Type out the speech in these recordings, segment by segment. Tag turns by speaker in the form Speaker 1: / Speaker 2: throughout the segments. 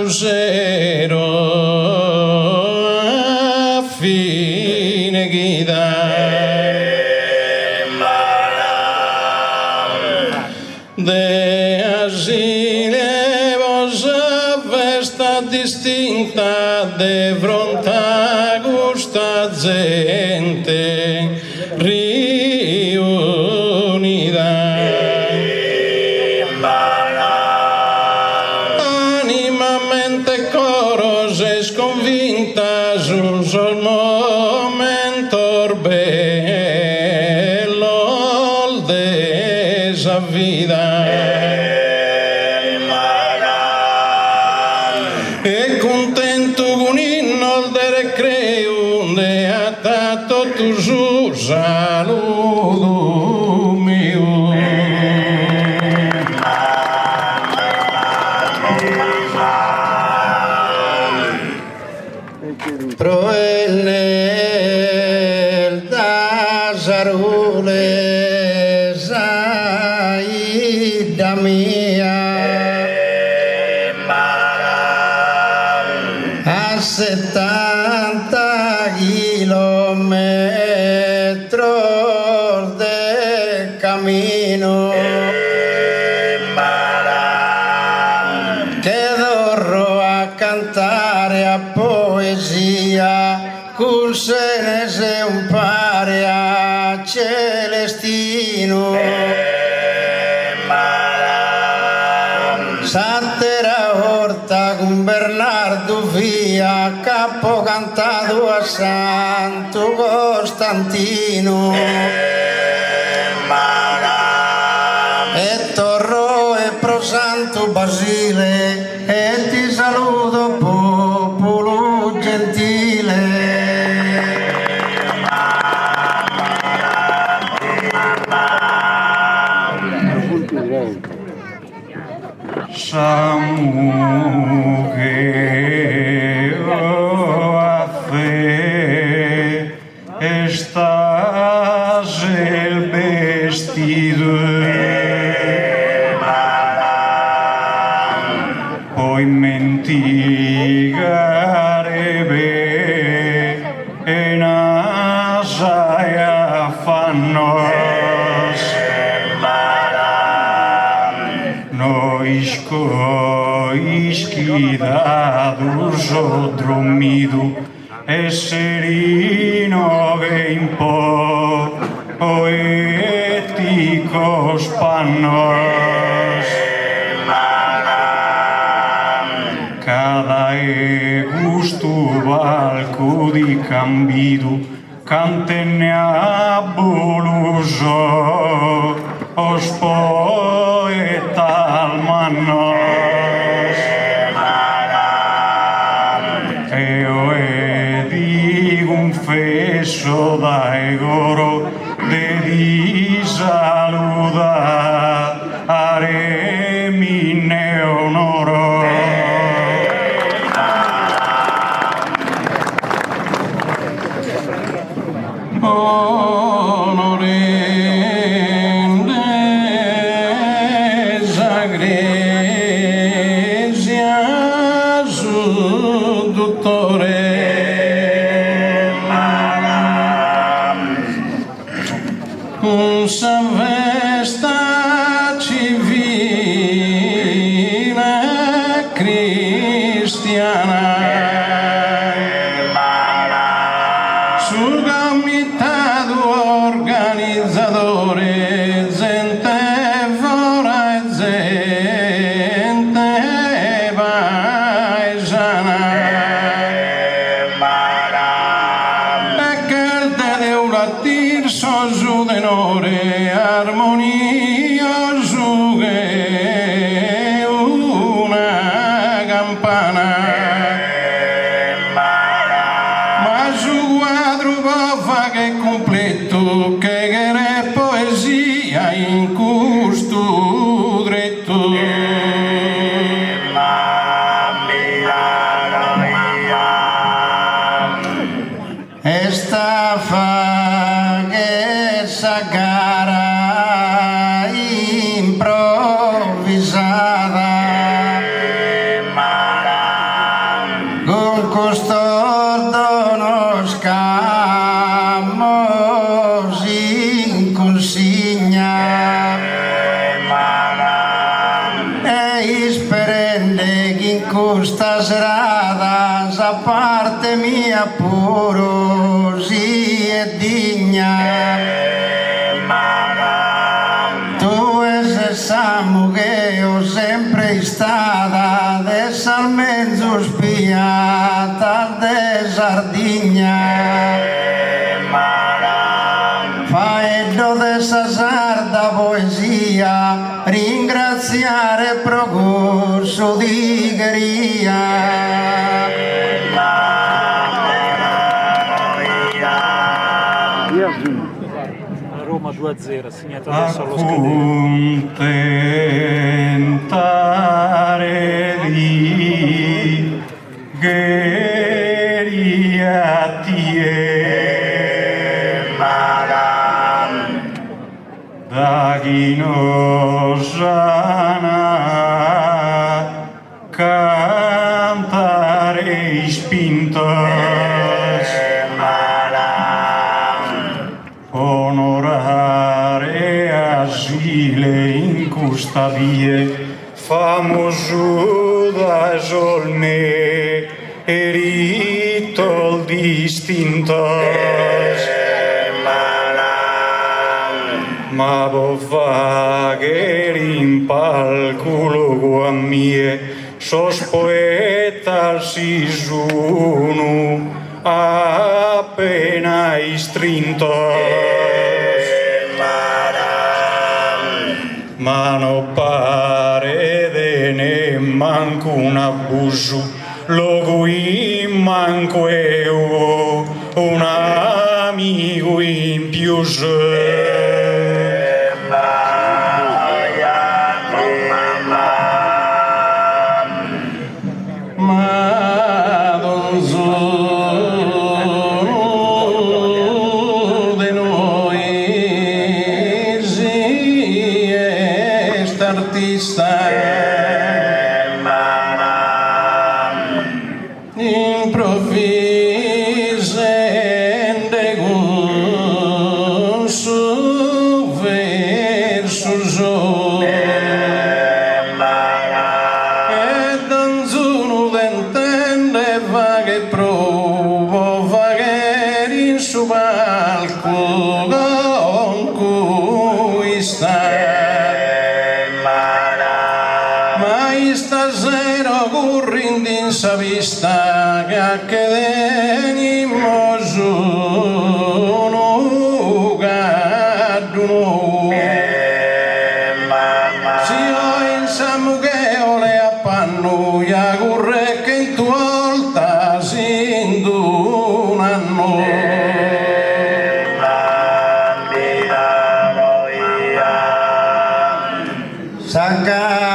Speaker 1: lucero a fine guida de asile vosa festa distinta de fronte a gusta gente riunida. Animamente coros es convintas un sol momento bello de esa vida. E contento con inno de recreo de atato tu su saludo mio. Proenel dasarule saida mia a 70 kilómetros de camino quedo a cantare a poesia cul se ne un pare a Celestino Sant'era Orta con Bernardo via capo cantato a Santo Costantino e torro e pro Santo Basile e ti saluto popolo gentile. Samu che a fe estás el vestido poi mentigare be e nasai affannos isquidados o dromido e serino che in po poeticos pannos cada e gusto valco di cambido cantene a boluso os poeta almanos eo e digo un fesso dai goro de di saluda are mine onoro Sa festa civile cristiana sul comitato organizzatore gente fora e gente paesana e che de un lattir so su denore armonia su che una campana
Speaker 2: pensadas a parte mia porosi e digna. Tu es essa mujer ho sempre stata desalmente spiata de Sardigna. Faedo dessa sarda poesia ringraziare progresso di Gheria.
Speaker 3: Roma 2-0, segnato adesso allo
Speaker 4: Accontentare di Gheria da chi non sana cantare spintos onorare asile in custodie famoso da solne erito distintos ma boffa che rimpalculo a mie sos poetas si sono appena istrintos ma non pare de ne manco un abuso lo cui manco io un amico in più
Speaker 1: Sa vista che venimmo su no gadduno si ho in samughele a pannuia curre che in tua volta si indunano
Speaker 2: Sankara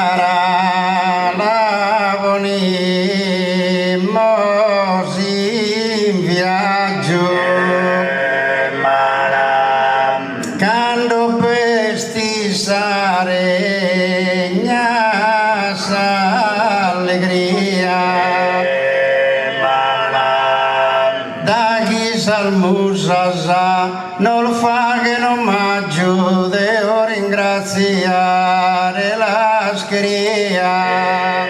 Speaker 2: non lo fa che non omaggio devo ringraziare la scheria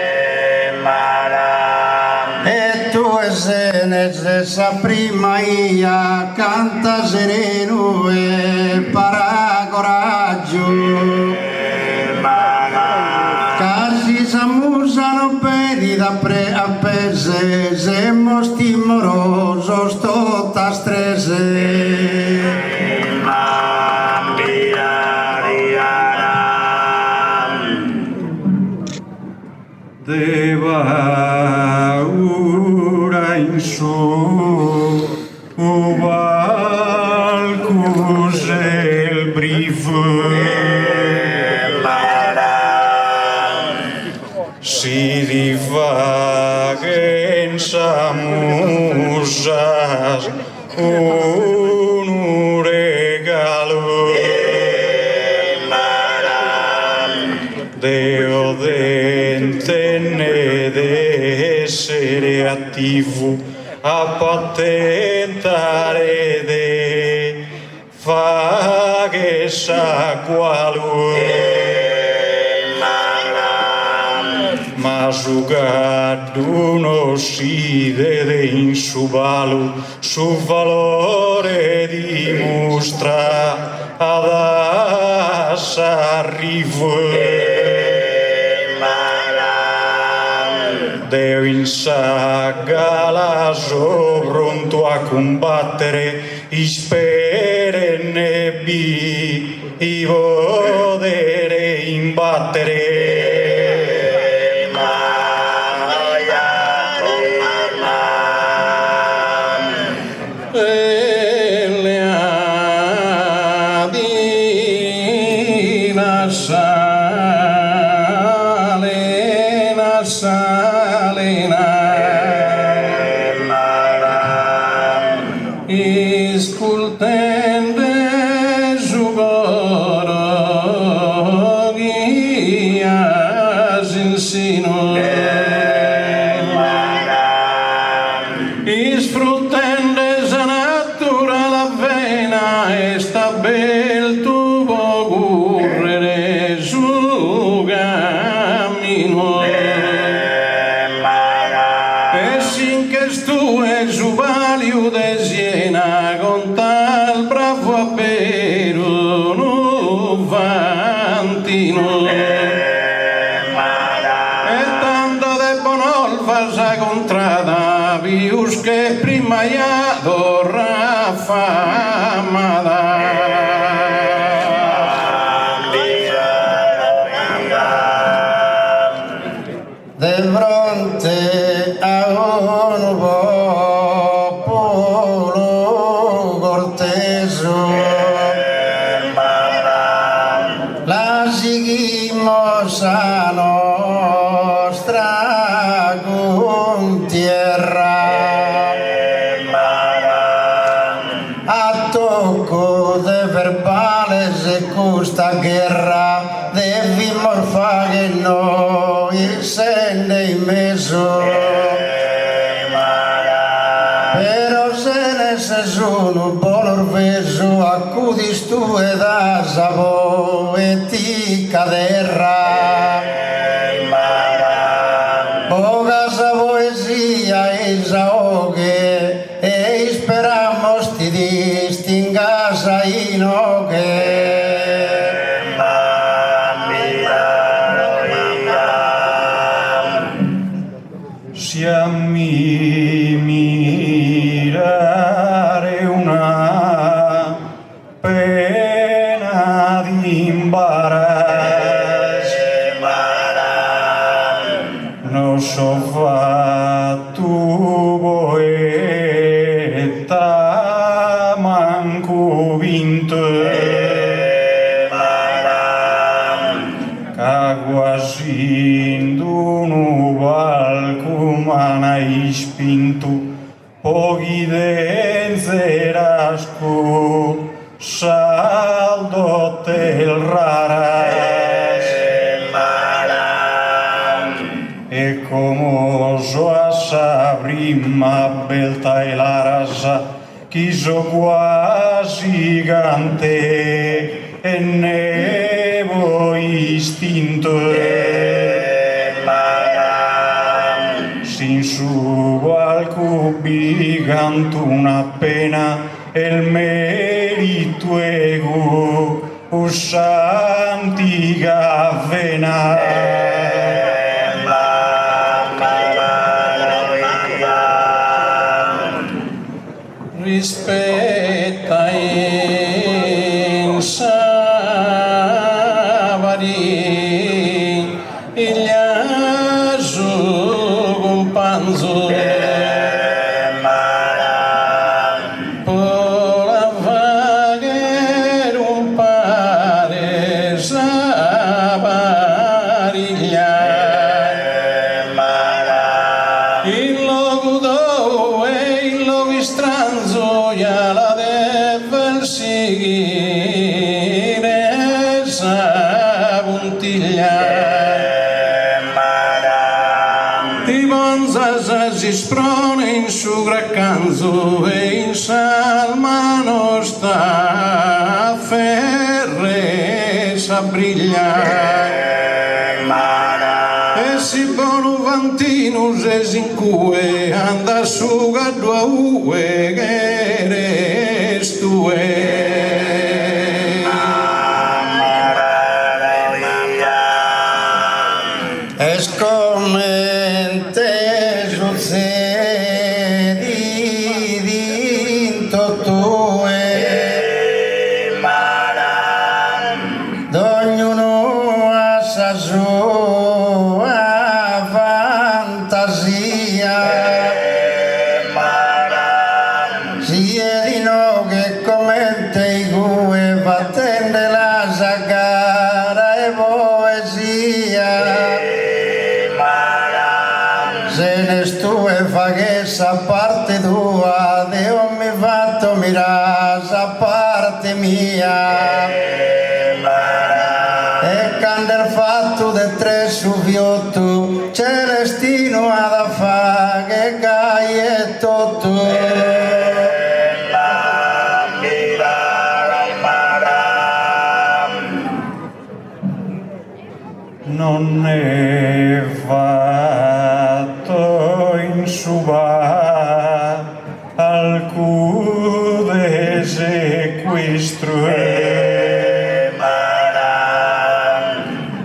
Speaker 2: e tu e se ne stessa prima ia canta sereno e para coraggio casi s'amusano pedi da appese semmo timoroso sto tastrese
Speaker 4: deva ora in su uvalcus el brief si divagen samusas un regalo Deo dentenne de essere attivo a patentare de fa che sa qualunque ma Rasugado no side in su valu, su valore dimostra ad arrivo. Deo in sagala pronto a combattere, ispere nebbi, i vodere imbattere.
Speaker 1: Que prima ya dorra famada.
Speaker 2: De fronte a un popolo corteso la seguimos a nostra con tierra. Questa guerra debimos fare noi se ne meso, però se ne sono un po' norveso accudis tu ed asavo e ti caderra poca poesia esaoghe e speramos ti distingas ai noghe.
Speaker 4: A mi mirare una pena di imbarazzo, non so fatto poeta manco vinto, che quasi in un mana ispintu pochi denzerascu saldo tel raras e como so sa prima belta e la rasa quiso quasi gante e nevo istinto sin su al cubiganto una pena el merito ego usantiga vena
Speaker 1: rispetta in savari il panzo por avvager un pare sabarigliar il logo do e il logo stranzo ya la deve seguire sabuntigliar si sprone in su graccanzo e in salma non sta ferre sa briglia e si buono va Marino se sincue anda su gadua ue che restue.
Speaker 2: Es come te succedi dinto tue, d'ognuno ha sa sua fantasia, sia di no che come te gue battende la sagara e poesia. Se ne tu e fa che sa parte tua, Dio mi fatto mirare sa parte mia. E quando il fatto de tre su fiotto, Celestino ha da fa che caie tutto.
Speaker 4: Non è fatto in suba alcude sequestro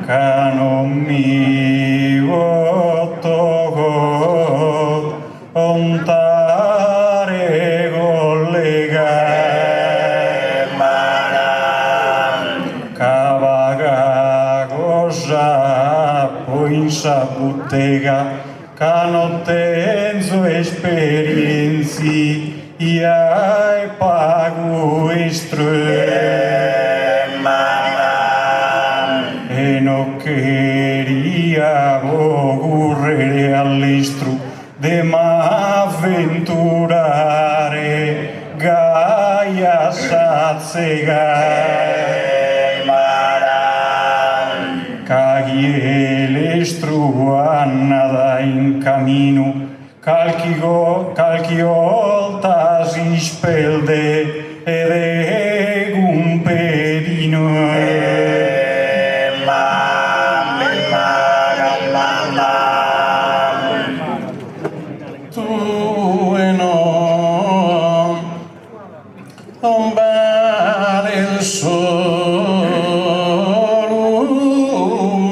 Speaker 4: che non mi voto ontare collega cavaga cosa poi in sa bottega che non tengo esperienzi e pago e non queria correre all'estro de m'avventurare gaia sazzega caglie l'estro annada in cammino calchi volta si spelde ed è un pedino
Speaker 1: Tu e no ombare il sole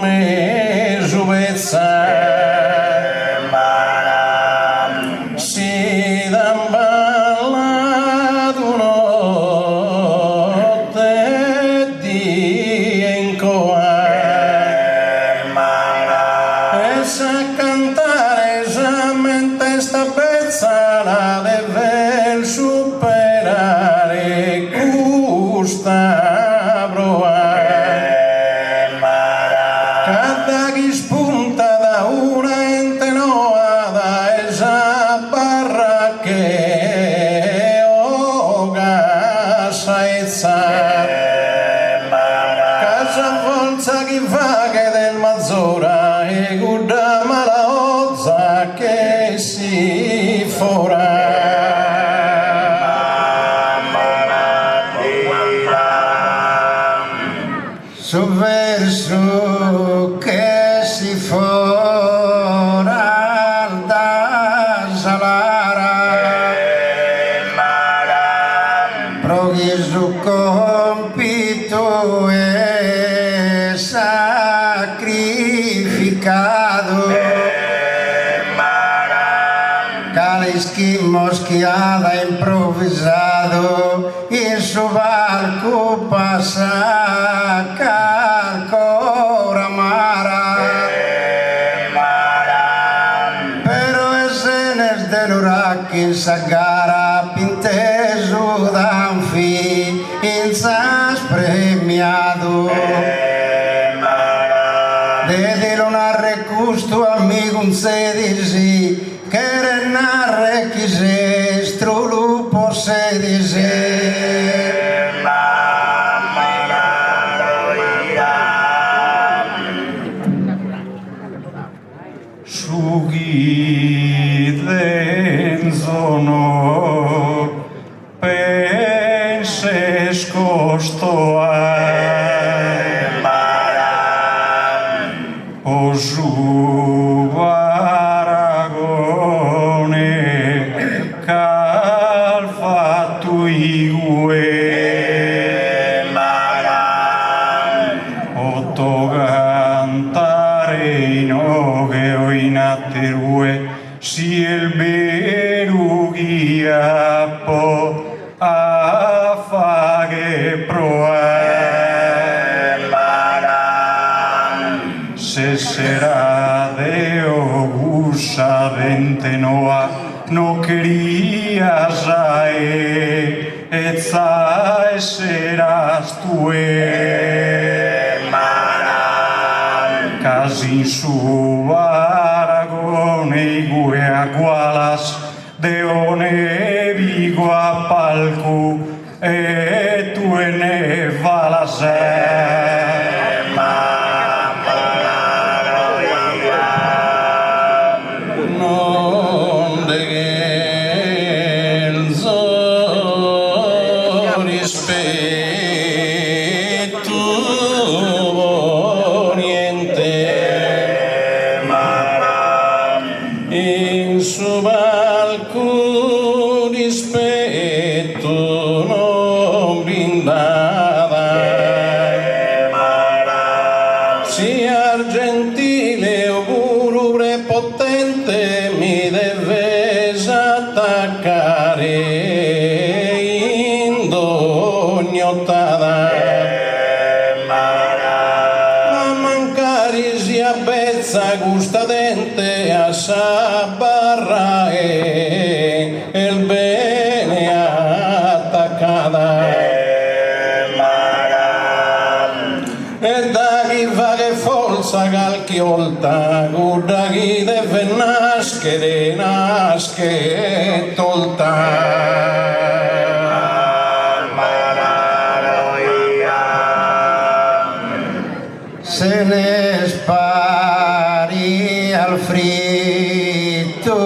Speaker 1: me suvezza si dan ballato notte di in coa e sa cantare esamente sta pezzala deve superare questa prova cada chi spunta da una ente nuova esa barra che casa casa forza chi fa che del mazzora e guarda mala ozza che si fora
Speaker 2: Su verso che si fora da salara proghi su compito e sacrificato calischi moschiada improvvisato in su barco passa calcora mara però essenes dell'uracchi in sa gara pinteso d'anfi in sa spremiato de non arrecusto amigo un sedisi che narre chi se strulupo sedisi
Speaker 4: sughi denzono pense scosto o giuvara po a fare proa se será de ogusa dente noa no querías etza serás tu casi su baragone igue agualas de one vigo a palcu e tu ne valas
Speaker 1: non de zo rispetto niente in su balcone rispetto non brindava sia gentile o guru prepotente mi deves attaccare in ogni ottava a mancare si abbezza gusta dente a sabarra e il bene attaccata e da chi fa che forza calchi olta guarda chi deve nascere nasce tolta
Speaker 2: se ne spari al fritto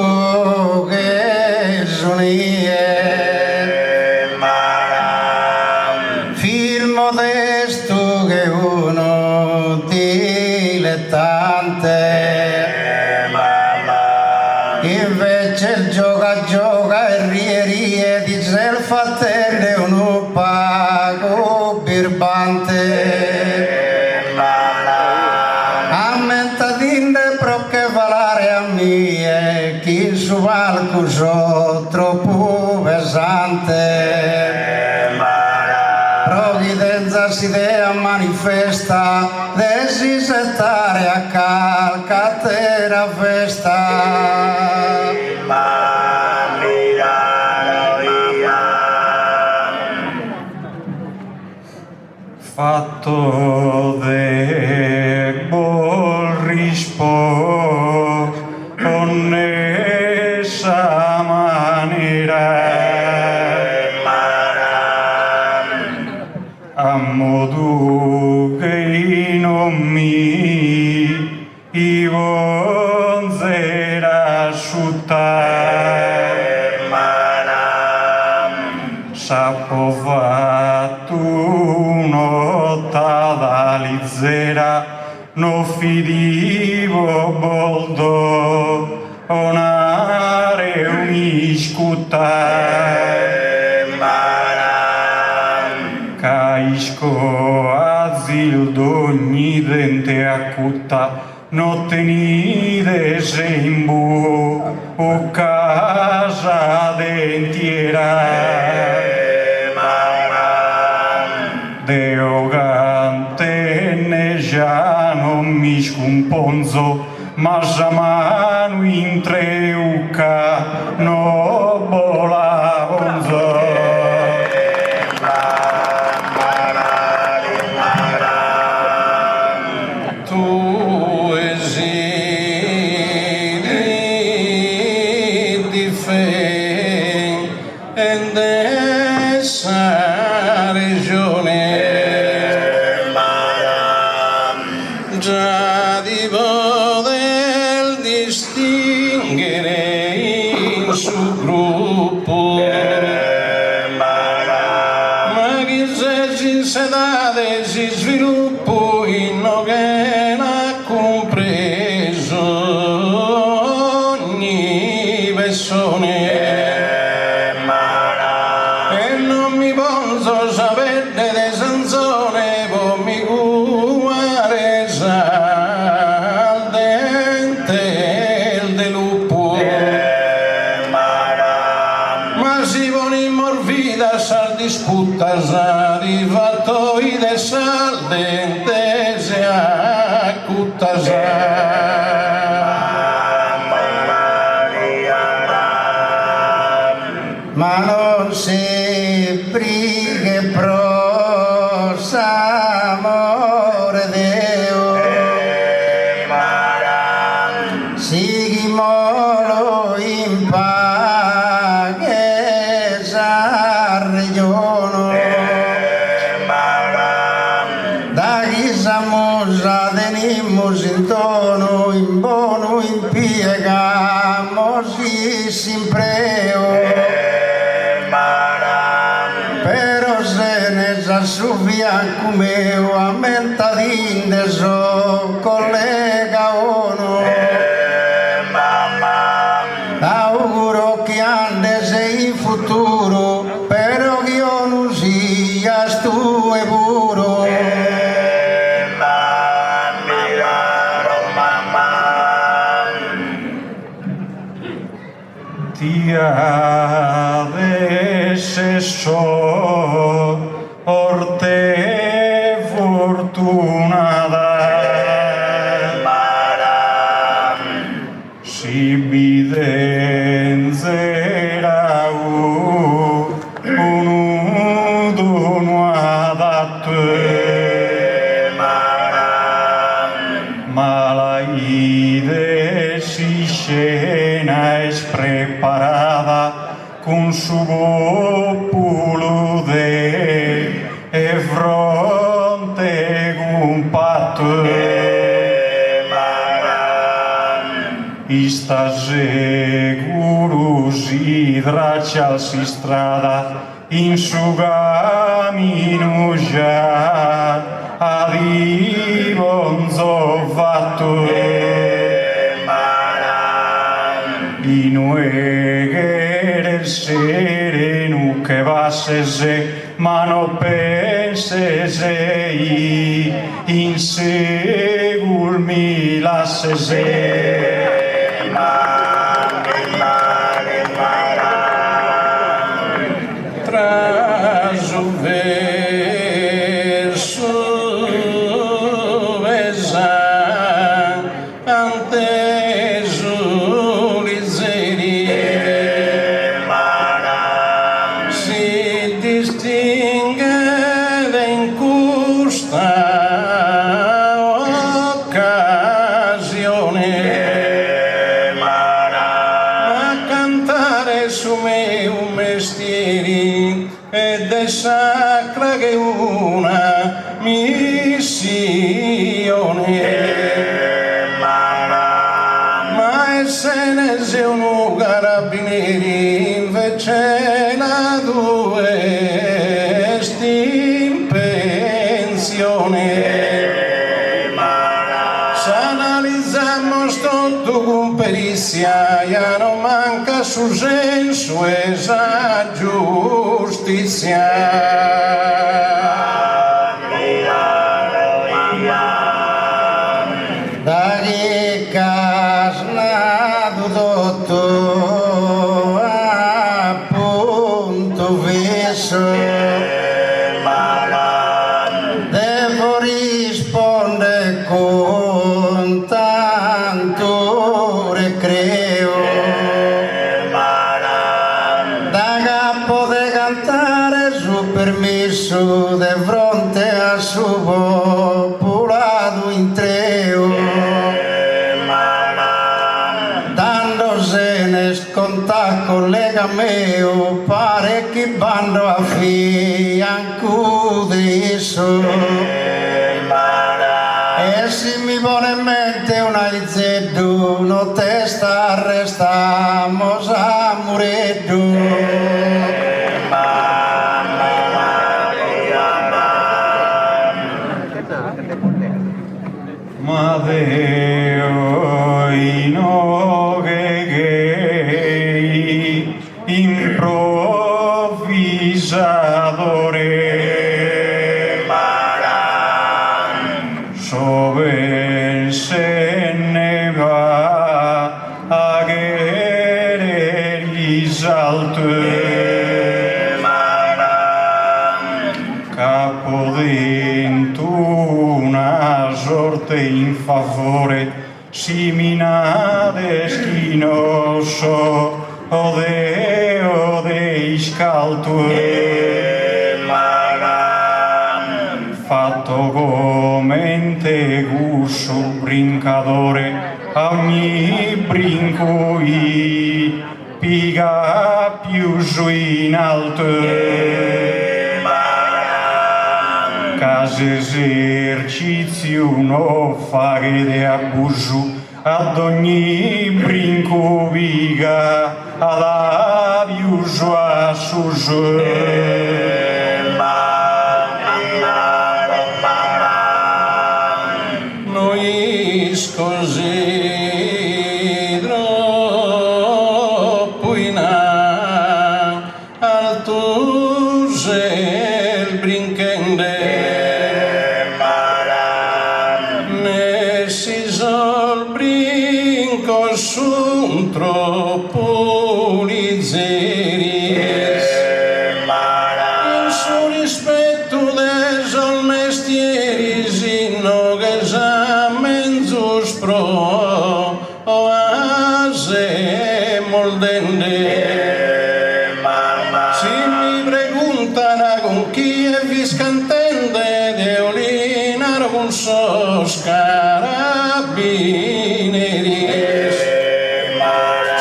Speaker 2: che sonie film modesto che uno dilettante invece il gioca e rie dice il fatelle uno pago birbante chi su palco so troppo pesante provvidenza si dea manifesta desi settare a calcatera festa
Speaker 4: fatto de bol rispo con essa maniera a modo che non mi ivonzera asciuttare sapovato un'otta dall'izera no fidivo boldo onare uniscuta caisco azil d'ogni dente acutta no tenide sembu o casa dentiera deogante ne già non mi scomponzo ma mano in treuca no bola bonzo
Speaker 1: tu esili di fe ed essa regione già di poter distinguere il suo gruppo ma chi si sedate si sviluppo in che l'ha compreso ogni persona e non mi posso sapere de sanzone poi mi cuore al dente il de lupo Ma si volimos vidas al disputas arrivato i de saldentes acutas
Speaker 2: ma non si brighe pro s'amore Deo sigui molo in paghesa regiono da ghisamos adenimus in tono in bono impiegamos i simpreo pero se ne su bianco meu aumentadin de so collega ono auguro che andes in futuro però che io non sia tu e puro
Speaker 4: ti adesso orte fortunata si bidenzera unudo nuadatto ma la ide si scena es preparada con su popolo de e fronte un patto ista seguro si draccialsi strada in su cammino già ad bonzo fatto in uegher sereno che vassese ma non pensese in segulmi lassese
Speaker 1: trasu verso esa antesu lizeri si distingue in custa occasione a cantare su me un mestiere ed è sacra che una missione ma se ne sia un carabinieri invece la due sti in pensione s'analizzamos tutto con perizia ya non manca su senso esa giustizia
Speaker 2: da che casnato tutto appunto viso devo rispondere con tanto recreo da capo de cantare su permesso de fronte a su popolato in treo dandosene sconta collega meo pare che bando a fianco di esso e se mi pone in mente una izzedu no testa restamos a mureddu
Speaker 4: ma Deo inoghe improvvisadore soven se ne va a guerrerizzare scalte capodento una sorte in favore siminade schinoso ode scalto fatto come te gusto brincadore a ogni brinco i piga più su in alto case esercizio no fare abuso ad ogni brinco viga ad abuso a
Speaker 1: noi così troppo in alto il brincende ne si sol brinco son troppo ligeris in suo rispetto des al mestieris inno che menzus pro oase moldende si mi preguntan con chi è viscantende de olinar con sos carabineris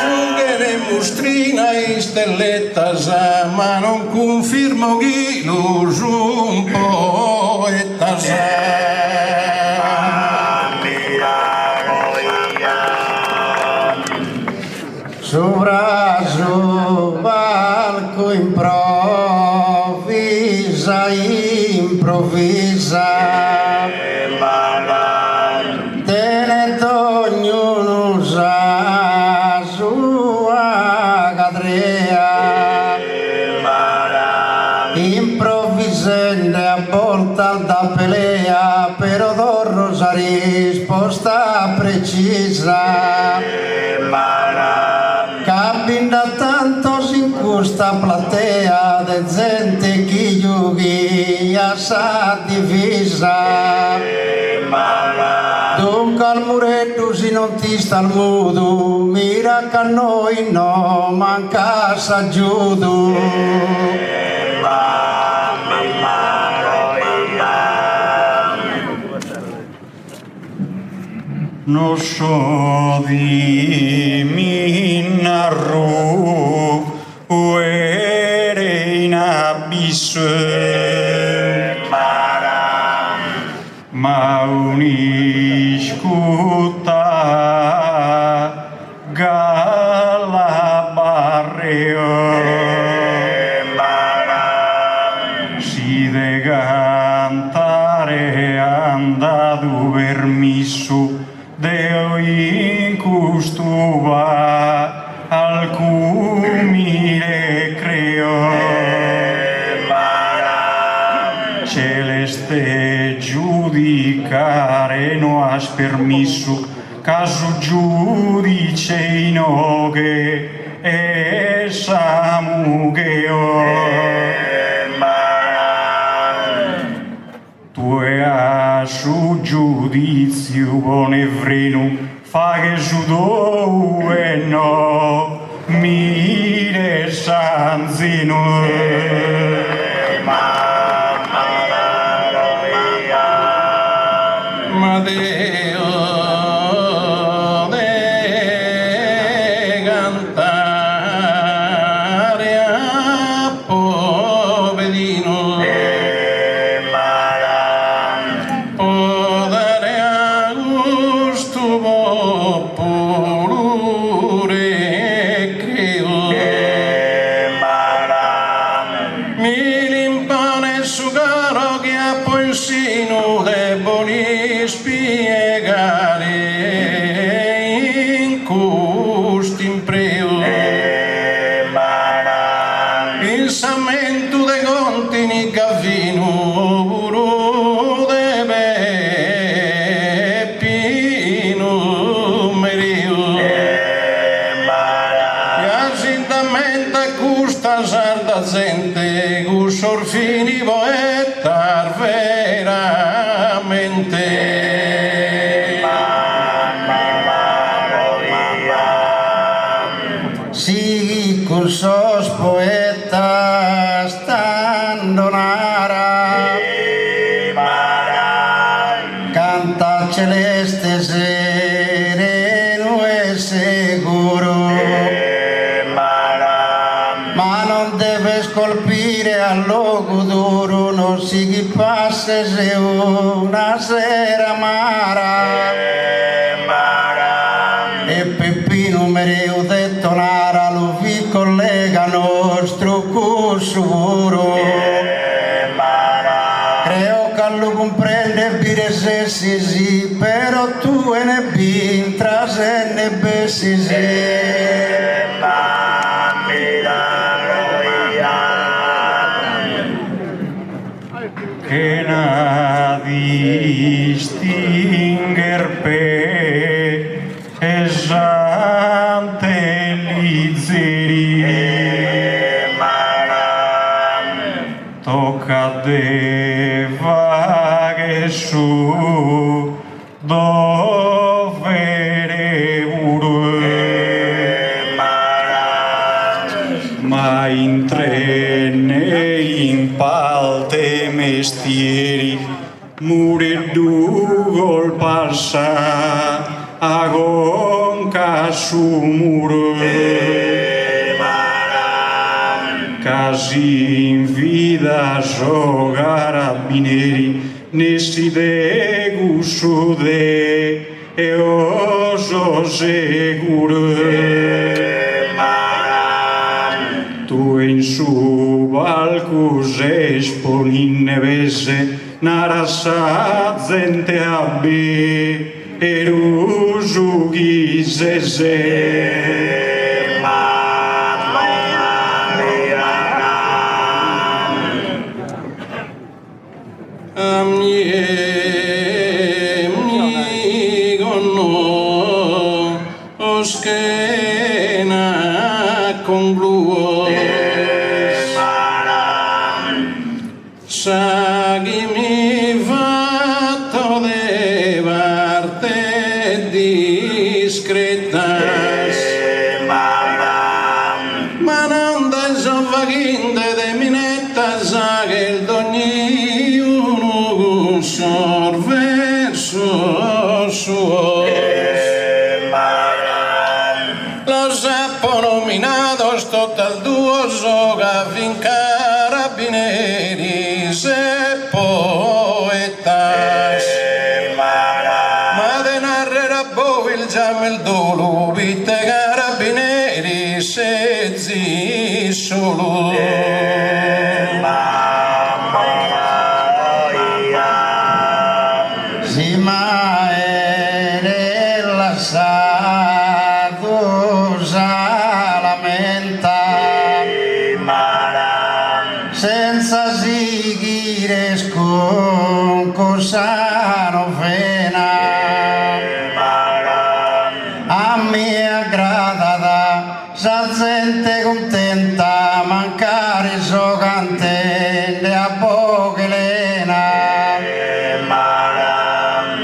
Speaker 1: giungere mustrina e stellettas ma non confirmo chi lo un poetas
Speaker 2: Sopra su palco improvvisa tenete ognuno sa sua cadrea improvvisende a volta da pelea però dorro sa risposta precisa Capinda tantos in questa platea de gente che giochi a sa divisa dunque al muretto si non ti sta al mudo mira che a noi no manca s'aggiudo
Speaker 4: non so di minarru uere in abisso ma uniscuta galabarreo si de cantare andato permisso Deo in custuva alcumile creo celeste giudicare no has permisso caso giudice inoghe e samugheo tu a su giudizio buone vrenu fa che giudo e no mire sanzino
Speaker 1: ma Deo de cantare a povedino podare a gusto popolure creo mi limpane su caro che a poi sino deboli spiegare in costi impreo il sammento de conti ni caffino puro de peppino mereo e asintamente questa sarda gente, sorfini poeta veramente.
Speaker 2: Si cursos poetas stando nara, canta celeste sereno e sicuro, ma non deve scolpire al luogo duro, non si chi passa se una sera mara. E Peppino mereu detto nara lo vi collega nostro cusuro. Creo che lo comprende bire se sì, però tu e ne bintras e ne bessi
Speaker 4: che na distinger pe esante lizzeri tocca de vaghe su dovere ma in trene in palte mestieri muredugol passa a gonca su muro casi in vida giocare a bineri ne si degu su de e oso sicuro tu in su balcus esponin nevese nara sa gente abbi Eruzu gizeze
Speaker 1: Amigo oskena con bluo Sagimi fatto de parte discretas ma non da sovvaghinde de minettas che il ognuno sorverso suo lo sappo nominato sto tal duo soga fin carabinieri se poetas ma de narrera bo il giam il dolo vite carabinieri se zi solo
Speaker 2: si maere la sadusa lamenta senza seguire sconcosano fena a me aggrada sa gente contenta mancare giocante ne a poche lena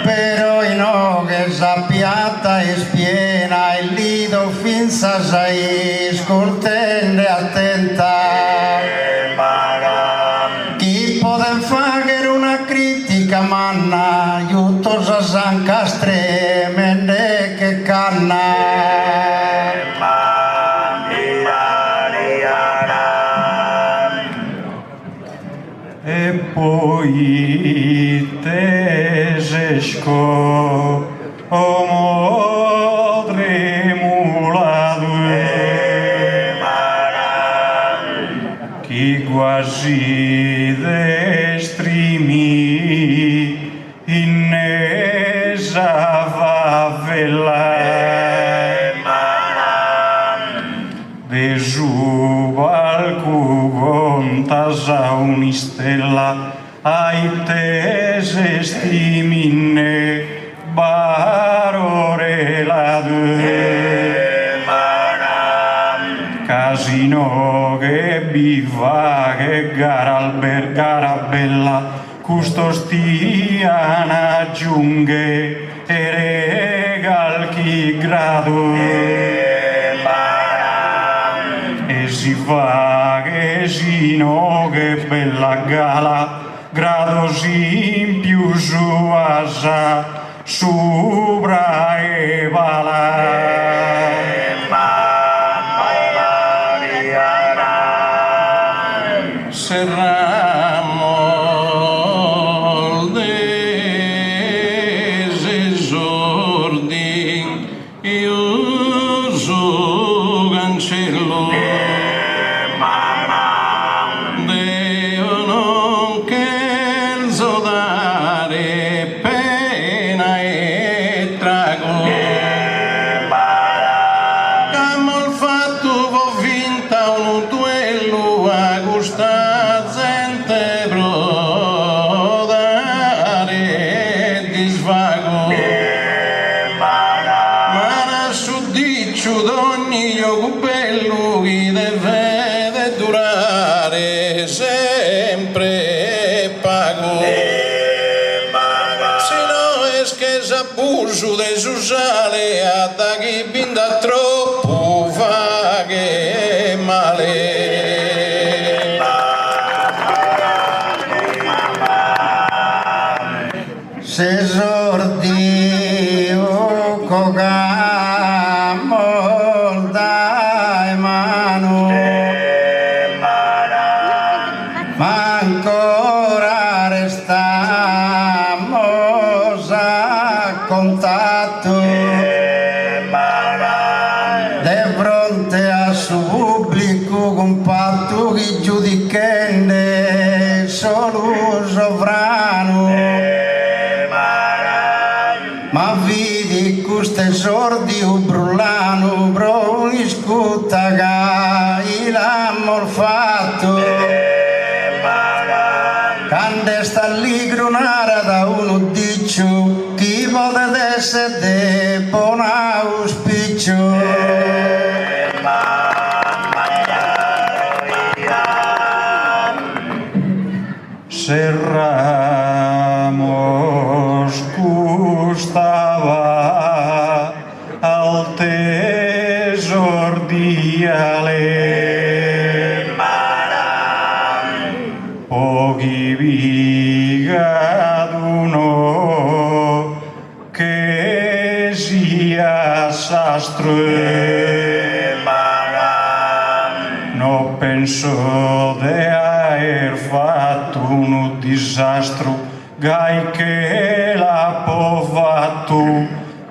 Speaker 2: però in oghe sappiata e spiena il lido fin sa sai scoltende attenta chi poten fare una critica manna aiuto sa sancastre mende che canna
Speaker 4: e poi tesesco o modre muladue chi quasi destrimi innesa favela desu balcu contasa unistella ai tese stimine barore la due casi Gino che biva che garabella custostiana giunghe e regal chi grado e si fa che Gino che bella gala grado si più su asa subra e bala
Speaker 1: Serramo desordi io su cancello Deo non che dare pena e trago Cammo il fatto ho vinta un duello a gustare d'ogni bello che deve durare sempre pago se no è che s'abuso de sociale a da chi binda troppo fa che male
Speaker 2: se sordi o cogamo dai mano ma ancora restiamo a contatto di fronte a suo pubblico compatto che giudicende solo sovrano ma vidi queste sordi o brullano pro iscutta che l'amor fatto quando sta lì gronara da uno diccio chi potete essere de buon auspicio
Speaker 4: Serramos custava al tesor diale pochi viga d'uno che sia sastro no penso de aver fatto un disastro gai che l'ha fatto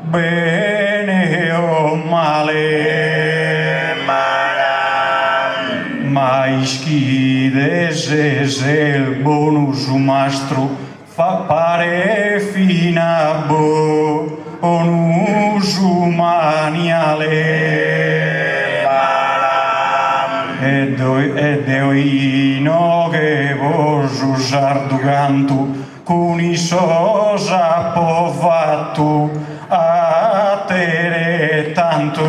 Speaker 4: bene o male ma ischides il bonus mastro fa pare fina bo un uso maniale ed io che vos usar du canto con i sosa po fatto a tere tanto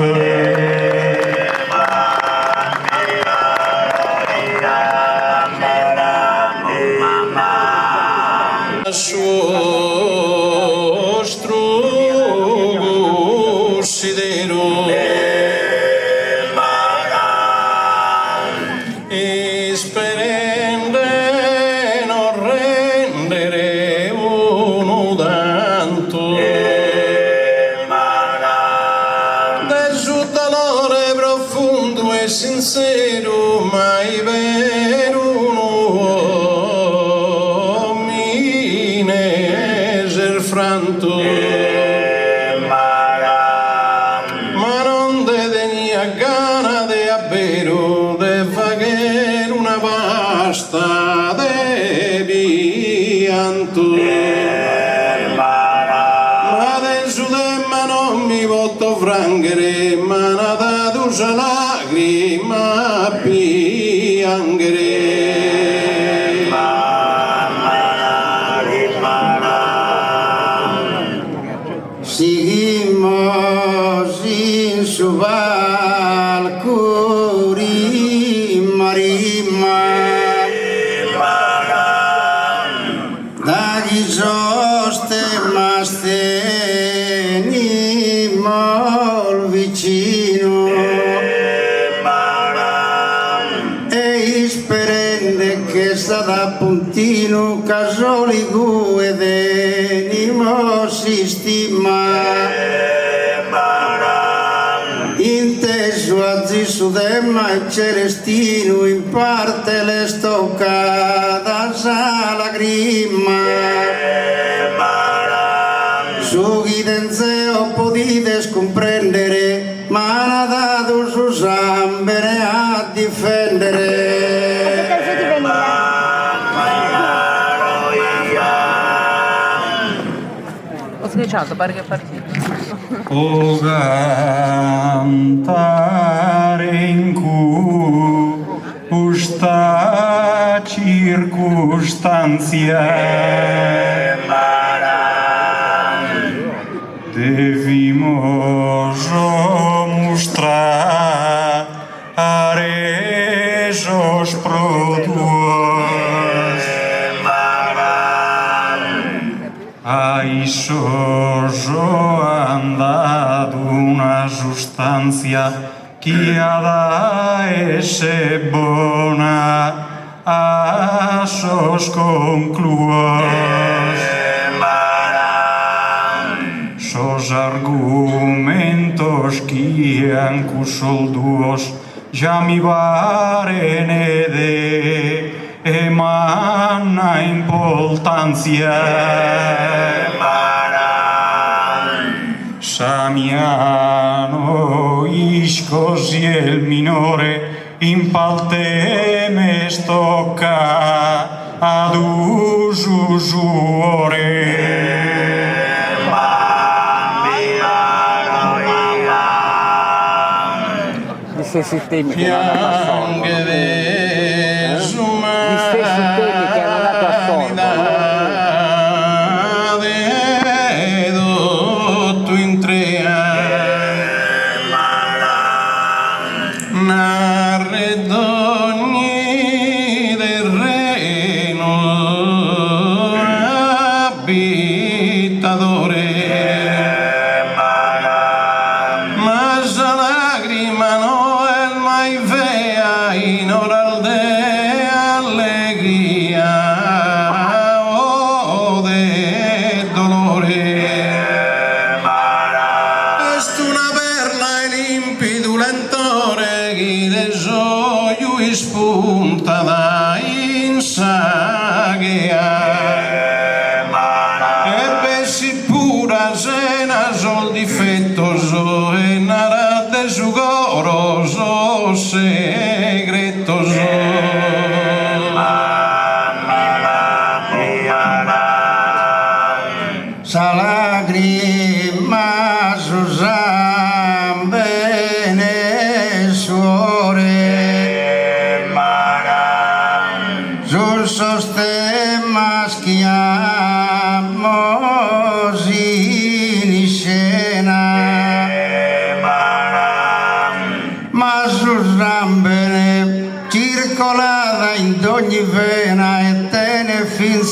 Speaker 1: suo strugo sidero e sperende non rendere uno tanto desultare profondo e sincero mai vero franto ma non te tenia gana de avvero de fare una pasta de pianto ma adesso temma non mi posso frangere ma nata tu lacrima piango
Speaker 2: sperende che sta da puntino casoli guede nimo sistema inteso azzi sudemma e celestino in parte le stoccata sa lagrima su chi denzeo potete scomprendere ma ha dato su sambere a difendere
Speaker 5: ho schiacciato, pare che è partito.
Speaker 4: O cantare in questa circostanza devimos mostrare os produos ai sojo andado una sostanza che ha da essere buona a sos concluos sos argumentos que ancusol duos já me varene de emana importancia Samiano iscos y el minore in parte me stocca ad usuore
Speaker 5: Gli stessi temi che hanno dato a Sorbo. Gli stessi temi che hanno dato a Sorbo.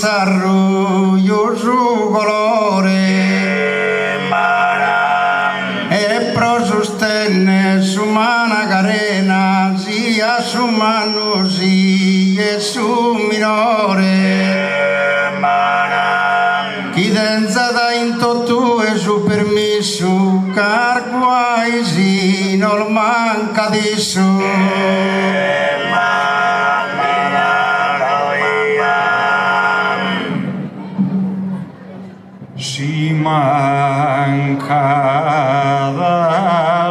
Speaker 2: Arroio su colore e pro sostenne su mana carena sia su mano sia su minore chi denzata in tottu e su permesso carquaisi non manca di su
Speaker 4: si mancada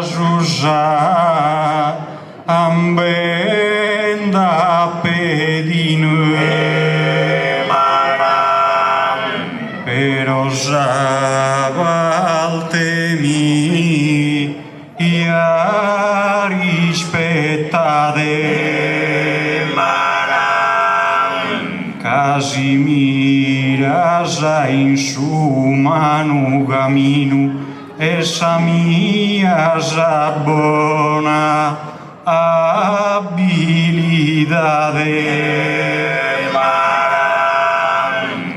Speaker 4: Susa ambenda pedinu però zavaltemi ia rispettade Casimira in su manu gaminu essa mia buona habilidade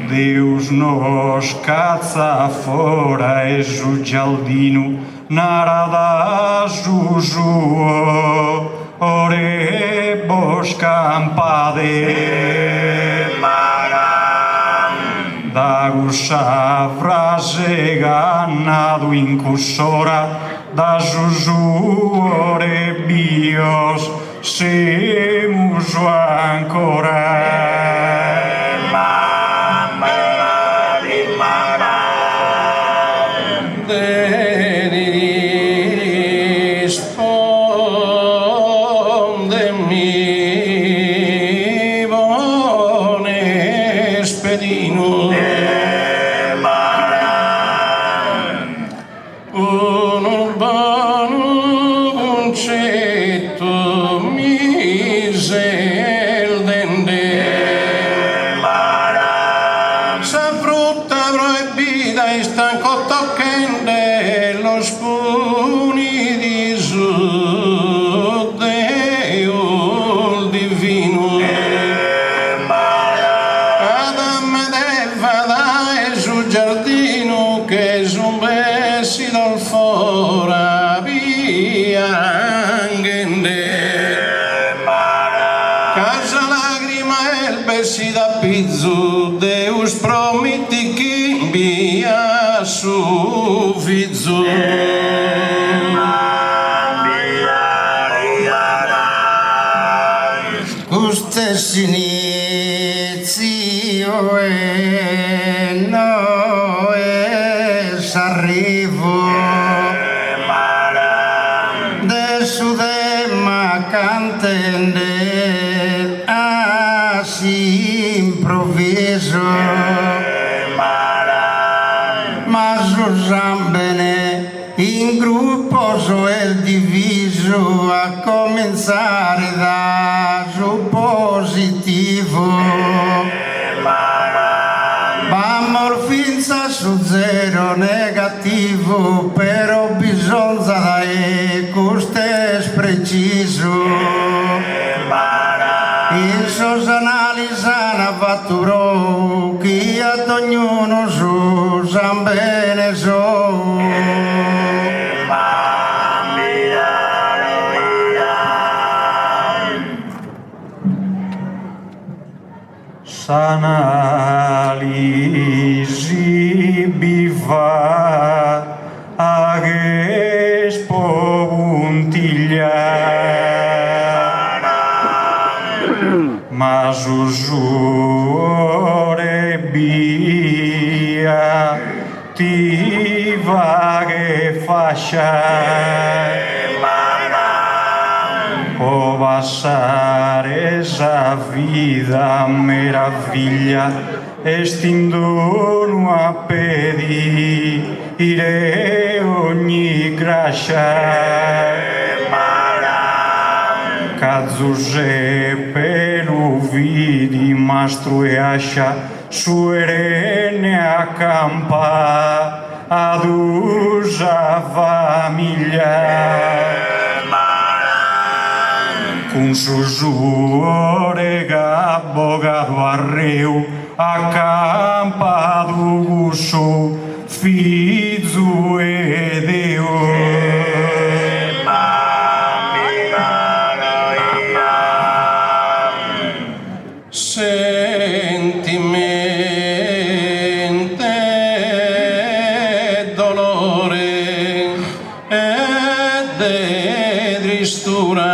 Speaker 4: Deus nos caza fora e su gialdino narada susuo ore boscampade da gussa frase ganado in cussora da Zuzu ore bios semus ancora
Speaker 1: rispondemi buone spedino un urbano concetto misel dende sa frutta proibita e stanco toccende lo spuni di su Deo il divino Adam ed Eva dai sul giardino che zumbessi dal fora via casa lagrima el bessi da pizzu Deus promiti chi via su fizzu
Speaker 2: Ustes inizio e no es arrivo de su dema cantende así improviso mas usambene in gruppo so el diviso a cominciare da su positivo vamos finza su zero negativo però bisogna dare costes preciso in sos analizzana fatturo chi ad ognuno su bene so
Speaker 4: s'analisi biva aghes puntiglia ma susure bia ti vaghe fascia o passare sa vida meraviglia estindono a pedire ogni gracia Cazzuse pelu vidi mastru e ascia su erene accampa ad usa famiglia con susure gabbogado arreu accampado gusso fizu e Deo
Speaker 1: sentimente dolore ed tristura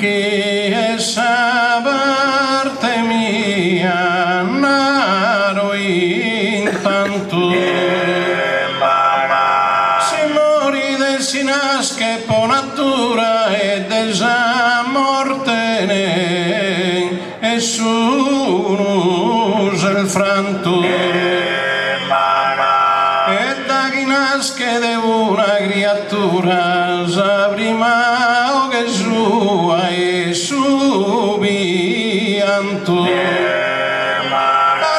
Speaker 1: che essa parte mia naro intanto si mori del si nasce po natura e desa morte ne e su il franto e da chi nasce de una creatura sa prima o che sua e su pianto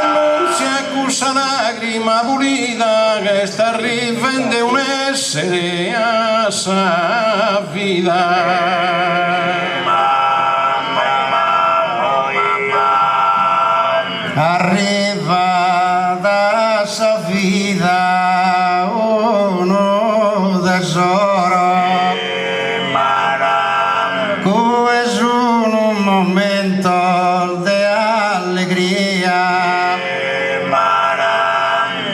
Speaker 1: annunzia cussa lacrima pulita che sta rivende un essere a sa vita
Speaker 2: arriva da sa vida uno tesoro momentos de alegría.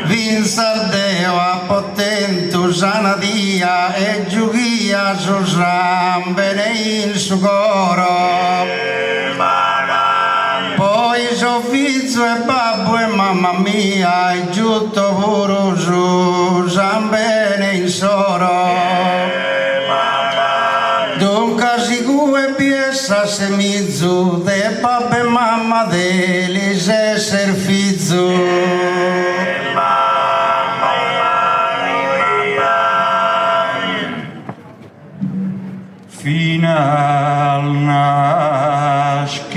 Speaker 2: Vinsardeo a potentus anadia e giugia susram bene in sugoro. Poi sofizzo e babbo e mamma mia e giutto burusu bene in soro. Dunque sigue piesa semizzu de babbo e mamma de lise serfizzu.
Speaker 4: Final naskineza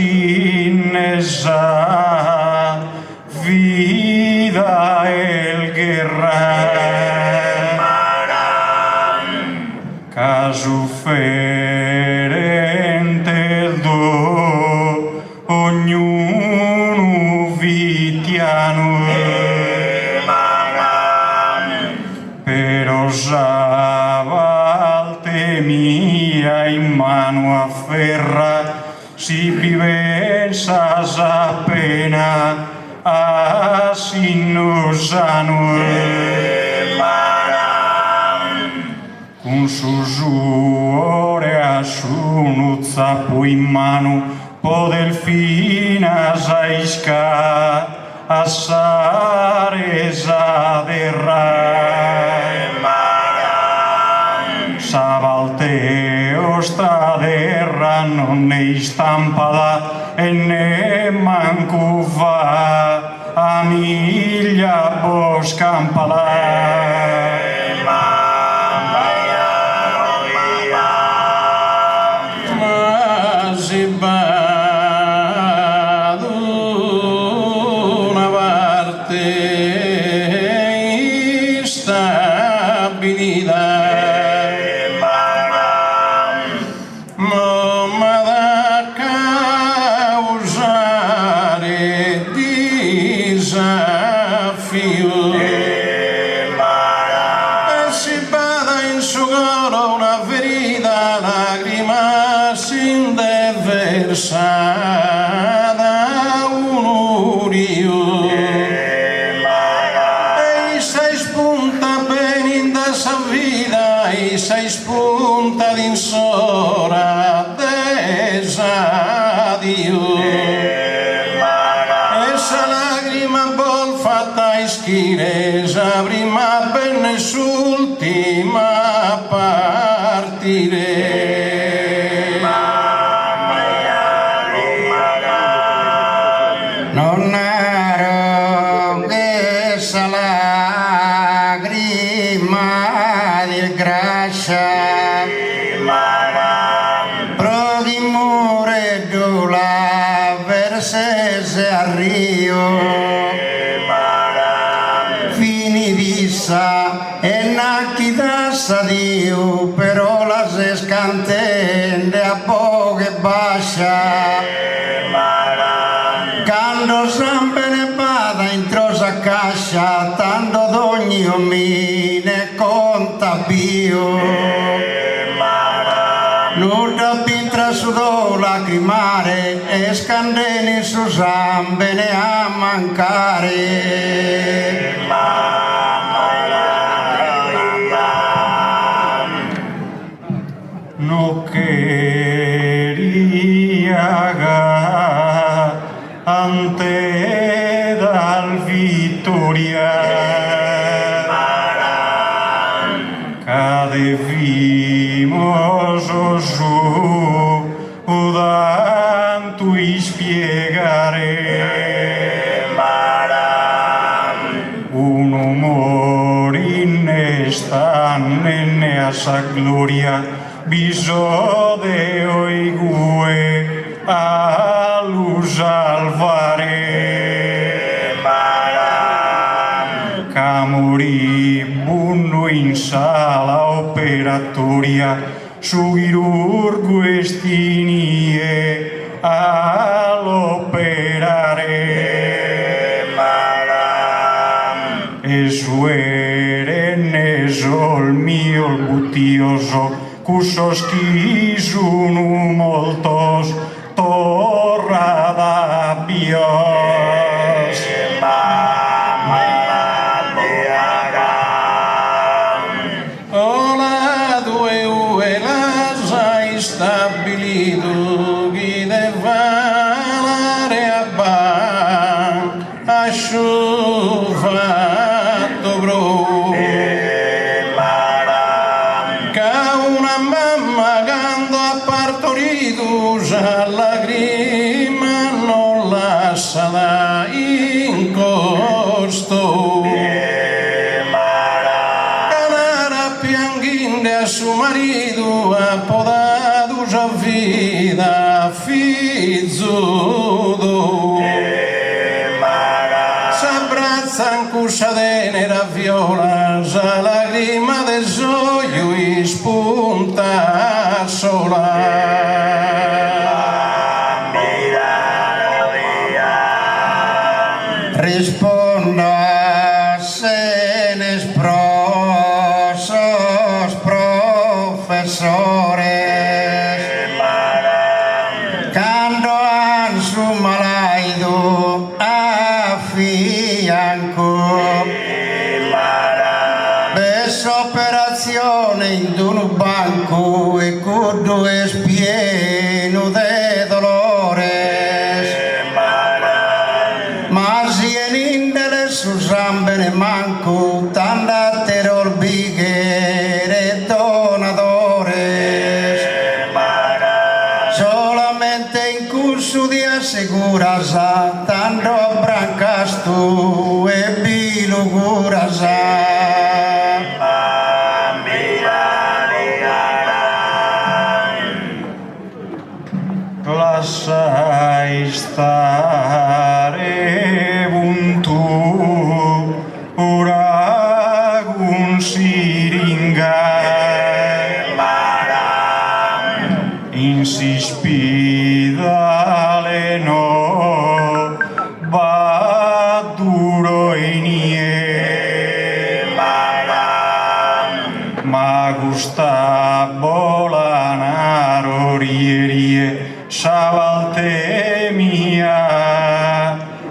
Speaker 4: vida el guerra casu ferente do ognuno vitiano però valte mia in mano afferra si privensas appena a sinusano con susure a sunuzza poi in mano podel finas a isca assare zaderra Savalteo straderra non ne stampada e ne manco va a miglia boscampada.
Speaker 1: Ma si va d'una parte instabilità. Si bada in suo coro una ferita lacrima sin deversata un urio e sei spunta ben in da sa vita e sei spunta d'insora desadio essa lacrima vol fatta ischiresa prima bene s'ultima a partire.
Speaker 2: Non ero che sa lacrima di grazia pro di mure la versese a rio fini vissa e nacchi da Dio però la se scantende a poche bascia quando sempre ne vada in trosa cascia tanto d'ogni omine conta Pio nuda pintra sudò lacrimare e scandeni su zambene a mancare
Speaker 4: no quería ante dal vittoria cade vimos su udantu ispiegare un umor innestane a sa gloria viso de oigue a luz alvare camoribunno in sala operatoria su chirurgo estinie all'operare e suere sol mio il butioso cusos chi sono moltos
Speaker 1: stabilito chi te valare a ban asciufatto bro ca una mamma quando ha partorito già lacrima non lascia da incosto a suo marito ha podato già vita fizzuto s'abbraccia in cuscia tenera viola già lacrima del gioio spunta sola
Speaker 2: risponda se ne sprosos profesores quando han su malaido a fianco ves operazione in un banco e cudo es pieno de dolores ma si en indele sus ambene manco tanda terror bighere donadores solamente in curso di assicurasa tanto brancas tu e bilugurasa
Speaker 4: lasciai stare buntu ora un siringa in si spidale no va duro inie ma gusta bolanaro rie Savalte mia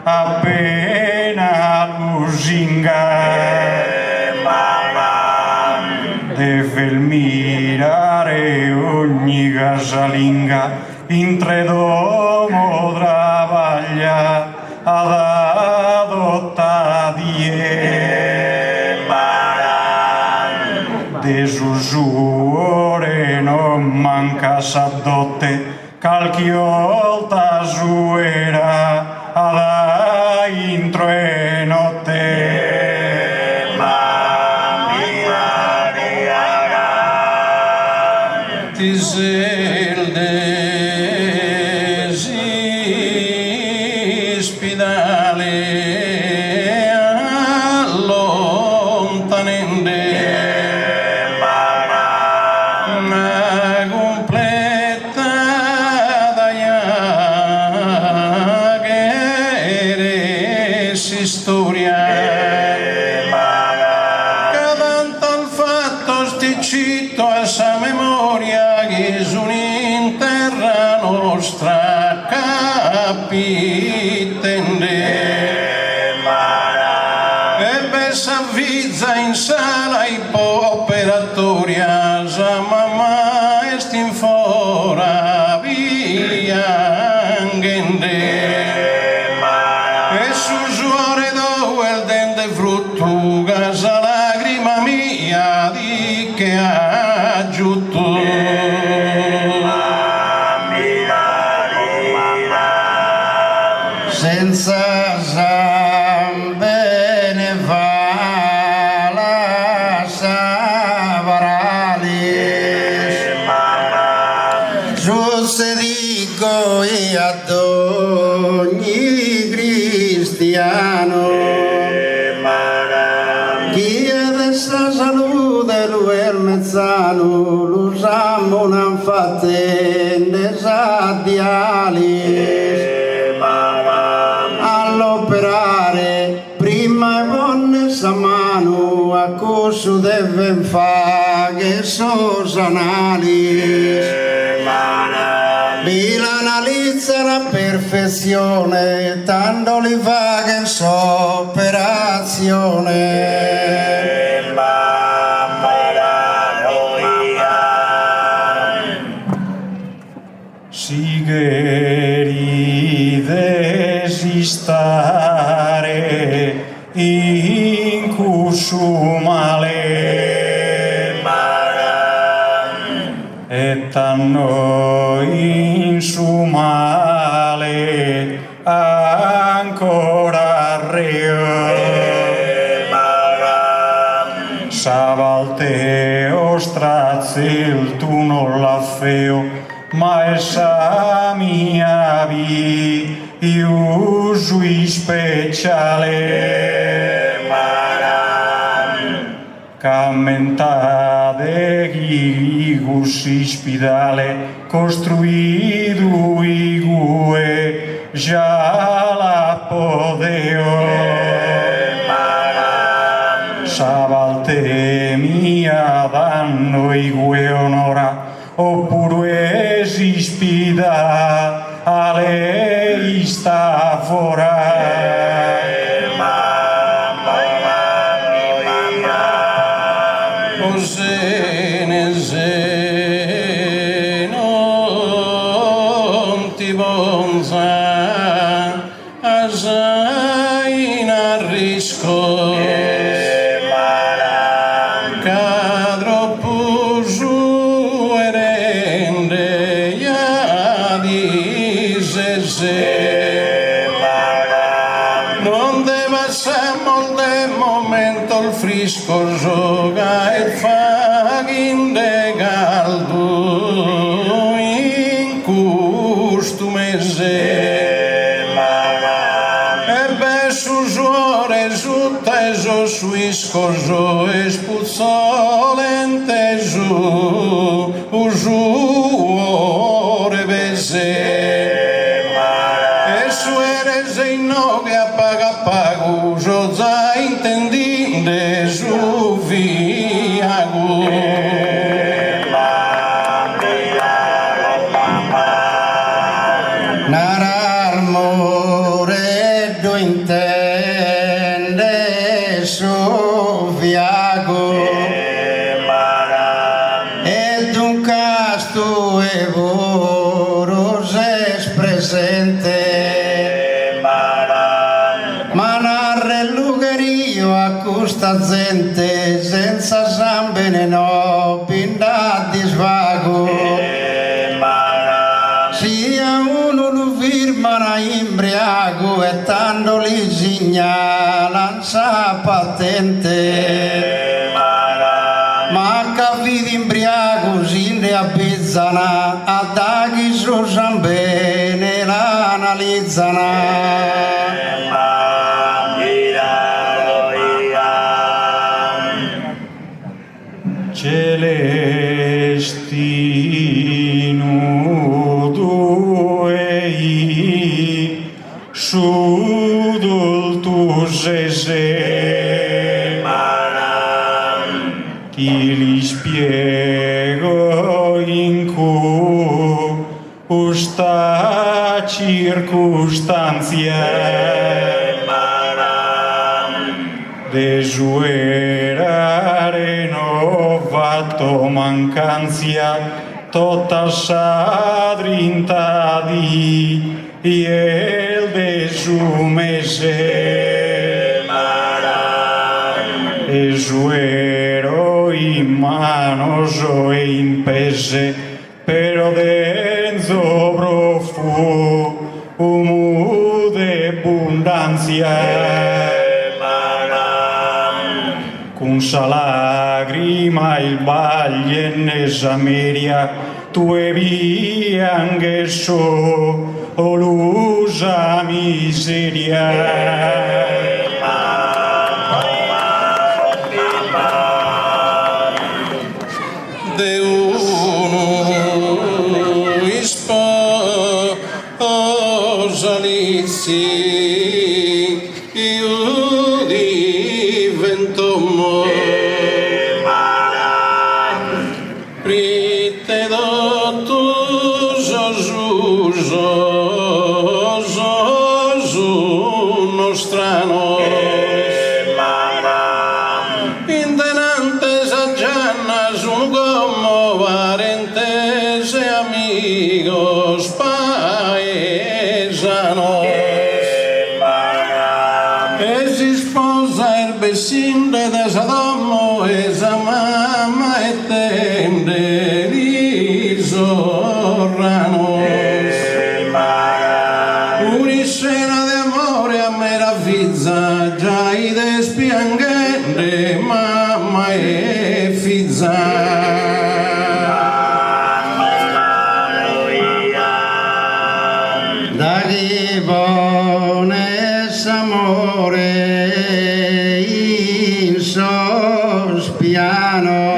Speaker 4: appena lusinga deve mirare ogni casalinga in tre domo travaglia ad adottadie de susure non manca s'addotte calchi volta suera alla intro e notte ti sel desi spidale allontanende storia che tanto il fatto sticito a sa memoria che su in terra nostra capitende e bessa vizza in sala operatoria sa mamma est in fora via angende frutto casa lagrima mia di che aggiunto
Speaker 2: senza zampe ne va la savarali giusto dico io ad ogni cristiano la salute lui è il mezzano lo siamo non fate desadiali all'operare prima vonne sa mano a cosa deve fare sosanali mi l'analizza la perfezione tanto li fa che so operazione
Speaker 4: sigeri desistare in cusumale et tanno in sumale ancora reo Savalte ostrazil tu non la feo ma essa mia vi usui speciale cammentade gigus ispidale costruidu igue già la podeo Savalte mia danno igue onora oppure ispida ale ista fora
Speaker 1: se non ti bonza assai in arrisco cadro pusu erende ya dice se non deve essere molto momento il frisco gioca e fa in caldo in questo mese e beh su suore su teso su iscoso e spuzzolente su usuore bese e su erese in no che appaga pago già intendinde su viago
Speaker 2: Narar moreddo intende su viago ed un casto e voros es presente ma narre il lugherio a questa gente senza zambe no pinda di svago sia uno lo firmano imbriaco e tanto li segnala sa patente ma capiti imbriaco si ne abbizzano a daghi su bene l'analizzano
Speaker 4: celesti nuduei sudultus ese chi li spiego in questa circostanza desuerare novato mancanzia tota sadrinta di el desumese esuero in manos o in pese pero denzo profu umu de abundanza con sa lagrima il baglie nesa meria tue vianghe so o lusa miseria
Speaker 1: de uno sposalizi io divento prite dottus uno strano intenantes a giannas un como parentese amigo amigos paesanos. E si sposa il besinde de Sadomo e sa mamma e tende di sorranos. Una scena d'amore a meraviglia, già i despiangente mamma e figlia.
Speaker 2: Da chi pones amore in sospiano,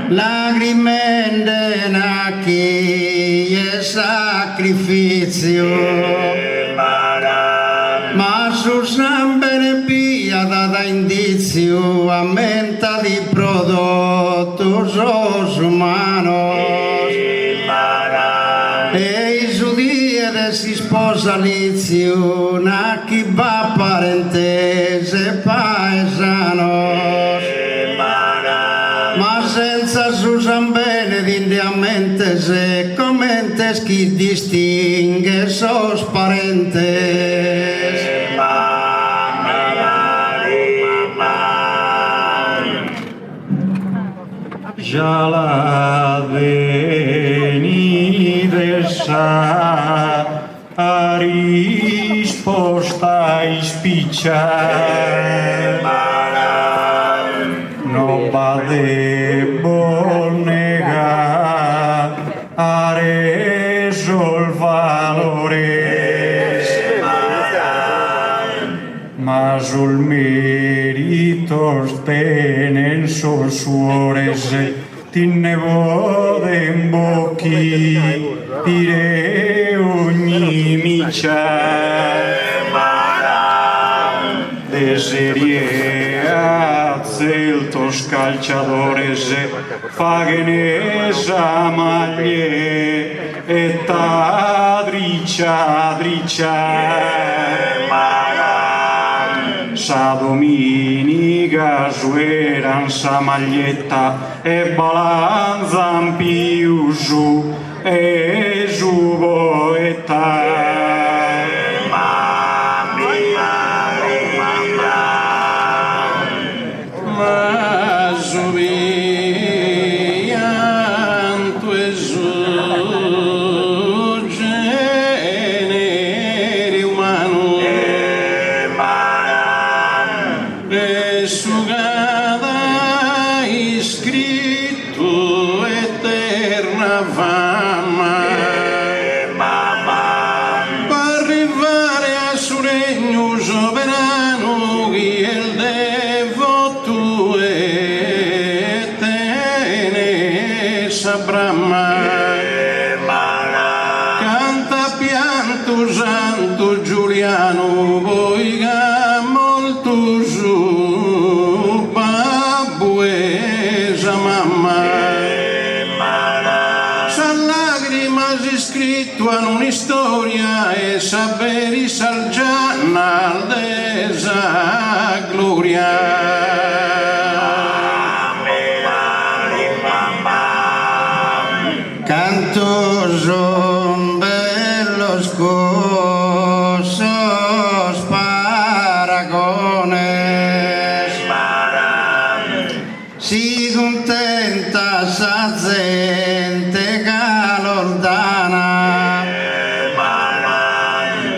Speaker 2: lacrime de nacchi e sacrificio, ma su sangue ne pia da indizio a menta di prodottos humanos. E i giudii si sposa lizio, na chi va parentese paesanos, ma senza Susan bene d'indiamente se commentes chi distingue sos parentes.
Speaker 4: già la venidesa a risposta ispicciare no va debbo negare a reso il valore ma sul merito tenen sus suores tinne vode in bocchi dire ogni micia deserie a celtos calciadores fagenesa maglie e tadriccia sa domenica sueran sa maglietta e balanzan più su e su poeta.
Speaker 1: Ma sovianto e su genere umano e su cada iscritto eterna fama per arrivare a suo regno sovrano chi è il devoto e tenesa Brahma canta pianto santo Giuliano poi molto su babbo e sa mamma sa lacrima si scritto in un'istoria e saperi salgiana desa gloria.
Speaker 2: Canto son bellos cosos paragones, si contenta sa gente calordana,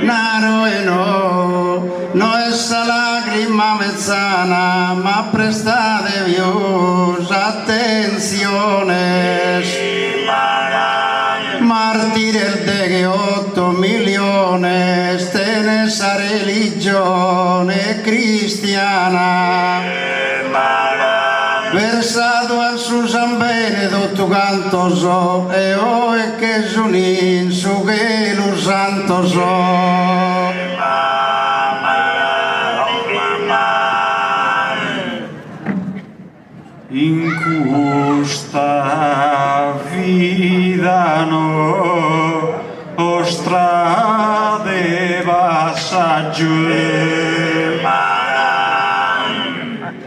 Speaker 2: naro e no es lagrima mezzana, ma prestate Dios attenciones. Mártires de 8 millones tiene esa religione cristiana versado al su San Benedetto canto so e hoy che sunin su che lo santo so.
Speaker 4: In questa vida no strade passaggio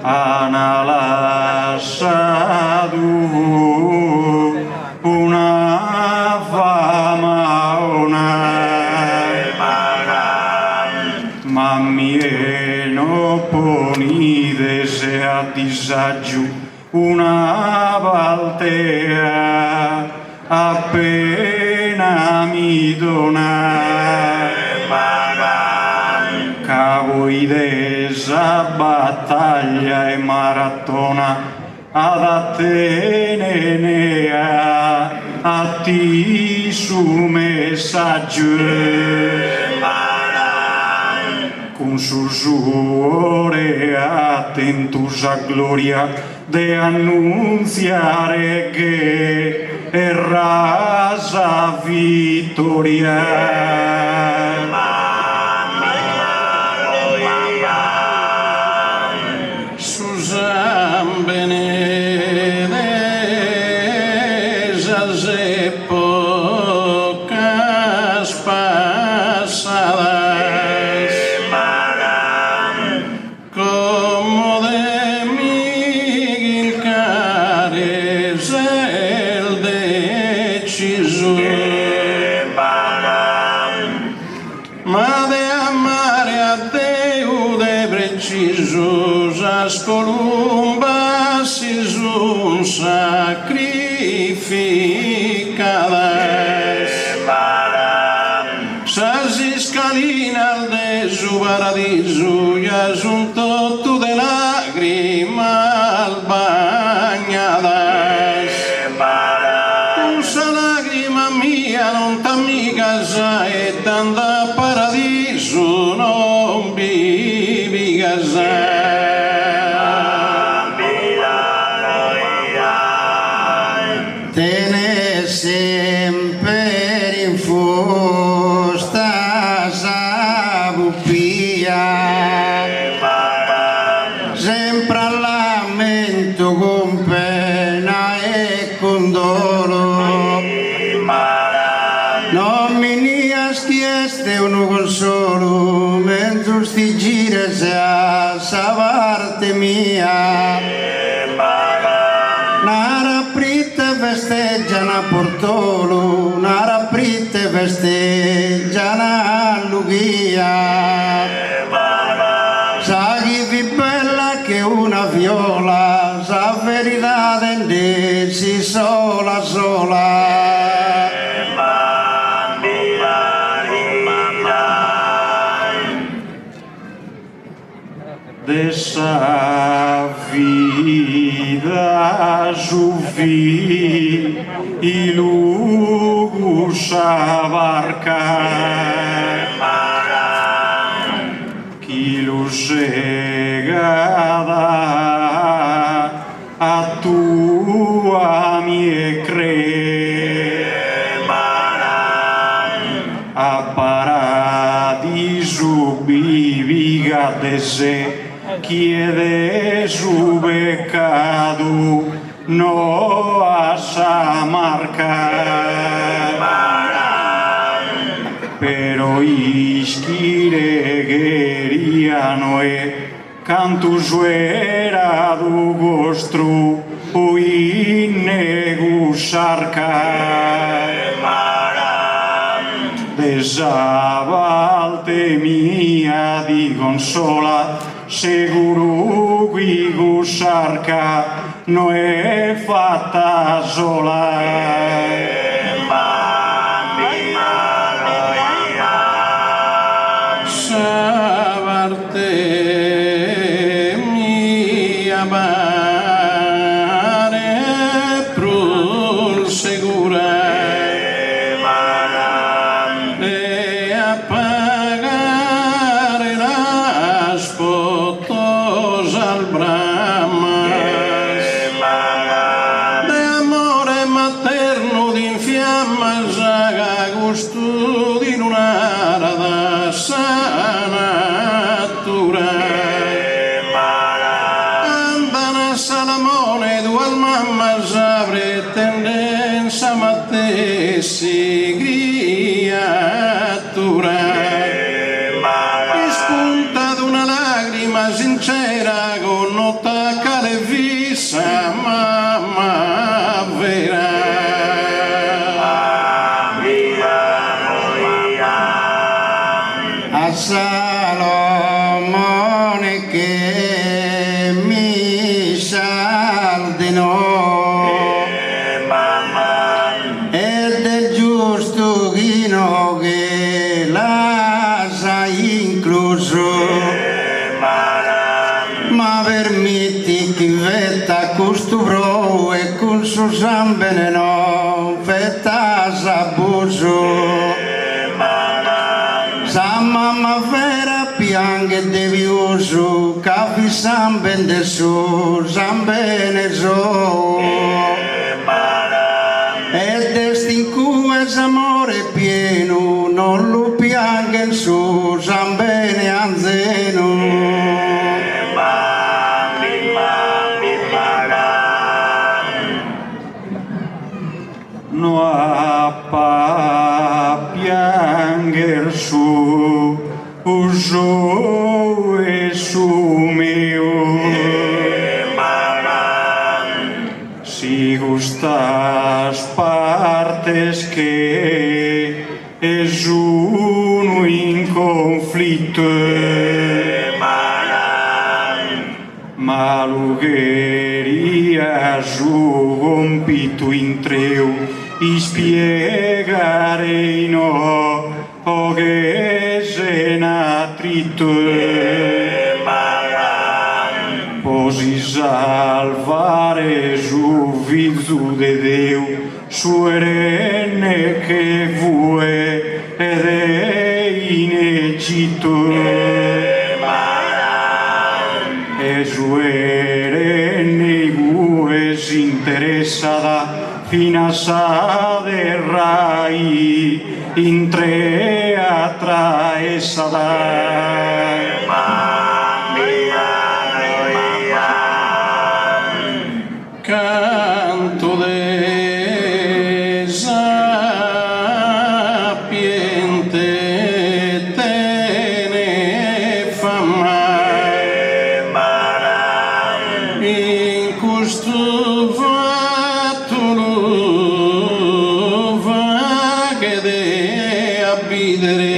Speaker 4: ana lasciato una disagio una valtea appena mi dona cavo idesa battaglia e maratona ad Atenea a ti su messaggio con sussurre attentus a gloria de annunziare che è rasa vittoria.
Speaker 1: Susan Benedesa se pocas pasadas como de Miguel Cares el deciso ma de amare a Deu de precisos as columbas un sacrificadas sas escalinas de su paradiso y as un totu de lágrimas bañadas usa lágrima mía non t'amigas e tanda paradiso non vivigas
Speaker 2: Tene sempre in fusta sa buppia, sempre a lamento con pena e con dolo. Non mi nias chieste un consolo, mentre sti gires a sa parte mia. Festeggiano Portolo, una raprite festeggiano Lughia. Sa chi più bella che una viola, sa verità si sola sola.
Speaker 4: Dessa vida juvi i lugus abarca chi lo segada a tua mie cre a paradiso viviga de se chiede su pecado no a Samarca pero ischire geriano e cantus era du gostru o innegusarca desavalte mia di consola seguro qui gusarca no è fatta sola savarte mia mare prul segura e appagare las fotos al Brahmas de amore materno d'infiammas a gusto di lunara da sanatura andana Salamone dual mammas avrei tendenza mattessi criatura spunta d'una lagrima sincera con nota cale vissa mamma vera
Speaker 2: a Salomone che mi Lughino che l'asa incluso, ma permetti che vetta questo bro e con Susan Beneno vetta s'abuso. Sa mamma vera piange devioso, capi san bende su, san bene so. E destin cui amore pieno, non lo piangen su, san bene anzeno.
Speaker 4: No appa pianger su, uso e su mio. Si gustas partes que es uno in conflitto, malugheria su compito in treu, ispiegare no, o che se n'attrito. Posi salvare su vizu de Deu, su erenne che vue ed è in Egitto. E su erenne vue si interessada fino a sa de rai in tre attraessada.
Speaker 1: Canto de sapiente te ne fa mai in questo fatto va che de abidere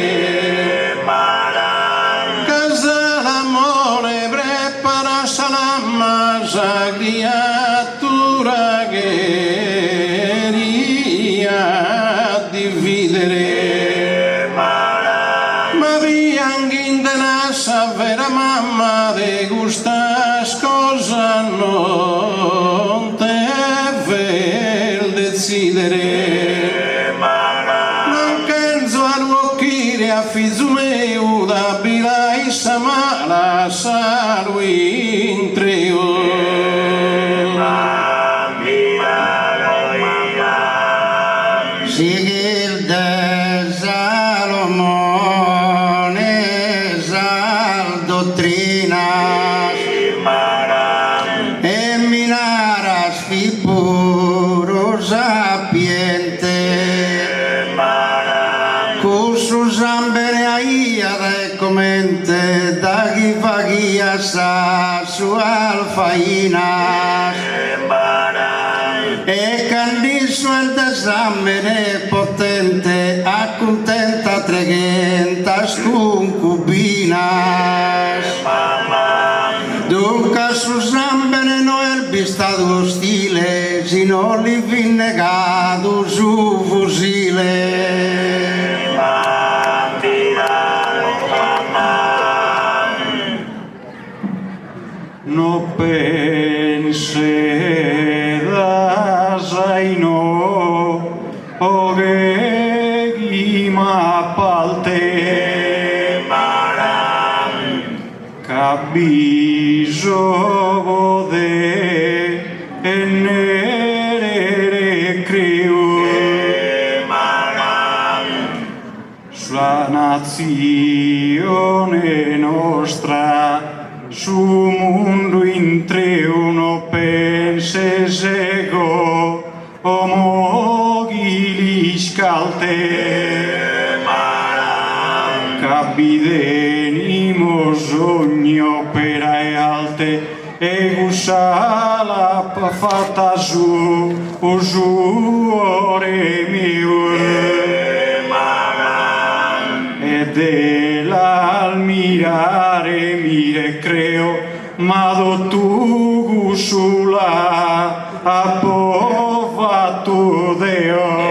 Speaker 1: casa l'amore prepara salama sagriatura che ria dividere ma pianghin de nassa vera mamma de gustas cosa non te ver decidere non penso all'occhire a fizu meu da bila e samala salui in treo.
Speaker 2: Sigil de Salomone sal dottrinas e minaras fi puro sapiente cursus ambere aia de comente da gifagia sa su alfainas e candiso el desamene potente accontenta tregentas concubinas dunque su zambene no el bistado ostile si non li fin negato su fusile.
Speaker 4: No pensedas ai no, o che ma palte cabiso de enere creu sulla nazione nostra su mondo in tre uno pense sego o moghi li scalte cabidenimos ogni opera e alte e gusala fatta su usuore mio e dell'almirare mire creo ma tu gusula a povato deo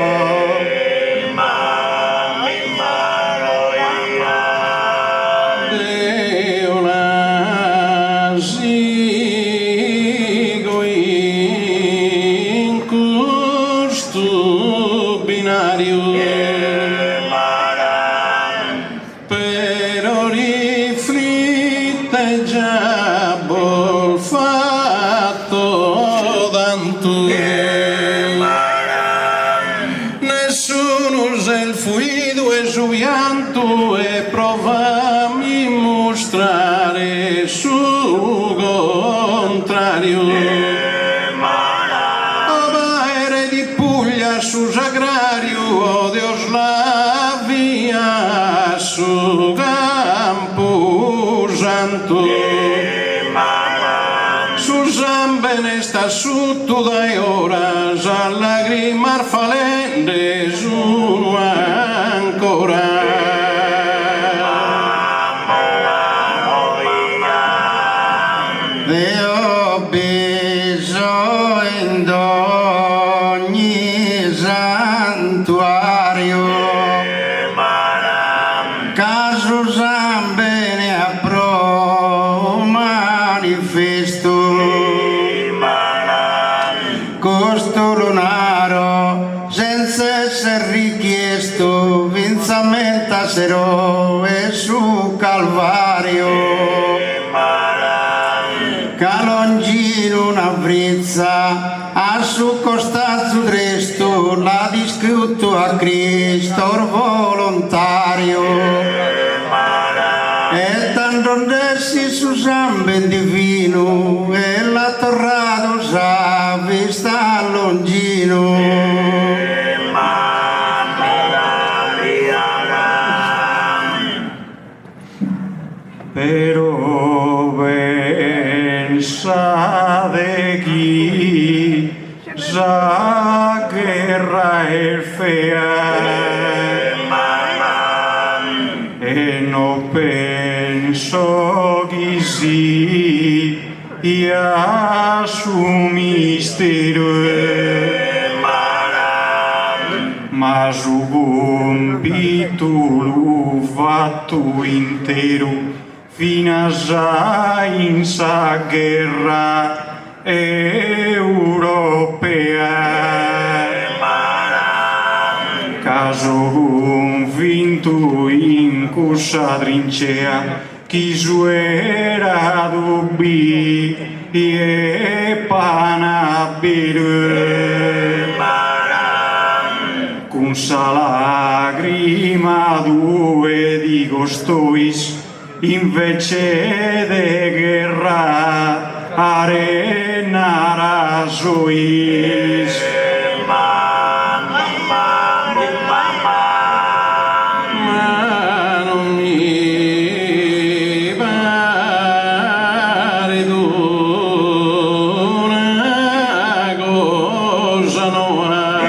Speaker 1: però riflitte già bol fatto tanto. Nessuno se il fuido e su pianto e prova a mostrare su contrario. Su sagrario, oh Dios la via su campo santo. Su zambe ne sta su tu dai ora, a lagrimar falende su ancora.
Speaker 2: Deo bisogno santuario, caso bene a pro manifesto, costo lunaro senza essere richiesto, vinzamenta sero e su calvario. Calongino una brizza a su costazzo dresto l'ha discutto a Cristo volontario e tanto dessi su zambe divino e la torrado sa vista longino.
Speaker 4: Pero pensa de chi sa guerra è fea e non penso che sì a su mistero ma su compito lo fatto intero fino a in sa guerra europea. Caso convinto in questa trincea, chi su era dubbi e panabile. Con sa lagrima due di costois, invece de guerra arena rasois.
Speaker 1: Ma non mi pare una cosa nuova,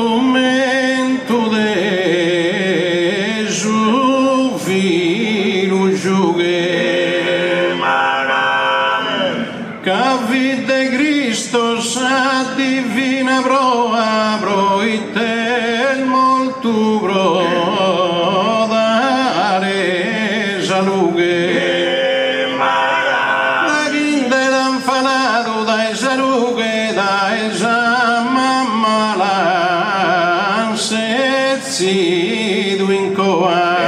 Speaker 1: esargomento de su filo giughe, che vide Cristo sa divina prova, proite molto pro dare salute. La chinde l'anfanato dai salute, dai sa mamma l'ansezzido in coa.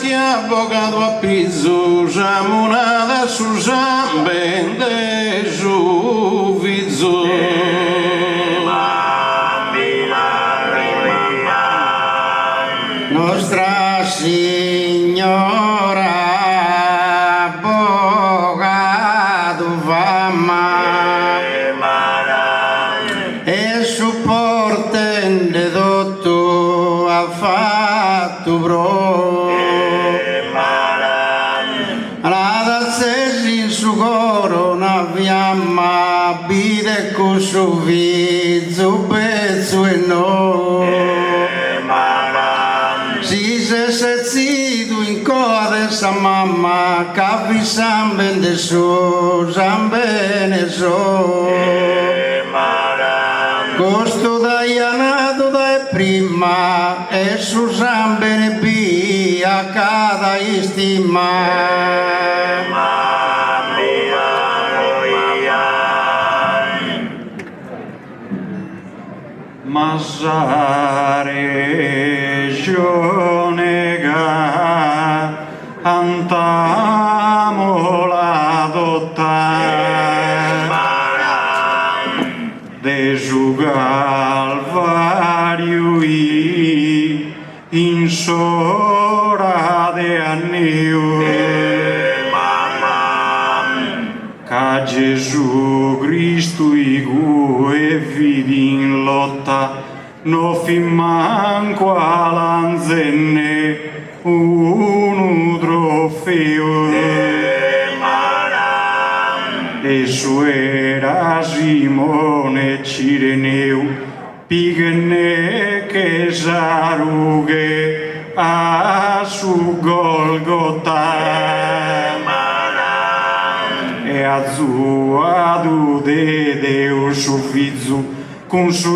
Speaker 1: Avvocato a pizzo, samunata su zambende su vizzo.
Speaker 2: Nostra Signora avvocato fama e supportende tutto ha fatto pro. Fiamma bide con su vizzo pezzo e no si se zitto in coda sa mamma capi sambende su sambene so costo dai anato dai prima e su sambene via cada istima.
Speaker 4: Masare Jonega Antamola dotta de jugal variui in sora de anniu ca Gesù Cristo igu e vidi in lotta no fin manco all'anzenne un trofeo e su era Simone Cireneu pigne che sarughe a su Golgota e a zuadu de Deus su fizu con su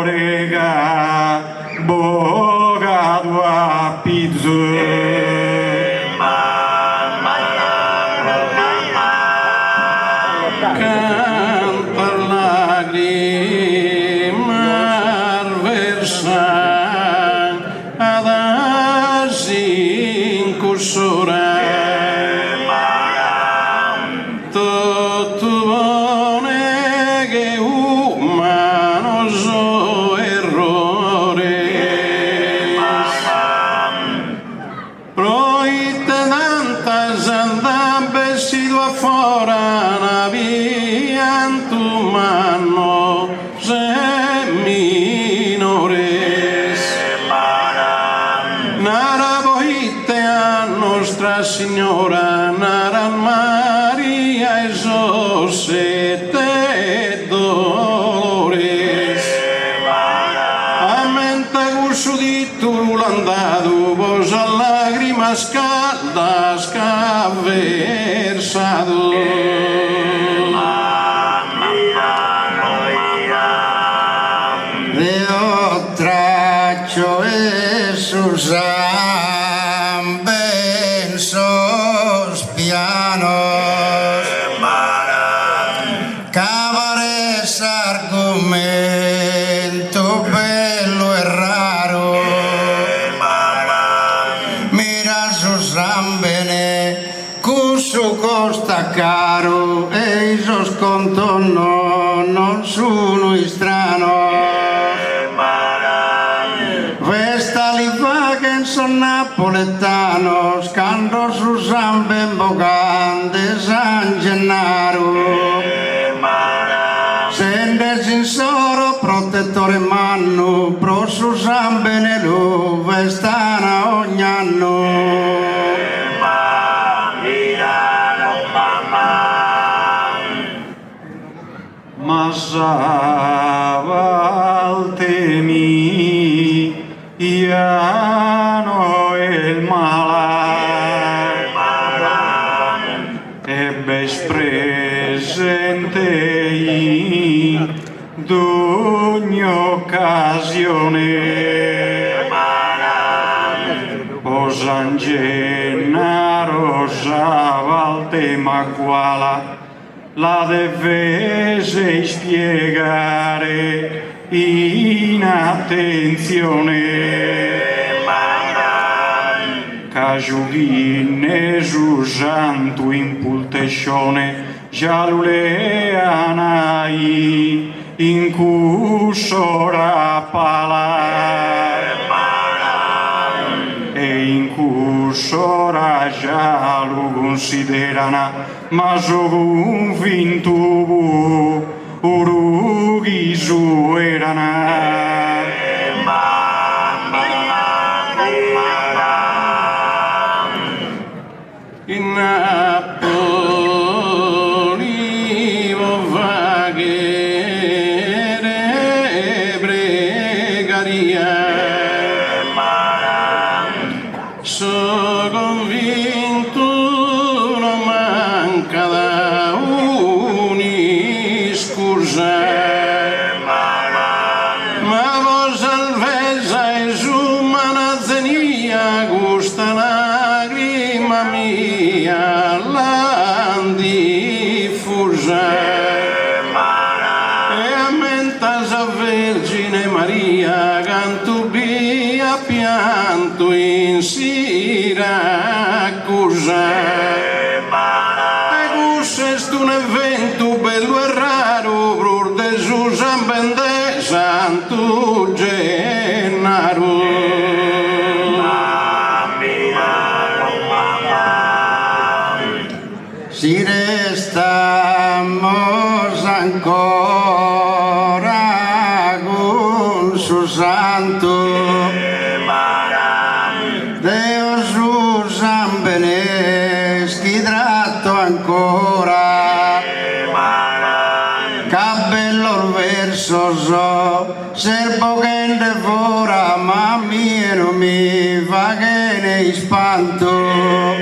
Speaker 4: orega bogado a pizzo
Speaker 1: canta lagrimar versa ad incursora tutto bone che umano so errore proite tantas andabbe si do fora na viantu manno se minores nara boite a Nostra Signora nara Maria e Josete Dolores aumenta gusto di tu l'andado vos a lágrimas caldas que ha versado
Speaker 2: Veo traccio Jesús bensos pianos Cavares argumento bello e raro Mira sus bene cuso costa caro e isos contorno non sono strano Vesta li vaguen son napoletanos Cando su San Bembogan de San Gennaro Sende sinsoro protettore manno Pro su San Benelu vestana ogni anno
Speaker 4: Masavaltemi Iano el mala ebbes presente in d'ogni occasione Osan Gennaro Savaltema quala la deve spiegare in attenzione Cagiughine su santo impultescione Gialuleanai in cursora pala e in cursora già lo considerana ma sono vinto urughi su erana
Speaker 1: in Napoli vaghere pregaria so convinto non manca da un'iscusa ma vos salvezza e su manazenia gusta lagrima mia l'andiffusa e a mentas a vergi
Speaker 2: Vamos ancora con su santo Deus usan benes chi tratto ancora cabello il verso so serbo che ne fora ma mie non mi va che ne spanto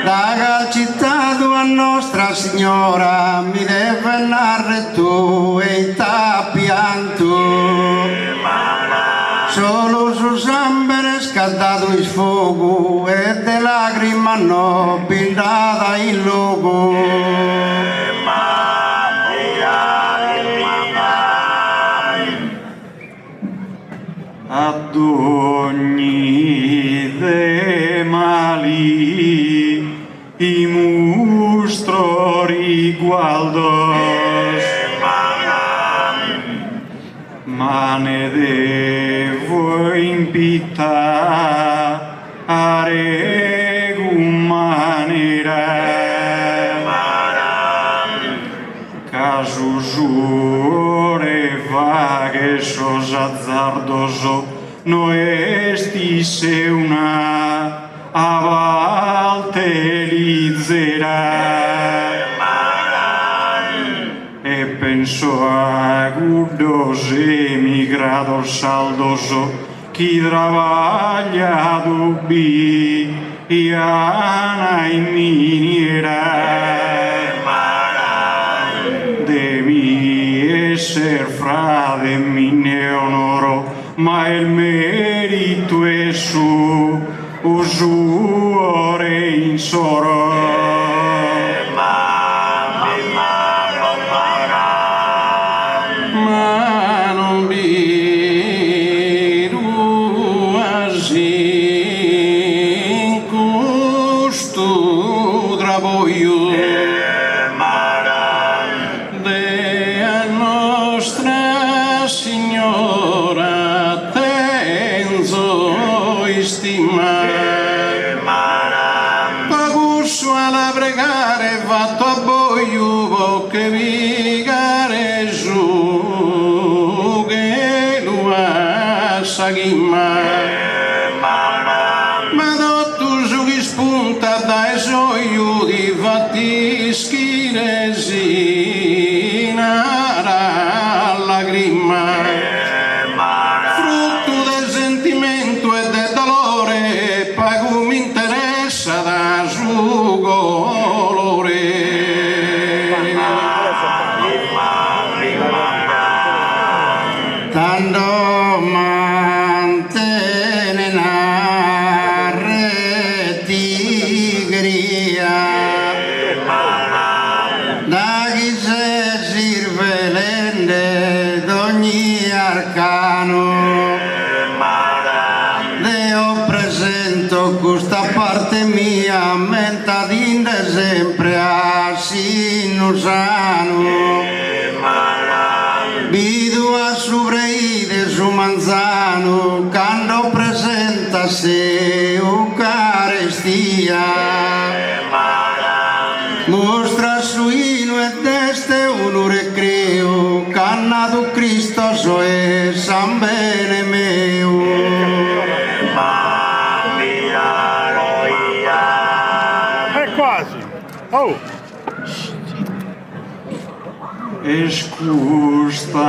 Speaker 2: da città tua Nostra Signora mi deve narrare tu e ta pianto solo su sambere scaldato il fuoco e de lacrime hanno pintata il logo
Speaker 4: ad ogni de mali i mostro riguardos ma ne devo impitare con maniera caso giure vaghe sos azzardoso no estise una a volte lizzera e penso a gudos emigrados saldoso chi travaglia dubbi e ana in miniera devi esser frate mine onoro ma il merito è su usuore in soro
Speaker 1: ma non biru asin custo traboio de a Nostra Signora tenzo stima pagusso alla pregare fatto a boio che vigare su che lo assagima ma dotto su chi spunta dai soio di fatti schiresina la lagrima frutto del sentimento e del dolore pago mi interessa da su colore
Speaker 2: tanto mantene una retigria da chi se sirve l'ende d'ogni arcano Deo presento questa parte mia mentadinde sempre a sinusano vidu a subreide su manzano quando presenta se Eucaristia mostra su ino e deste un recreo cannato Cristo so e san bene meo
Speaker 3: Quasi! Oh!
Speaker 4: escusta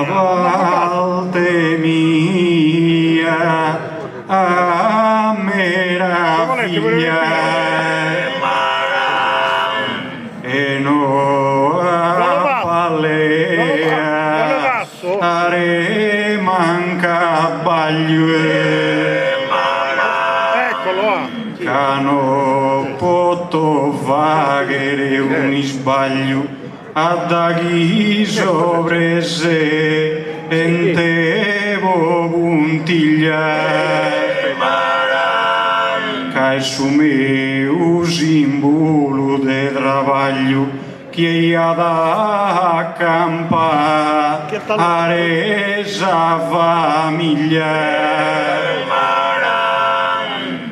Speaker 4: valte mia a meraviglia e no a palea are manca baglio
Speaker 3: Eccolo!
Speaker 4: cano poto vaghere un sbaglio addaghi sobre se entevo puntiglia cae su meu simbolo de trabalho che ad accampa a resa famiglia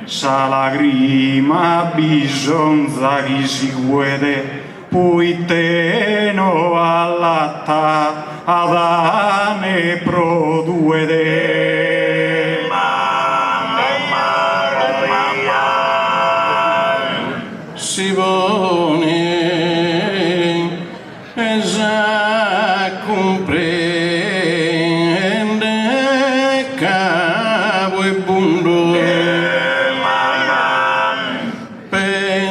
Speaker 4: sa lagrima bisonza chi si guede puiteno allatta adane produede.
Speaker 1: Si pone e sa comprende capo e bundo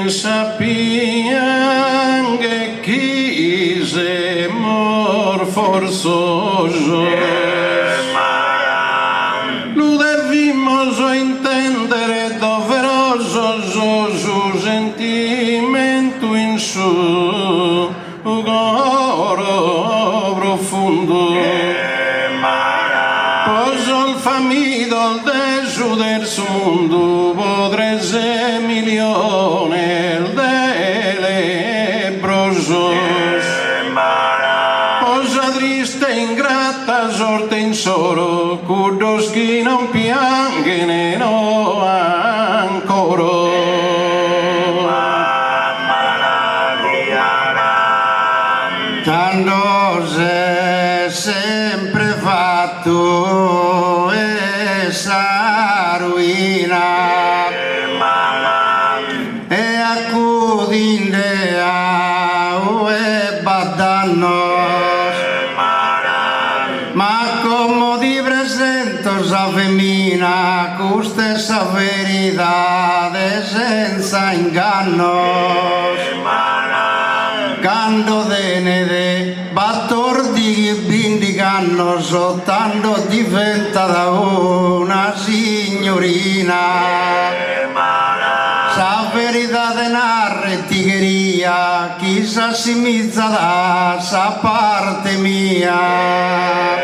Speaker 1: pensa piange chi se mor forzoso lo devimos intendere doveroso su sentimento in su coro profondo poso il famido del su del mondo potrese milione delle brosos posa triste ingrata sorte in soro cudos chi non piange ne no ancora.
Speaker 2: Tanto se sempre fatto essa ruina e accudinde a e baddannos ma come ti presento sa femmina con stessa verità senza ingannos Cando denede battordi che vindicanno soltanto diventa da una signorina sa verità de narretigheria chi s'assimizza da sa parte mia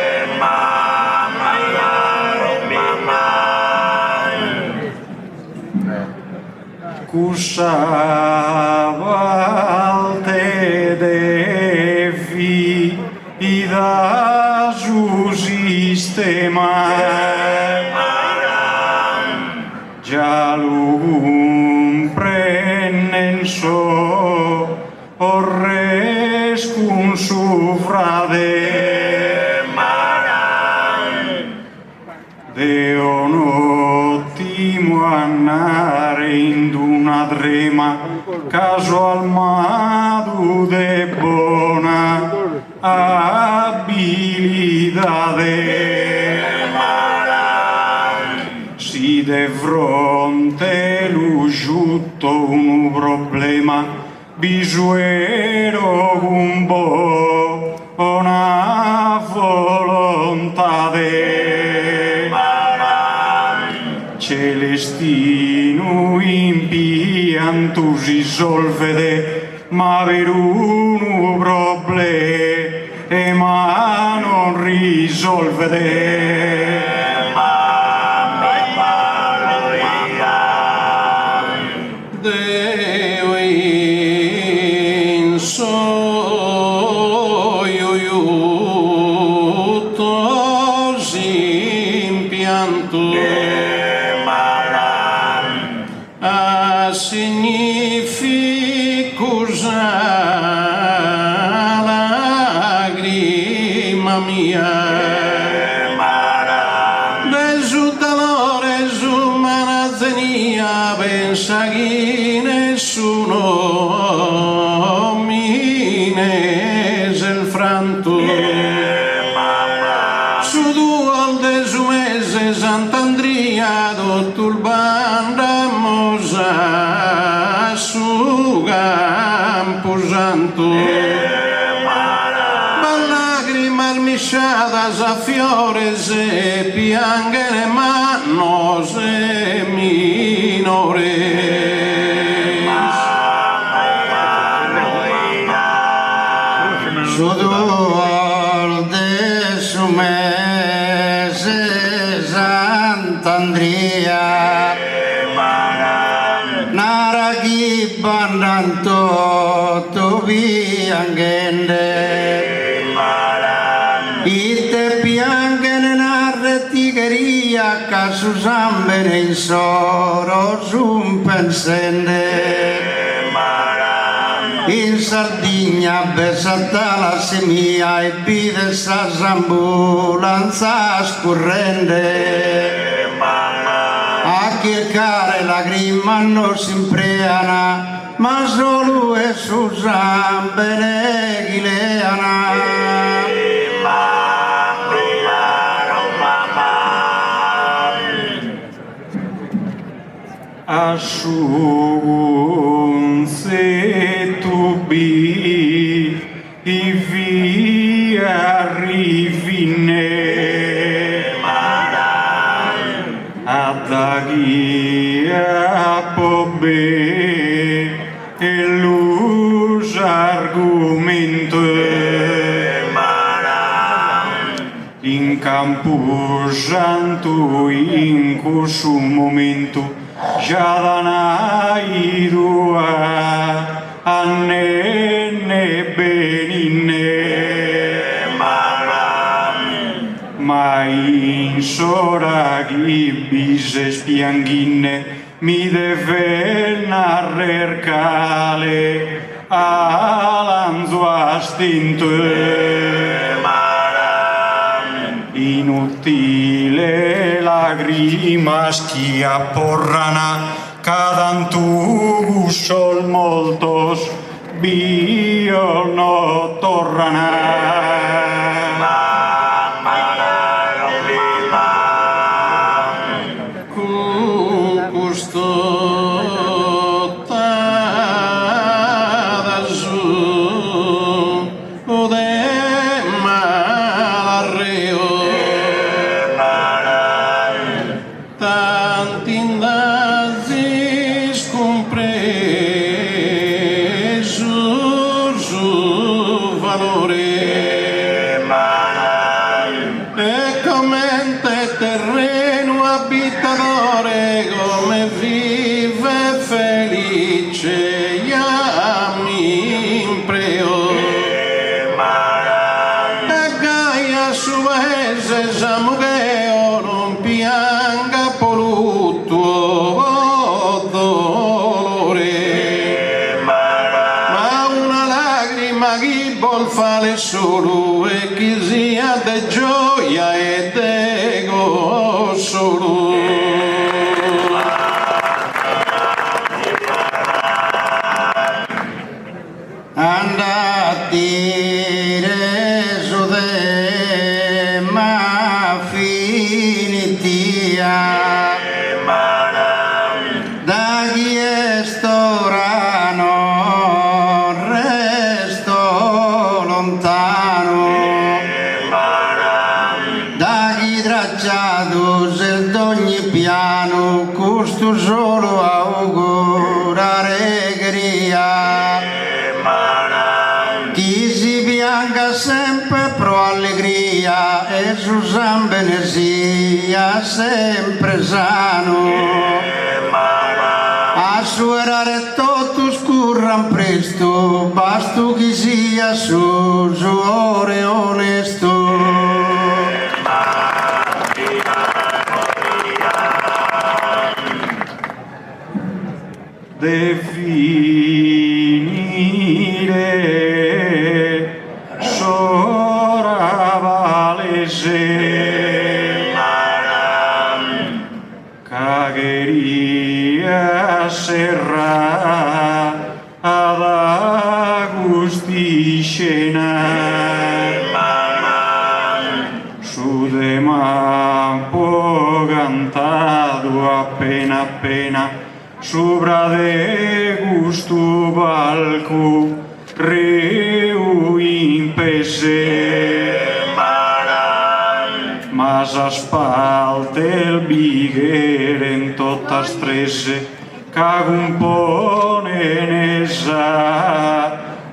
Speaker 4: Cusavalte devi da su sistema già lo prenden so orres cum sufrade de un ottimo annare in una trema casualmente de buona abilidade si de fronte lo giutto un problema bisuero un po' una volontà celestino impianto si solvede ma per un problema non risolvede
Speaker 1: Deo in so aiuto impianto a significa lagrima mia del suo dolore su manazzania pensa che nessuno mi nese il franto su duo de su mese Sant'Andria tutto il banda mosa su campo santo ma lacrima misciata sa fiore se piangere ma no se minore
Speaker 2: su duol de su mese Sant'Andria nara chi bandanto tu piangende ite piangene narretigheria che su sambene in soro su un pensende in Sardegna besata la semia e pide s'ambulanza scorrente a cercare lagrima non si impreana ma solo è Susan Benegileana
Speaker 4: Asciugun se tu bi i via rivine adagia pobe e luz argumento in campo janto in questo momento Jadanai dua annene benine ma in soraghi bise spianghine mi deve narrer cale alanzo astinte inutile lagrima schia porrana cadantu sol moltos bio no torrana solo e chi sia de gioia e de go solo
Speaker 2: andati reso de ma finitia da chi è storano piano custo solo augurare gria chi si pianga sempre pro allegria e Susan Benesia sempre sano a suerare totus curran presto basto chi sia su ore onesto definire soravalese cagheria serra ad agusticena su de mampo cantado appena appena Subra de gusto balcu reu impese mas aspalte el bigher en totas trese cagum ponenesa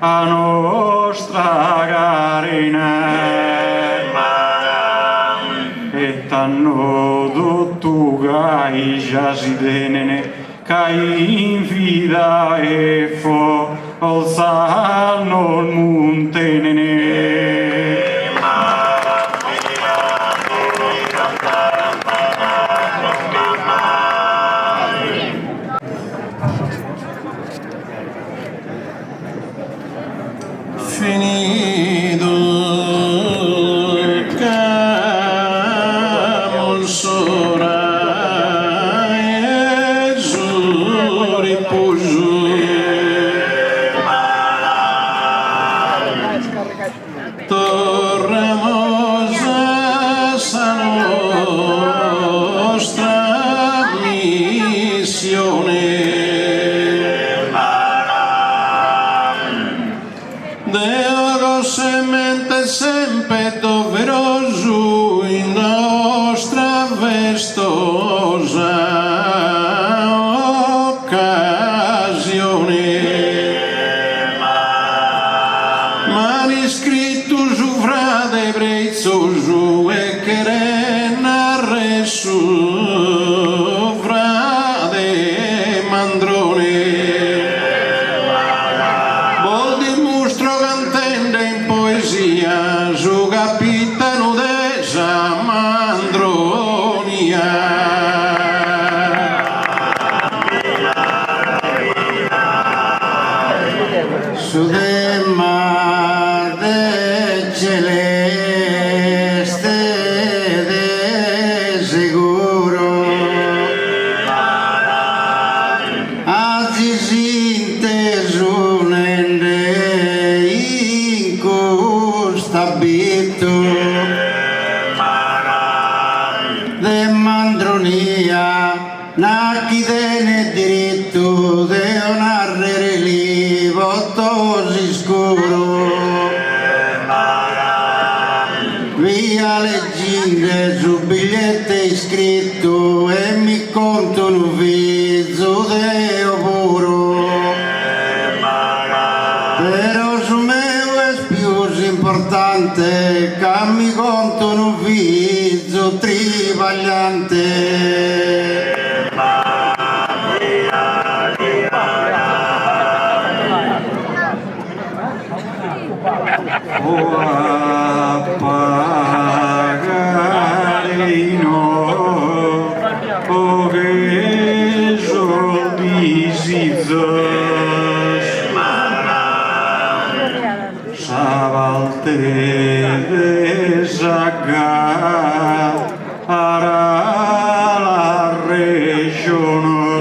Speaker 2: a nostra garena et anno dottuga i jasidenene Cai in vida e fo alzano il monte nene.
Speaker 1: finito camo sora e su riposo tornamos a sa nostra missione Deo semente sempre doveroso in nostra vestosa occasione maniscritto su frate prezioso e che narre su frate mandrone su capitano de Samandronia
Speaker 2: su demma de celeste de sicuro azisinte sunende stabito de mandronia nacchi ne diritto de onarre relivo tosi scuro via legginde su bigliette iscritto e mi conto un vizzo de puro però su me importante che mi conto un vizzo trivagliante
Speaker 4: o appagarino o che soldi si Savalte de Saga ara la regione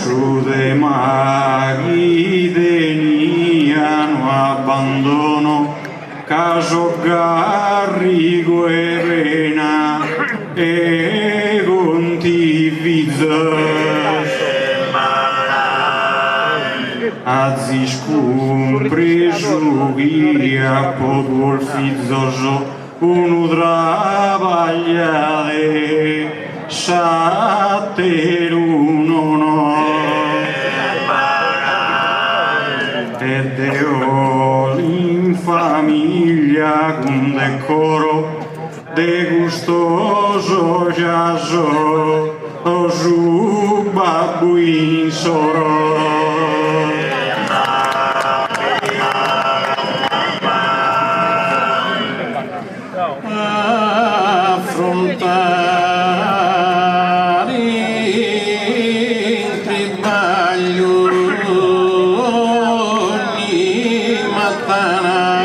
Speaker 4: su de maghi deniano abbandono caso garrigo e vena e contivizza Aziscum presugia podul fizzoso unu travagliare sateruno no e deo in famiglia con decoro de gustoso giaso o su babbuin soro
Speaker 1: affrontare il tribaglio ogni mattina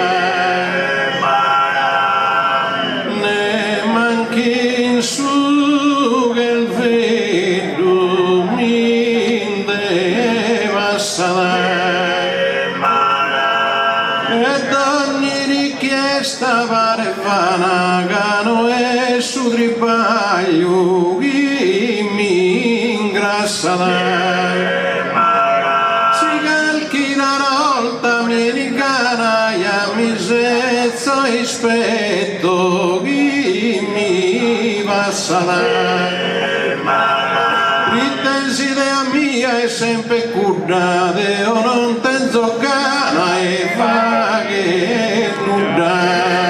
Speaker 1: ne manchi in su che il freddo mi devasta ed ogni richiesta pare vana cano e su tribaglio chi mi ingrassa si calchina una volta americana e a misezzo rispetto chi mi passa l'intensità mia è sempre curda io non tenzo cana e fa che nuda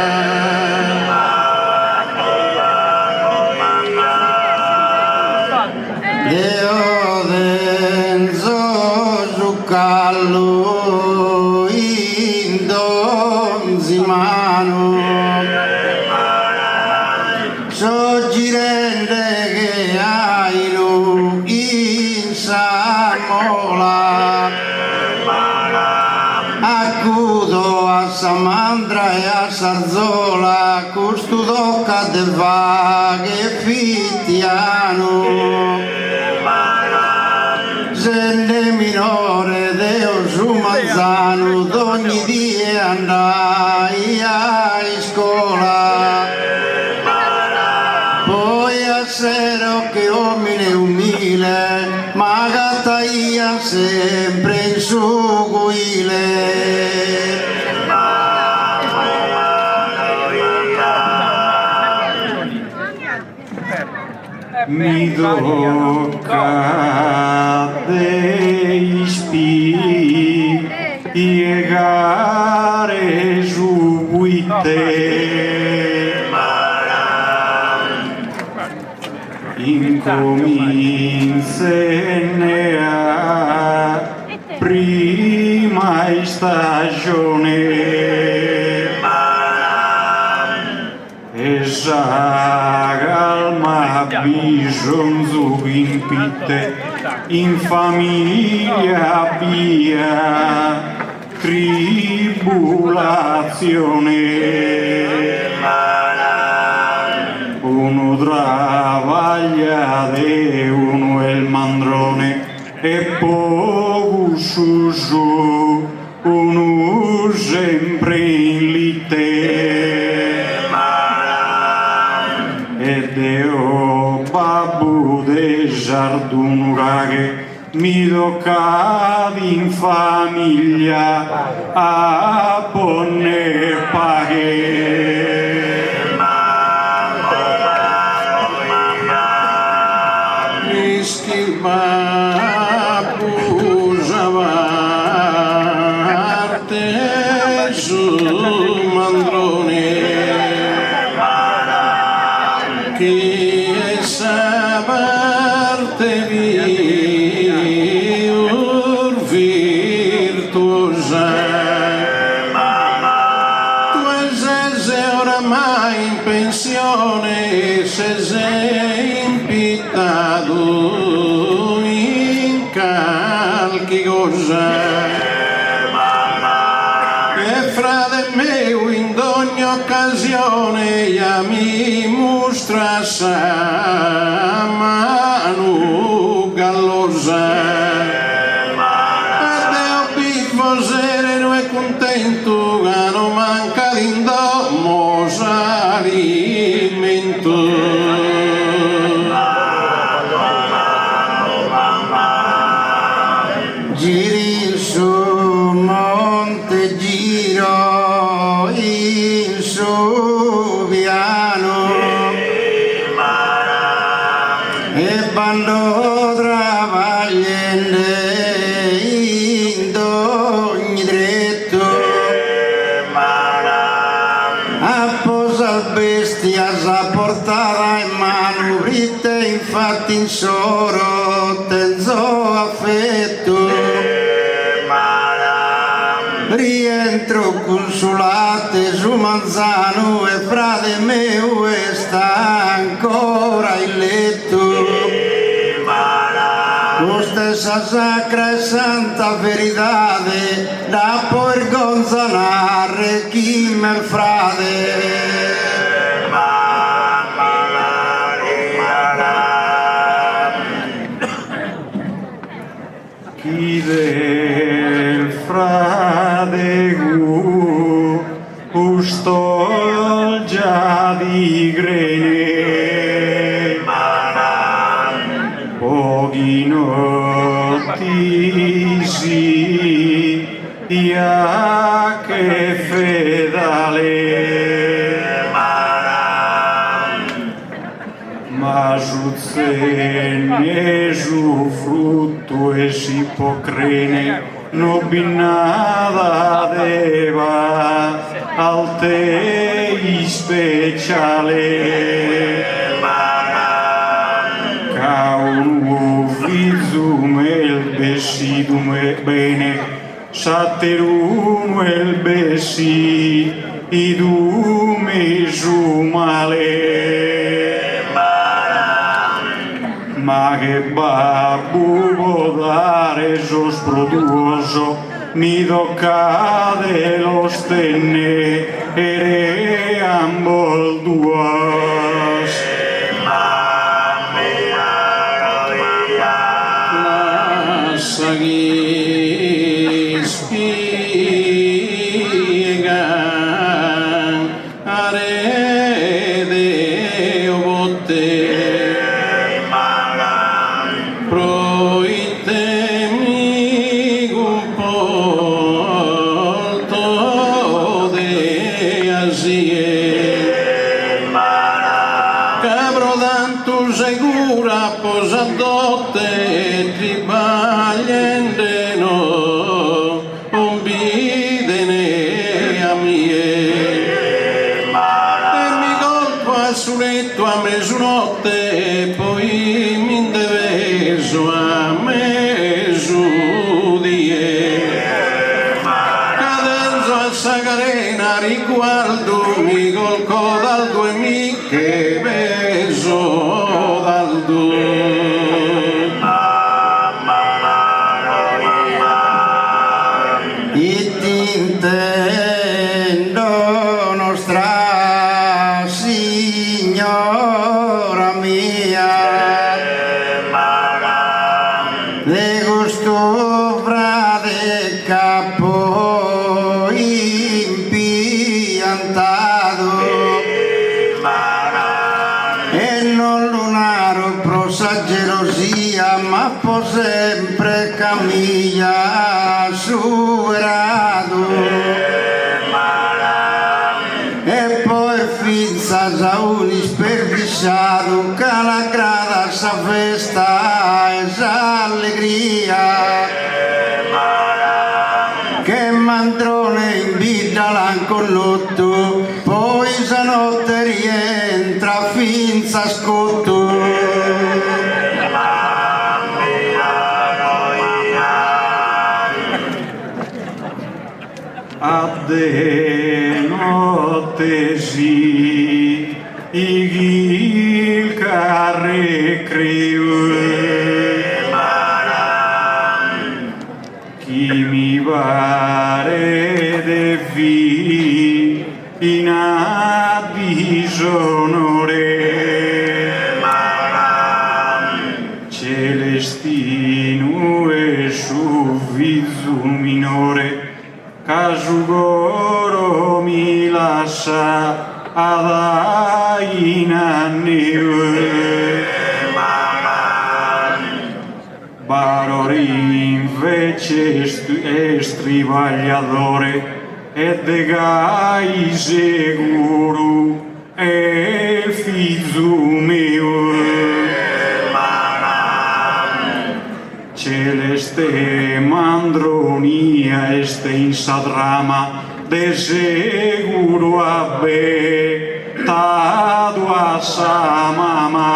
Speaker 2: callo in donzimano so girende che hai in samola acudo a Samandra e a Sarzola, custudo de vaghe fittiano. Zende minore deo su Manzano, d'ogni dia andai a scuola. Poi a sera che uomine umile, ma gattaia sempre in su guile.
Speaker 4: Mi tocca dei spiegare subite, incominciane a prima stagione. Calma bisogno impite in famiglia via tribulazione. Uno travaglia e uno è il mandrone e poco su uno sempre in lite. Ed io babbo de giardunura che mi tocca in famiglia a ponne paghe.
Speaker 1: Rischi babbo giavarte su mandrone. Chi è saparte viur virtuosa. Tu sei oramai in pensione e sei impitato in qualche cosa. E frate mio in ogni occasione io mi mostra sa mano gallosa. Ed io vivo sereno e contento che non manca d'indomos alimento.
Speaker 2: Giri su monte, giro in su piano e bando travagliende in ogni dritto. Apposa bestia sa portata in mano, rite infatti in soro tenzo affetto. Rientro consolate su Manzano e frate mio e sta ancora in letto. Con stessa sacra e santa verità da poi gonzanare chi me frate.
Speaker 4: Chi del frate sto già di grene, pochi notisi ia che fedale, ma suzzene su frutto e si può crene, no binnada deva al te speciale. Ca un fizume il besidume bene, satterume il besi idume su male. ma che babbu può dare sosprotuoso, mi tocca dello stenne e ambol duas.
Speaker 1: Lascia chi spiega arede o botte proitemi compolto de asie cabro tanto segura posadotte tribagliende no un bidene a mie e mi colpo al suletto a mezzanotte e poi mi indeveso a mezzodie cadenzo a Sagarena riguardo mi colco dal 2000 che beso dal 2.
Speaker 2: E ti intendo nostra signora mia de gusto frate capo impiantato e non lunaro prosa gelosia ma po sempre camiglia superato e poi finza già un isperdisciato che la grada sa festa e sa allegria che mandrone in vita l'han condotto poi stanotte rientra finza scotto.
Speaker 4: A de notte sì, il carre chi mi pare de fi in disonore celestino e su viso minore Casugoro mi lascia ad inannive Barori invece è strivagliatore e de gai sicuro è il figlio mio celeste mandronia este in sadrama de seguro abbe tadu a sa mamma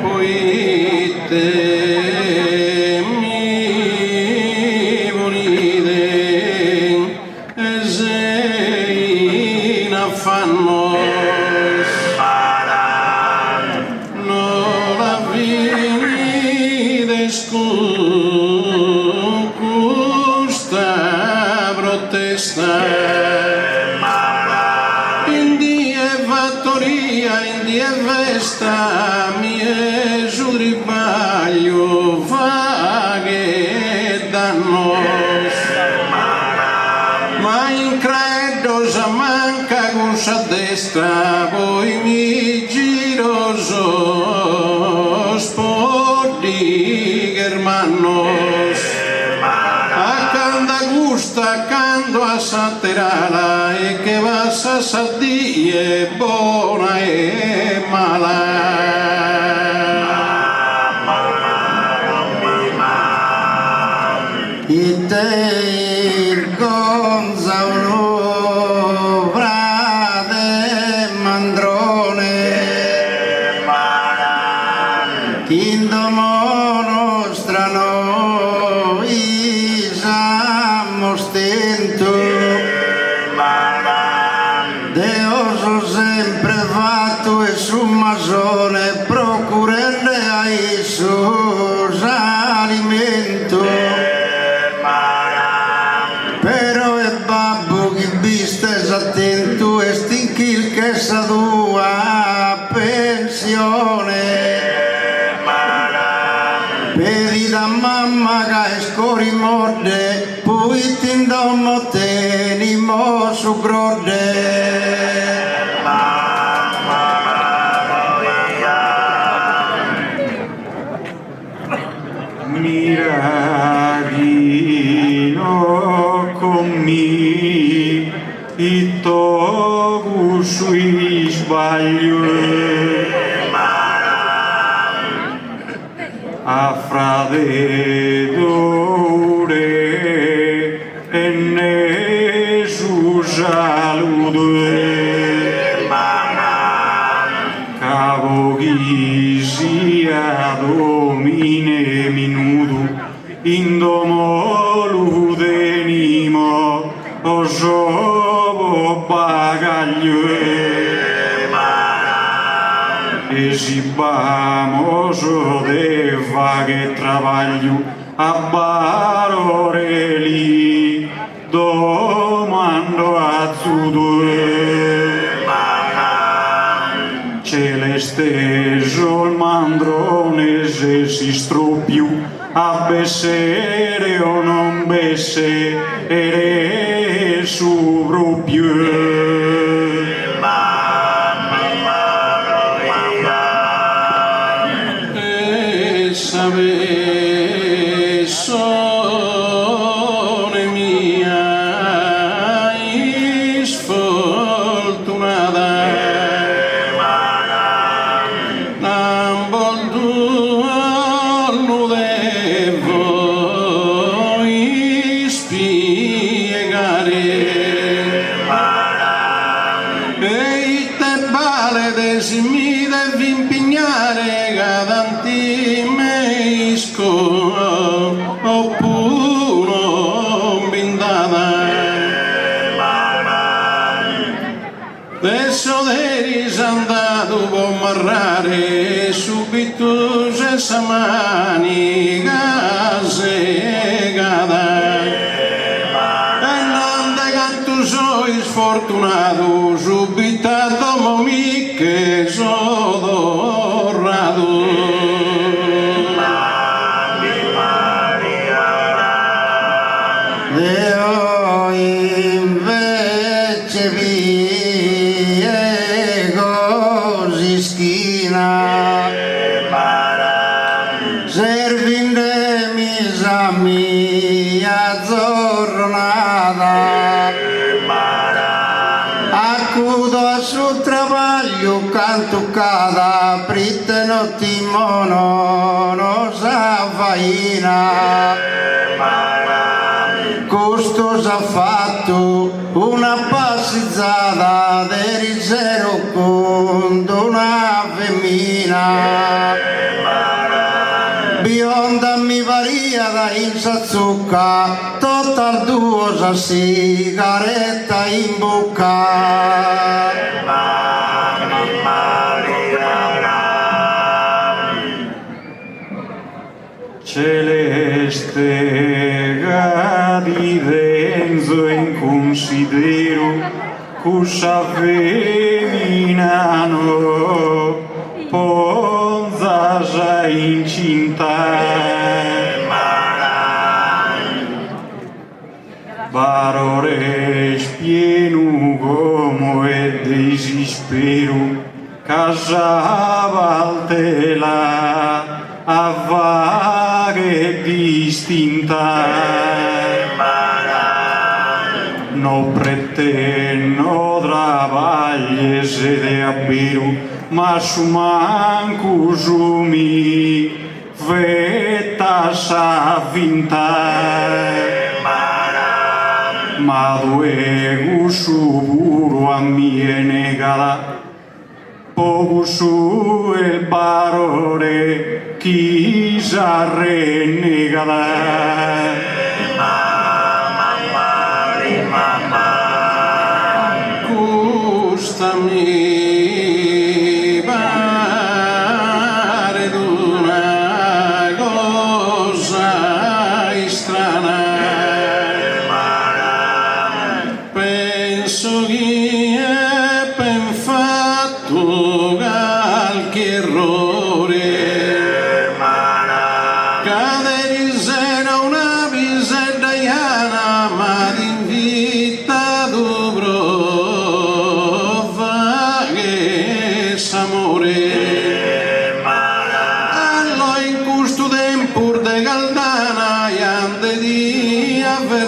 Speaker 1: poi te mi volide e sei in affanno mi è su ribaglio vaghe dannos ma in credo sa manca con sa destra poi mi giro so sporti germanos accanto a gusta accanto a Saterala e che va sa sadie buona e mala
Speaker 2: e te gonza uno frate mandrone tindomo nostra noi siamo stento de sus alimentos. Però è babbo che vistes attento e stinchil che sa tua pensione. Vedi da mamma che scori morde, poi ti dono tenimo su grode.
Speaker 4: Miragino commi i togu sui sbaglio a frade dore e ne su salude cavo sia domine minuto indomolu denimo osobo bagaglio esibamos de vague trabalho a baroreli domando azzudo celeste sol mandrone se si stropiu a bessere o non bessere su proprio
Speaker 1: Sabe sole mia sfortunata non volto devo spiegare e te vale desi mi devi impignare cadanti oppure bindata adesso devi andato può marrare subito se sa manica segata e non te canto soi sfortunato subitato momi che sono dorrato.
Speaker 2: Io invece piego si schina servindo misa mia giornata accudo sul travaglio canto cada prite notti mono non sa faina costosa ha fatto una passeggiata del zero con una femmina bionda mi varia da in zucca total duosa sigaretta in bocca
Speaker 4: celeste gadi denzo in considero cusa feminano ponza già incinta barore spienu come e desispero casa valtela a vaghe distinta no pretendo travaglie se de abbiru ma su manco su mi veta sa vinta ma duegu suburo a mie negala poco su el parore chi sa renegala
Speaker 1: Custami, pare d'una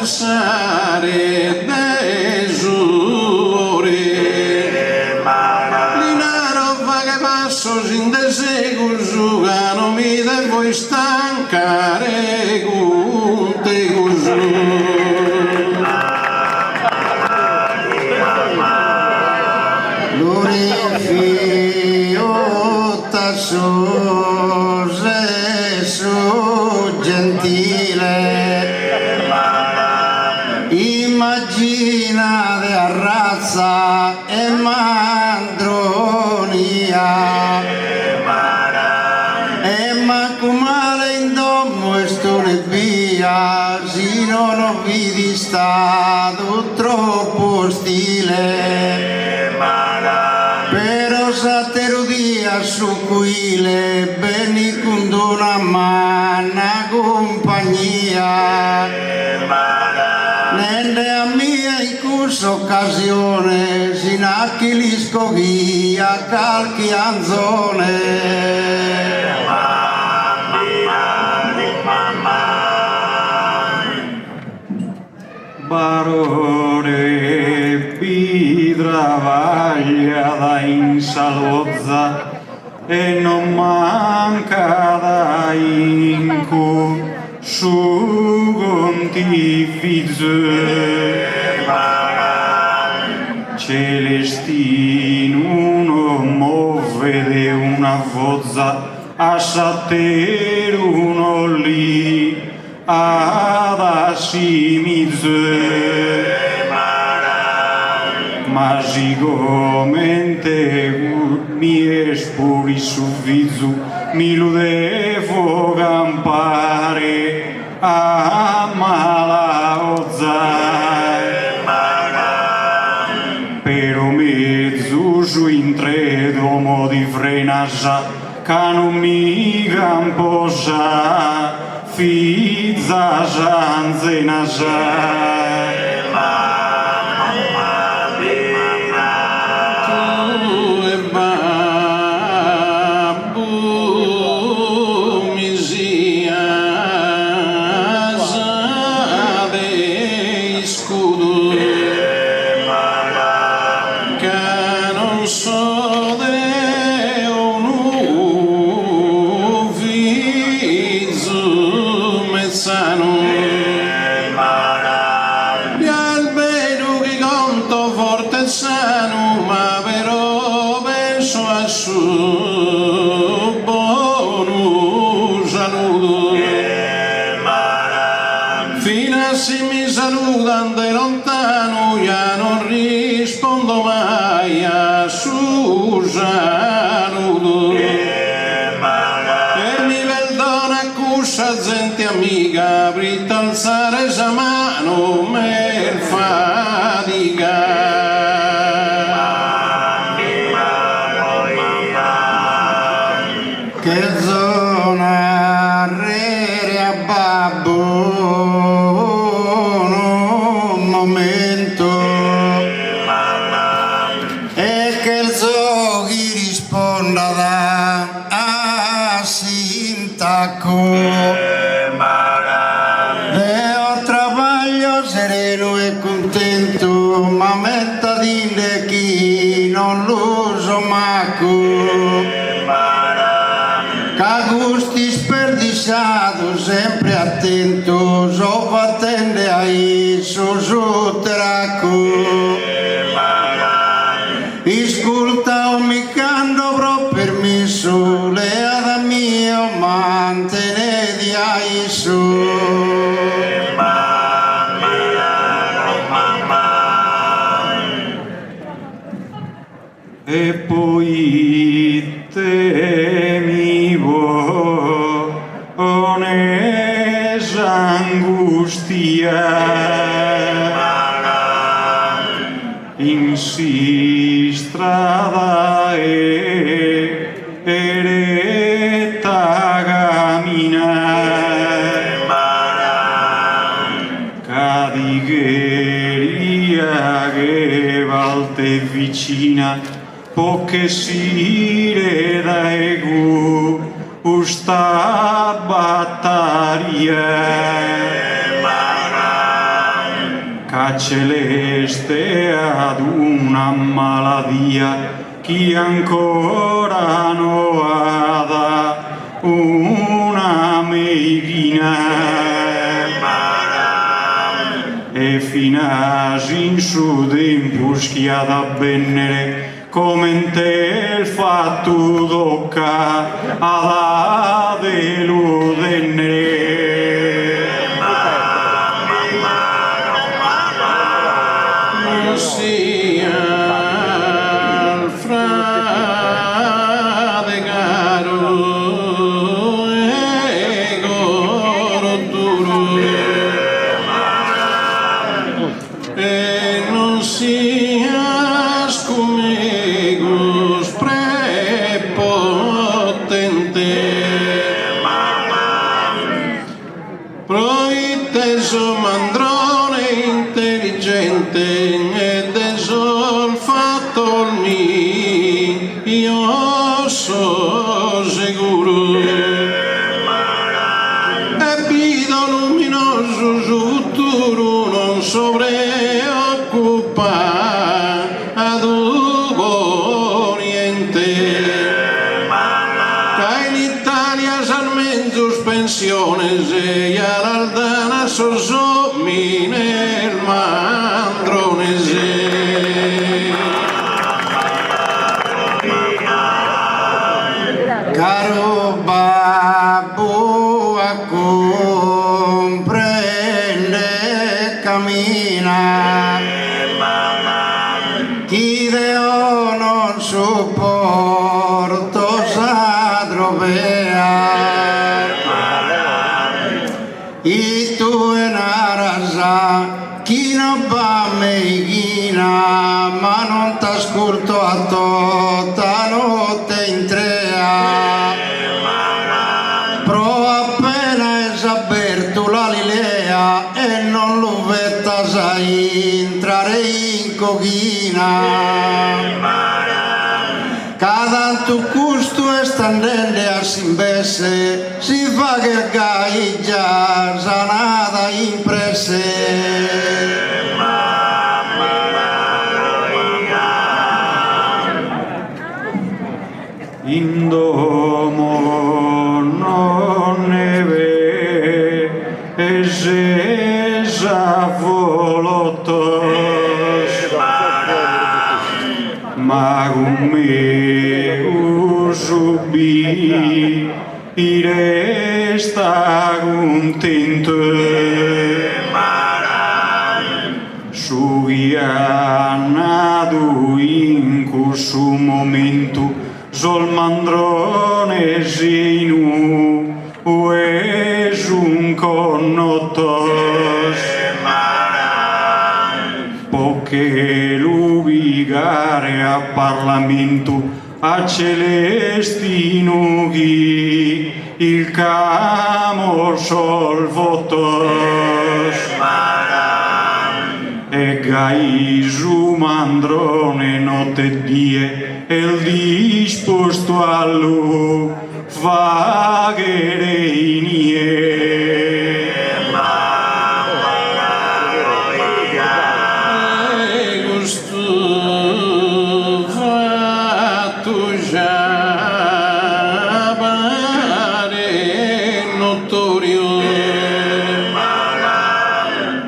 Speaker 1: passare desure. Linaro fa che passo sin de secusu, che non mi devo stancare con te cosù.
Speaker 2: Su Gesù gentile, immagina de razza e mandronia, e manco male in domo e sto ne via, si non ho vidi stato troppo stile. Pero satero dia su cuile, beni con una manna compagnia. Nelle a mia in questa occasione, sinacchi li scoghia calchi anzone.
Speaker 4: Barore vi travaglia da in salozza e non manca da incu su contifizio celestino non muove una vozza a sateruno lì ad assimizze magicamente mi espuri suffizu mi lo devo campare a malaozza però mezzo su intredomo di frenasa che non mi camposa fizza zanzenasa
Speaker 1: se mi salutano da lontano, io non rispondo mai a su saluto. E mi perdona cussa gente amica, per alzare sa mano per fatica.
Speaker 2: Che zona rere a babbo un momento e che il zoghi risponda da a sintaco e ho travaglio sereno e contento ma metta di chi non lo so maco gusti sperdiciato, sempre attento, so attende ai su teraco. Isculta un micando pro permesso, le ad mio mantene di ai su.
Speaker 4: E poi temi onesa angustia in si strada eretta camina cadigheria che valte vicina poche sire da egu usta battaria a celeste ad una maladia chi ancora no ha una meigina e finasi in su tempus chi ha da bennere come in te il fatto tocca ad deludere
Speaker 1: non sia il frate caro e coro duro e non sia scumegos prepotente proiteso mandrone intelligente ed esol fatto mi io so sicuro e pido luminoso su futuro non sovreoccupa ad oriente che in Italia almeno pensiones e all'aldana sosomi nel mandronese
Speaker 2: Caro babbo a comprende cammina chi deo non sopporto sa trovea i tu en arasa chi non va meghina ma non t'ascolto a tutta notte in trea pro appena es aperto la Lilea e non lo vettas a entrare in coghina cada tu custo estandende a simbesse si fa che gaiggia sanata impresse
Speaker 4: in domo non ne ve e se sa volottos ma con me usubi resta contento su nato in questo momento sol mandrone sinu es un connotos poche l'ubicare a Parlamento a Celestino chi il camo sol votos e gai su mandrone notte e die e il disposto allo faghere inie
Speaker 1: gusto fatto già pare notorio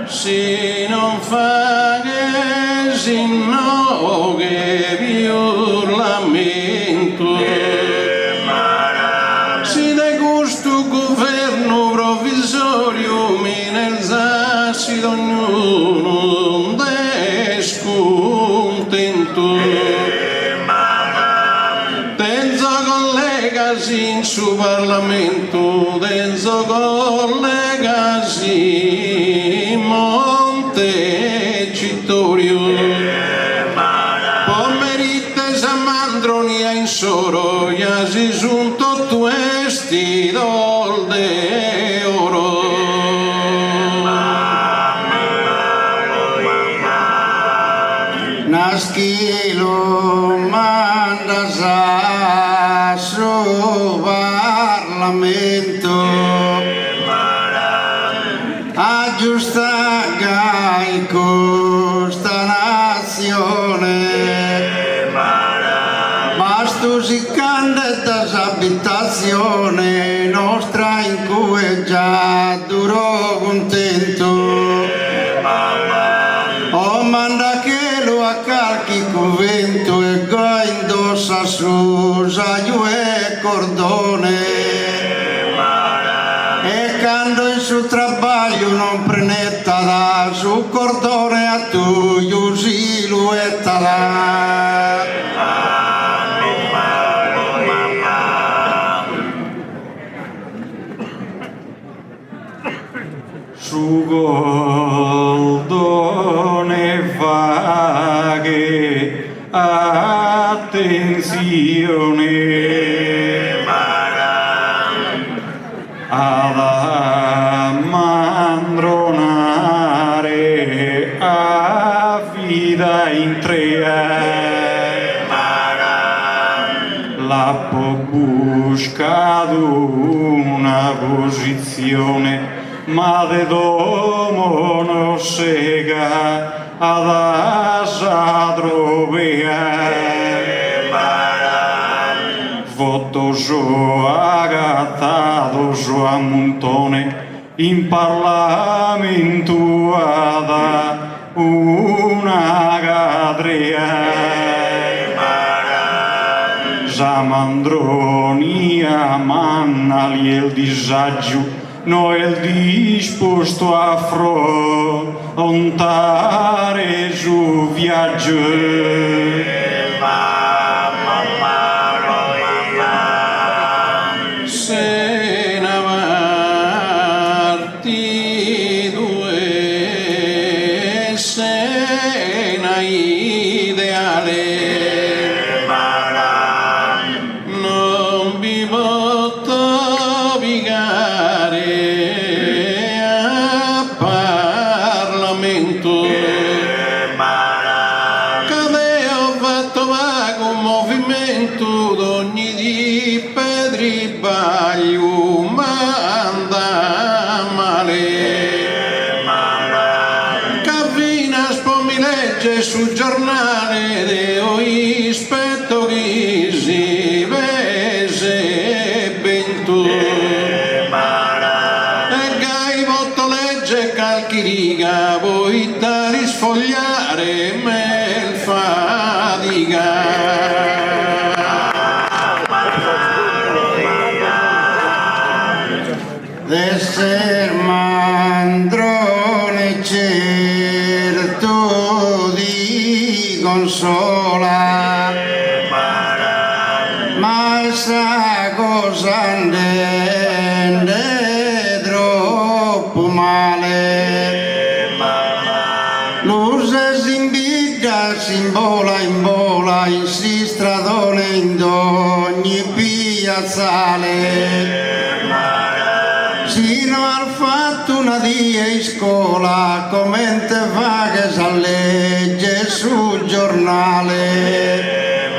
Speaker 1: si non fa che si no che più lamento si de gusto governo provvisorio mi nel zassi d'ognuno descontento tenzo collegasi in su Parlamento tenzo collegasi Montecitorio pomeritte Samandroni a insoro si giunto questi dolde oro
Speaker 2: naschilo manda sa su Parlamento aggiusta paga in questa nazione, ma sto si candida abitazione nostra in cui già duro contento. O manda che lo accalchi convento e ga indossa su saio e cordone, e quando in suo trabalho non prenetta da su cordone a tu siluetta là.
Speaker 4: Su goldone vaghe attenzione ad ammandronare a vida in tre la buscato una posizione ma de domo no sega ad asa trovea votoso agattato a montone in parlamento ad una gadrea Zamandroni a manna il disagio no è disposto a affrontare su viaggio.
Speaker 1: Se ne avanti due, se ne ideale, non vi posso piegare a Parlamento. Che ho fatto vago un movimento d'ogni di pedri baglio manda male. Caffina spomi legge sul giornale deo ispetto chi si vese bento. E gai voto legge calchi riga poi da risfogliare me fatica.
Speaker 2: D'esser mandrone certo di consola, ma sa cosa andende troppo male. L'usa si imbiglia, si imbola, in si stradone in ogni piazzale. Sino al fatto una dia in scuola, come te fa che sa legge sul giornale.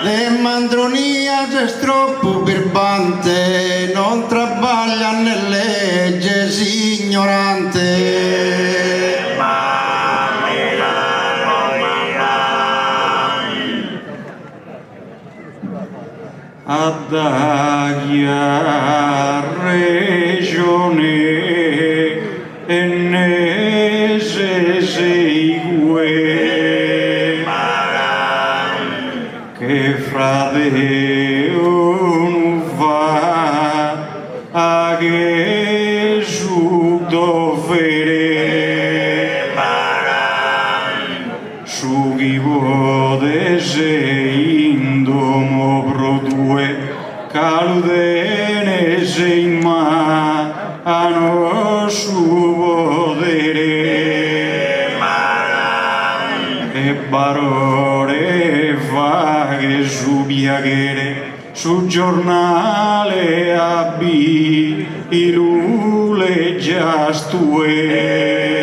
Speaker 2: De mandronia c'è troppo birbante, non trabaglia né legge si ignorante.
Speaker 4: Adaglia regione e ne se segue che fra Deo non va a che su dovere su chi vuole se indomo produe caludene se in mano su podere e barore vaghe su biaghere su giornale abbi i lule giastue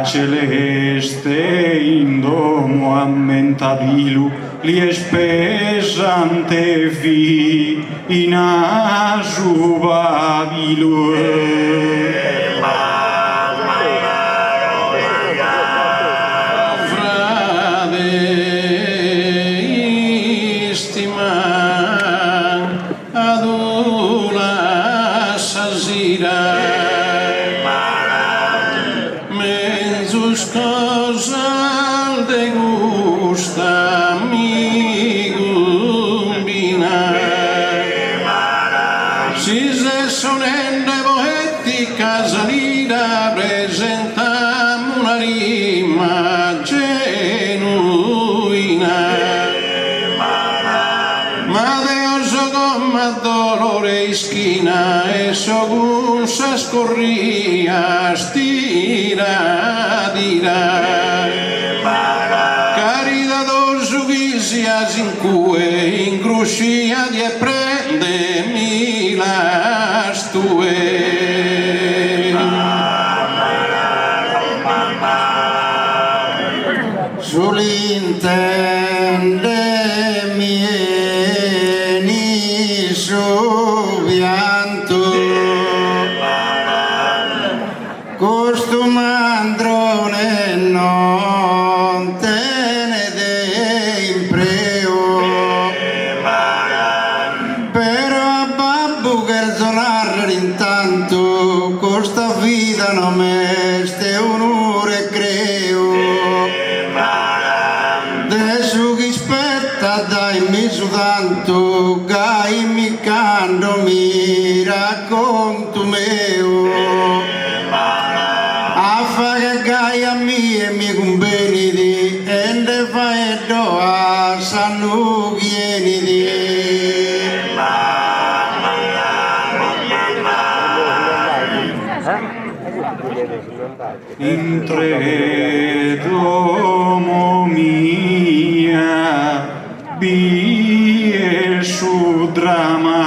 Speaker 4: celeste in domo ammentadilu li espesante vi in asu Babilone.
Speaker 1: Casalina presentiamo una rima genuina, ma Dio so come dolore in schina e so cum sa scorria stira dira, caridadoso chi sia sin cue in cruscia di e prende mila stue.
Speaker 2: Sull'intende mieni su pianto, costumandrone non tenete impreo, però a babbo che zonare intanto costa vita non meste un'ore creo. Adesso chi spetta dai mi tanto gai mi cando mi racconto meo a fa che gai a mi conveniti e ne fai do a sanno chieniti
Speaker 4: Intre domo mia bie su drama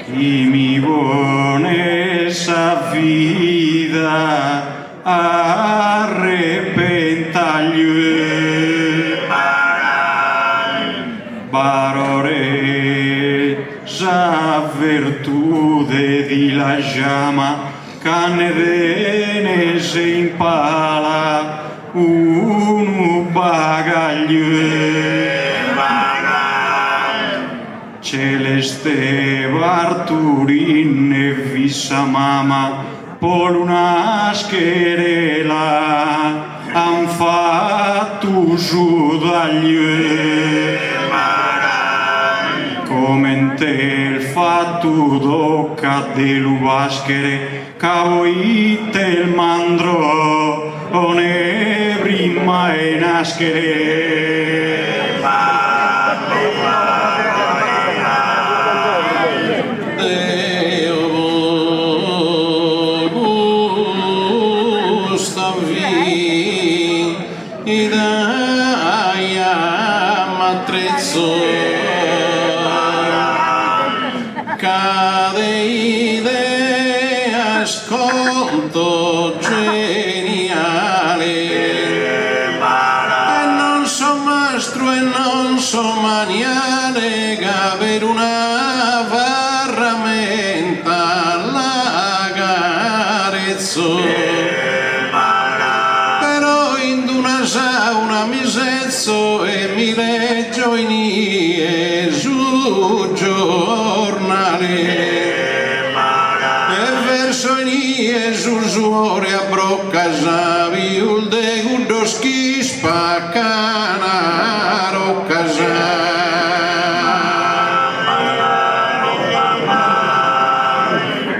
Speaker 4: chi mi vuole sa vida arrepentaglio barore sa virtude di la llama canne vene se impala un bagaglio celeste Barturin e vissa mama pol una scherela han fatto giudaglio come in te il fatto d'occa dello vaschere cavoite il mandro on è prima e naschere
Speaker 1: Deo gustavi idaya matrezzo cade idea sconto geniale e non so mastro e non so maniale che per una varramenta la carezzo però in una sauna mi sezzo e mi leggio in su giornale e verso in su suore a brocca savi ul de gudo schispa canaro casa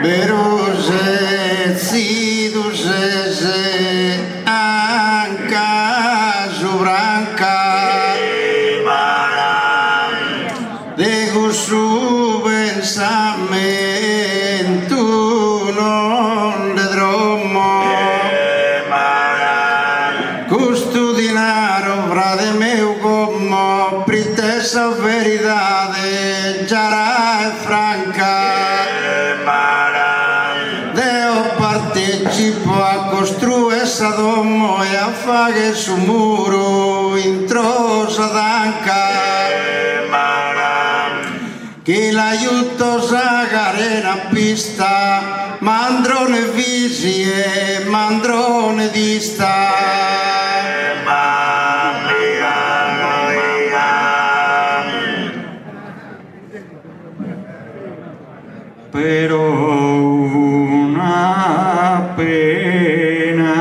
Speaker 2: Beruse, ziduse, anca su branca de su pensamento non de dromo custodinaro frate meu como pritessa veridade giara e franca partecipo a costruire essa domo e a fare su muro introsa d'anca che l'aiuto sagarena pista mandrone visi e mandrone dista
Speaker 4: però una pena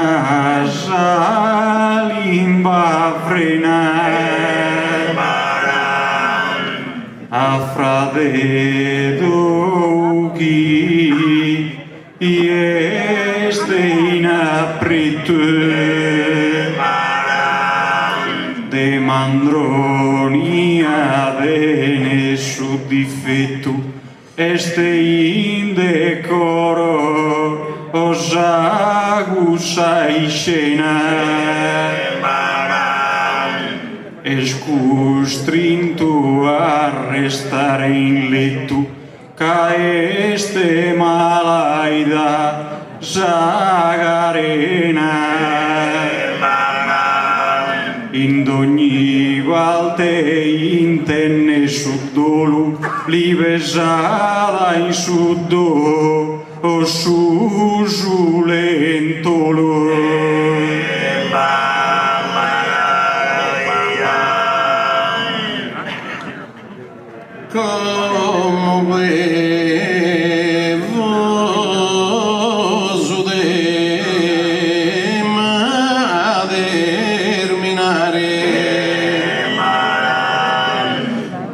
Speaker 4: salimba frenare a frade dogi este in apritu de mandronia de su difetto este indecoro osagusa iscena escustrinto a restare in letto ca este malaida zagarena in ogni volte intenne su dolo li besada in su do o su lentolo
Speaker 1: como vevoso de maderminare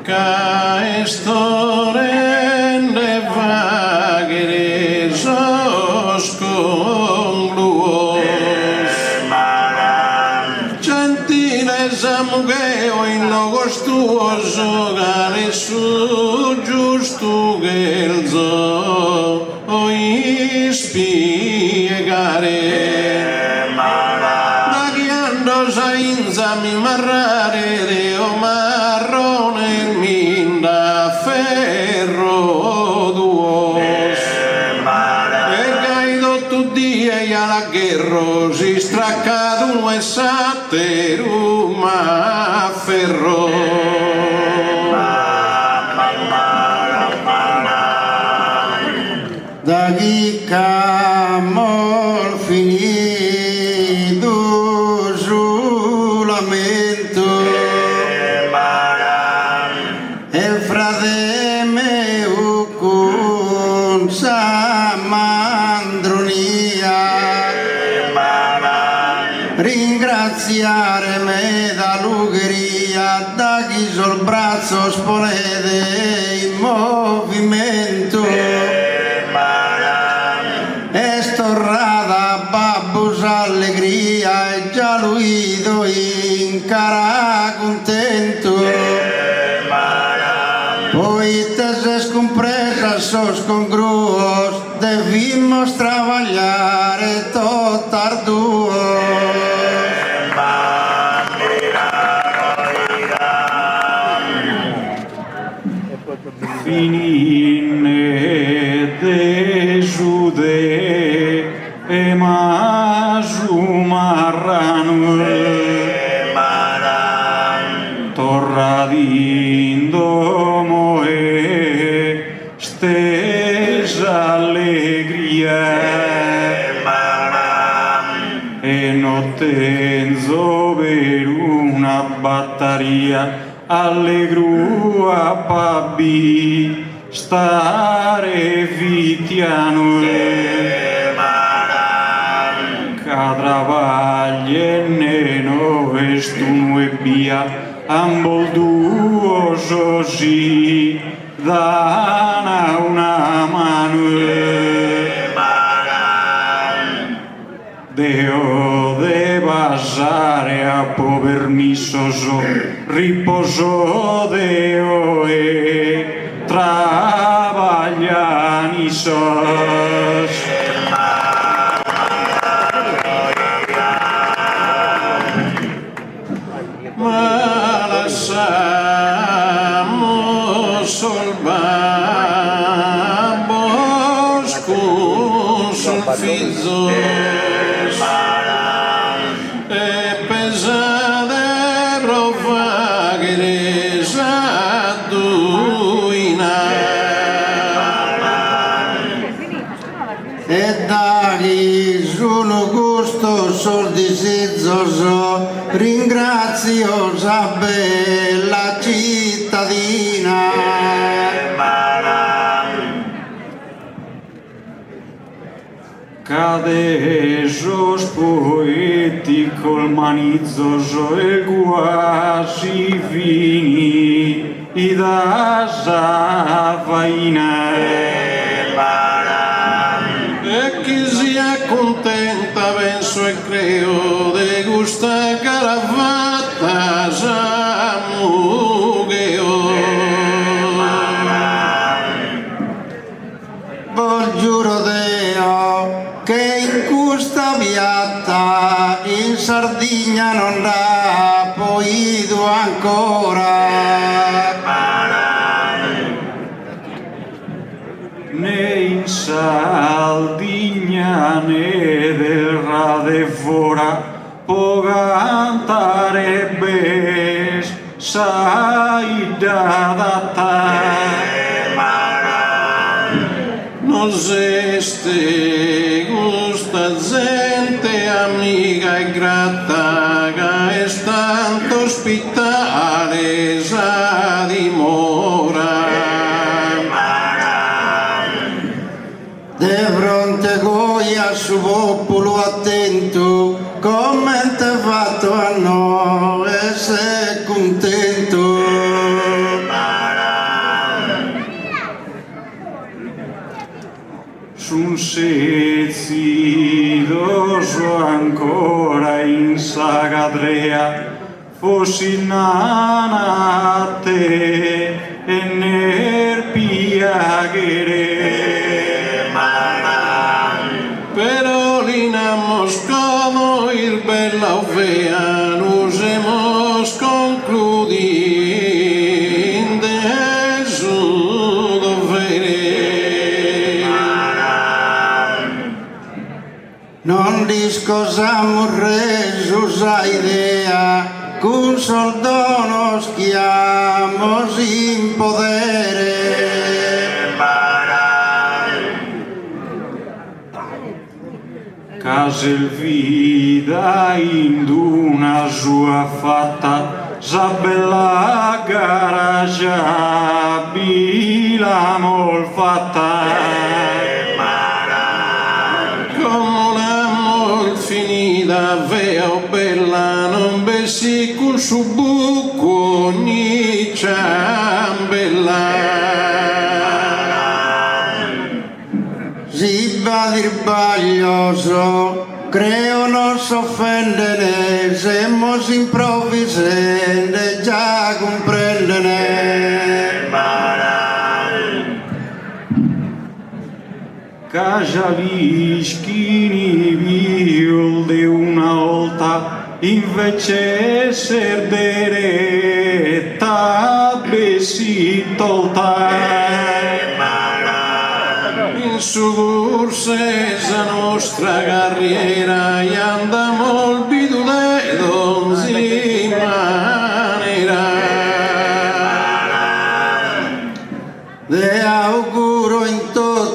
Speaker 1: ca estorende vagere sos congruos gentiles amugeo in logos tuos ogare su giusto gelzo o ispiegare da ghiando sainza mi marrare deo marrone minda ferro duos e gaido tu die e alla guerra si straccado e sateru ma ferro
Speaker 2: da chicca mol finito su lamento e frate meu con sa mandronia ringraziare me da l'Ungheria da chi sul braccio spolede in movimento e storrada babbus allegria e già luido in cara contento poi te se scompresa sos congruos debimos trabagliare tot arduo
Speaker 4: finine de jude e masumarranu torradindo e stesa allegria e nottenzo per una battaria allegrua pabbi stare vitiano cadravaglie no estuno e via ambol duo così dana una mano Deo de basare a po permiso riposo Deo e travagliani sos
Speaker 1: ma lasciamo sul babbo sul fiso e pesate
Speaker 2: gradiosa bella cittadina.
Speaker 4: Cadejos poeticol manizzos e quasi fini i da vaina
Speaker 1: E chi si accontenta penso e creo de gusta caravatta
Speaker 2: Vol giuro Deo che in questa viatta in Sardegna non l'ha poi ancora.
Speaker 4: né in Sardegna né del Radevora può cantare bes sai da
Speaker 1: Non esiste questa gente amica e grata che è tanto ospitale sa dimora.
Speaker 2: De fronte coi al suo popolo attento, come te fatto a noi e sei contento.
Speaker 4: Sun sezidoso ancora in sagadrea fossi nanate e nerpiaghere
Speaker 1: Pero linamos como ir bella ovea, nos hemos concludido de su dovere.
Speaker 2: Non discosamos reso sa idea, con soldo nos chiamos in podere.
Speaker 4: Casel vida in una sua fatta Zabella garaggia bila mol fatta
Speaker 1: Come l'amor finita veo bella, non bessi col suo buco ogni ciambella.
Speaker 2: Si va dir baglioso, creo non s'offendere, semos improvvisende, già comprendene.
Speaker 4: Cajalischini viol de una volta invece ser deretta bessi tolta
Speaker 1: In su cursesa nostra carriera e andamo al bidule donzi manera.
Speaker 2: Le auguro in tutto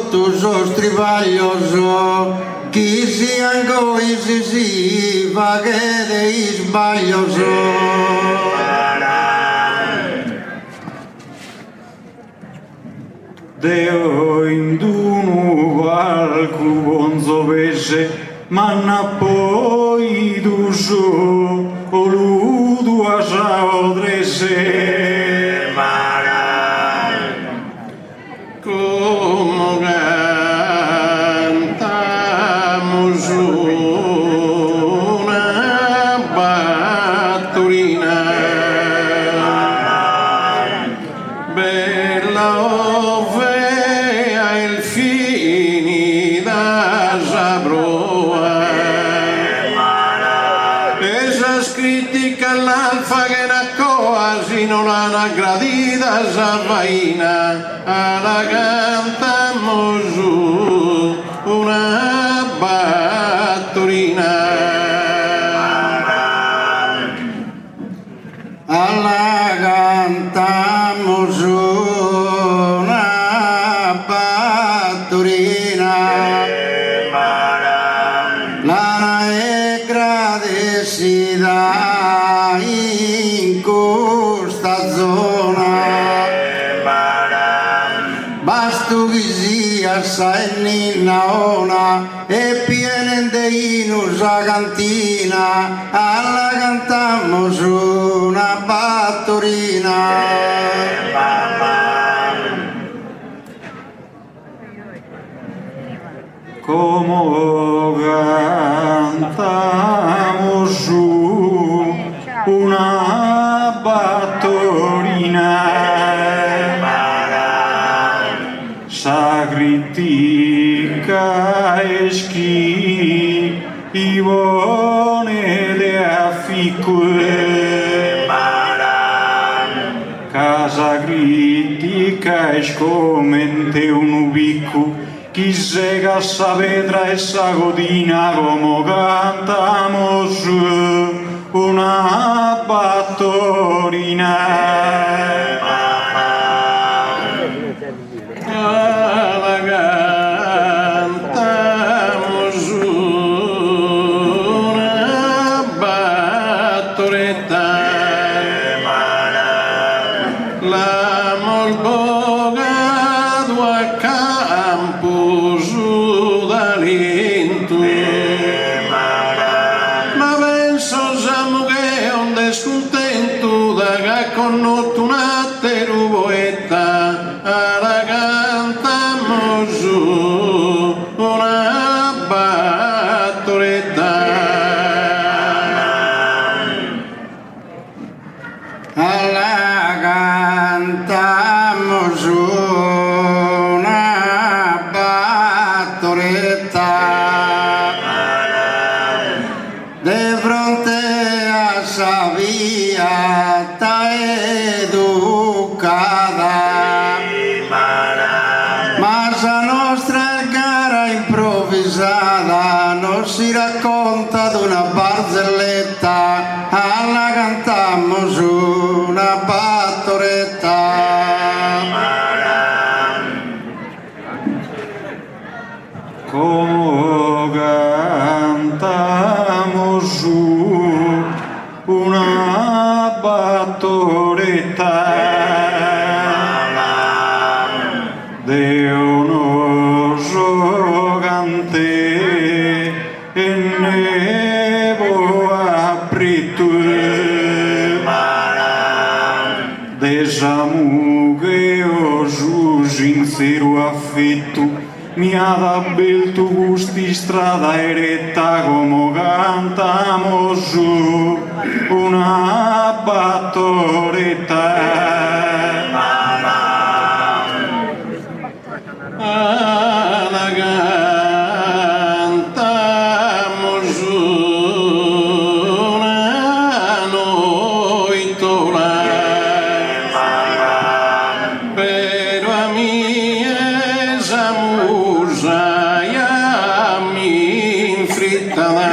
Speaker 2: vostri vaglioso, chi sia angoi si va che dei sbaglioso.
Speaker 4: Deo induno qualcu bonzo vese, manna poi duso o ludu a saudrese.
Speaker 1: Como cantamos una batturina bella ovea il fini da sabroa esa scritica all'alfa che naccoa si non l'hanno gradita sa vaina alla cantamos una batturina
Speaker 2: Alla cantamos una batturina, lana è gradecida casa e ninnaona e pienen de inus a cantina, alla cantamos una battorina.
Speaker 4: Como cantamos su una battorina, sacritica eschi i buone de afficue, casa critica escomente un ubicu. Chi sega sa vedra e sa godina come cantamos una battorina.
Speaker 1: La cantamos una battoretta. La molbogado a campo su d'Alinto. Ma penso siamo che un descontento da che connotto una teruboetta, la cantamo su una battoretta.
Speaker 2: Alla cantamos una battoretta de fronte a sa via educada, ma sa nostra gara improvvisata non si racconta d'una barzelletta, alla cantamos una battoretta.
Speaker 4: Como cantamos su una battoretta de onoso cante e nevo apritue de samu che o su sincero affetto mi ha dato tu gusti strada eretta come cantamos su una battoretta.
Speaker 1: La cantamos una noitola, pero a mí esa musa ya mi infrittada.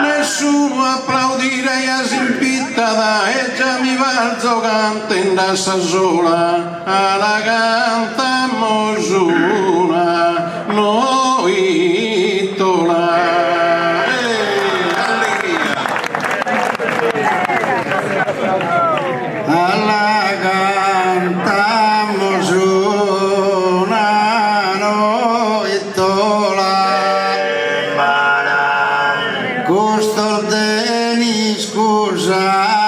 Speaker 1: Nessuno applaudire e simpittada e già mi valzo cantando sa sola, la cantamos una noitola. Allegria.
Speaker 2: Alla cantamos una noitola, costol deni scusare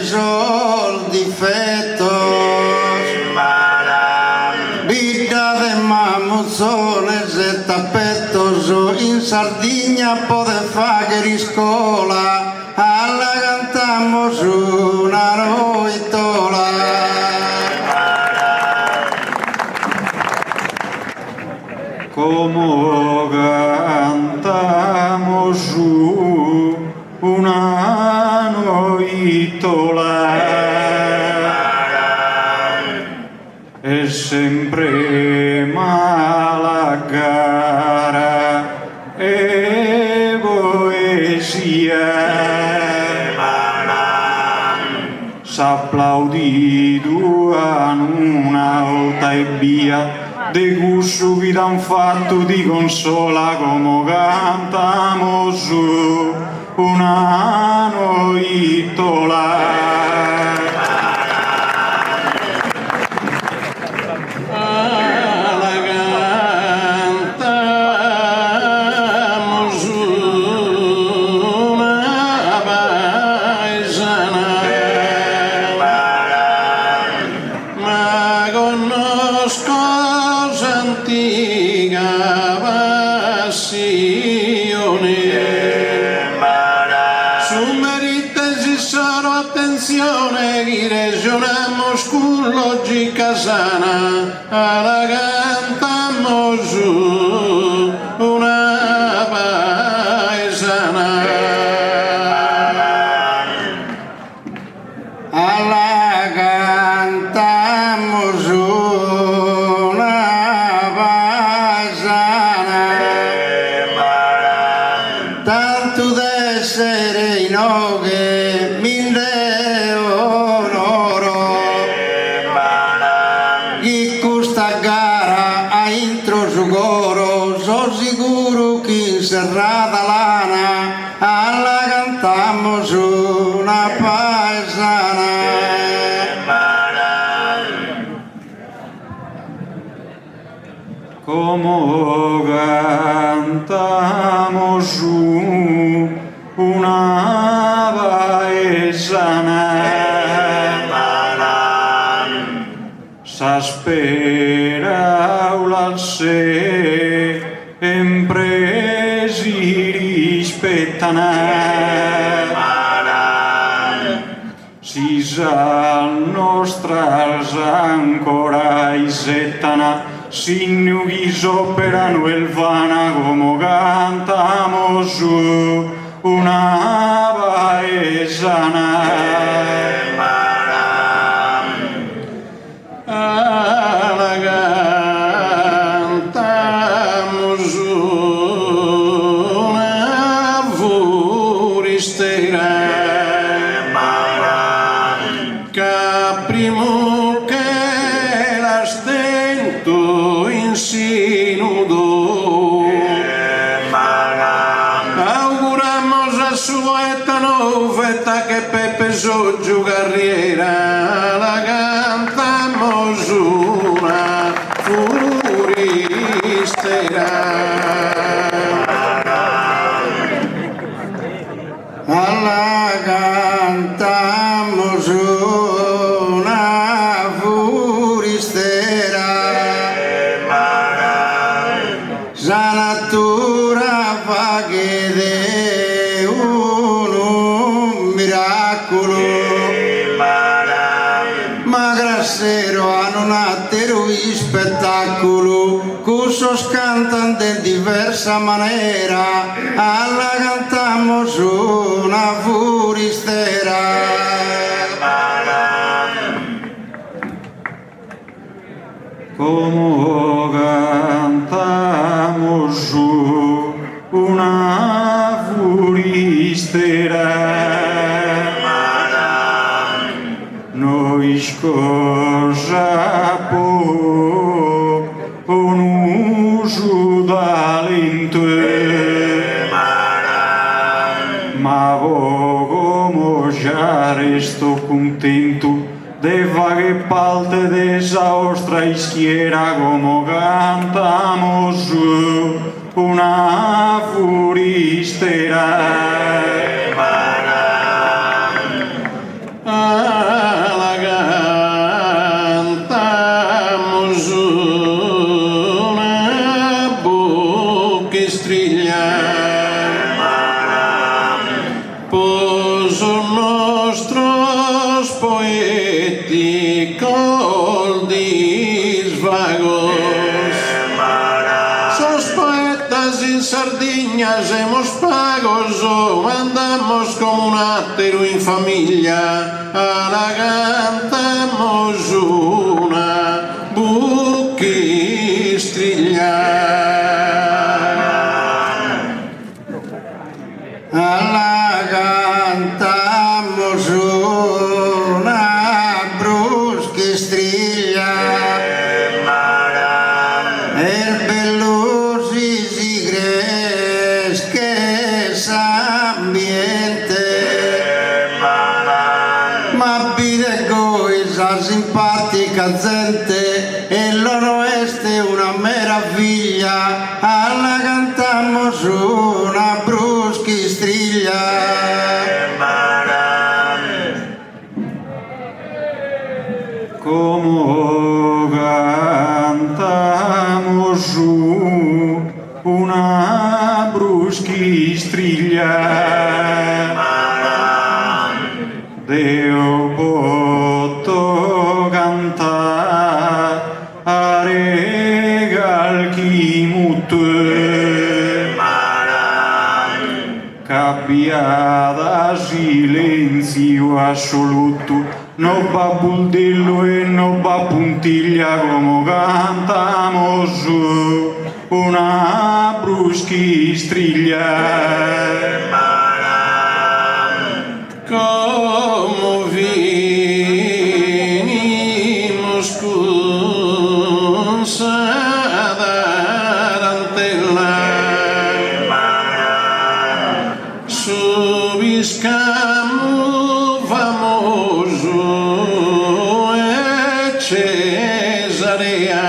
Speaker 2: sol difettos, vida de mamuzzones e tappetos in Sardegna pode fare scola, alla cantamos una noitola.
Speaker 4: Como cantamos su una noitola è sempre mala gara e poesia s'applaudito una volta e via de gusto che t'han fatto di consola come cantamos su una noitola.
Speaker 1: attenzione che regionamos con logica sana, alla cantamo su una paesana.
Speaker 2: Alla cantamos una paesana, tanto d'essere in oghe mille onoro, chi questa gara ha intro su coro, so sicuro che in serrata lana alla cantamos una paesana.
Speaker 4: Como cantamos su una paesana, s'aspera al se impresi rispettana, si sa nostras ancora isettana, signo che operano il vana come cantamos su una paesana.
Speaker 1: Alla cantamos una foristera, caprimo che la stento in sinudo, auguramos a sua etta novetta che Peppe Soggio carriera, la cantamos una foristera.
Speaker 2: Alla cantamos una foristera, sa natura fa che de un miracolo, ma grassero hanno un attero di spettacolo, cusos cantan de diversa manera, alla cantamos una foristera.
Speaker 4: Como cantamos su una foristera, noi cosa po un uso talento, ma como già resto contento de vague parte de esa ostra ischiera, como cantamos una foristera.
Speaker 1: Alla cantamos una bocchestriglia, poso nostros poeti col disvagos, sos poetas in Sardegna semos pagos o andamos como un attero in famiglia, alla cantamos una bocchestriglia.
Speaker 2: Alla cantamos una bruschestriglia, el bello si cresce s'ambiente, ma vide cosa simpatica gente, e l'oeste una meraviglia, alla cantamos una bruschestriglia.
Speaker 4: Como cantamos una bruschestriglia, Deo potto cantare calchi mutte cabbiata silenzio assoluto no va buldello e no va puntiglia come cantamo su una bruschi striglia
Speaker 1: como vinimos con sadarantella subiscamo famoso e Cesarea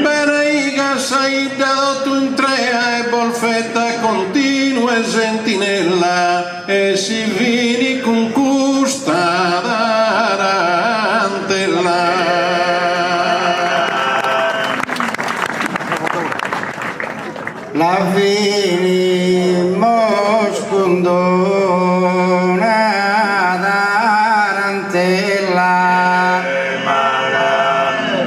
Speaker 1: Beneiga saida tu intrea e bolfetta continua e sentinella e si vini con custa darantella
Speaker 2: la venimos con dona darantella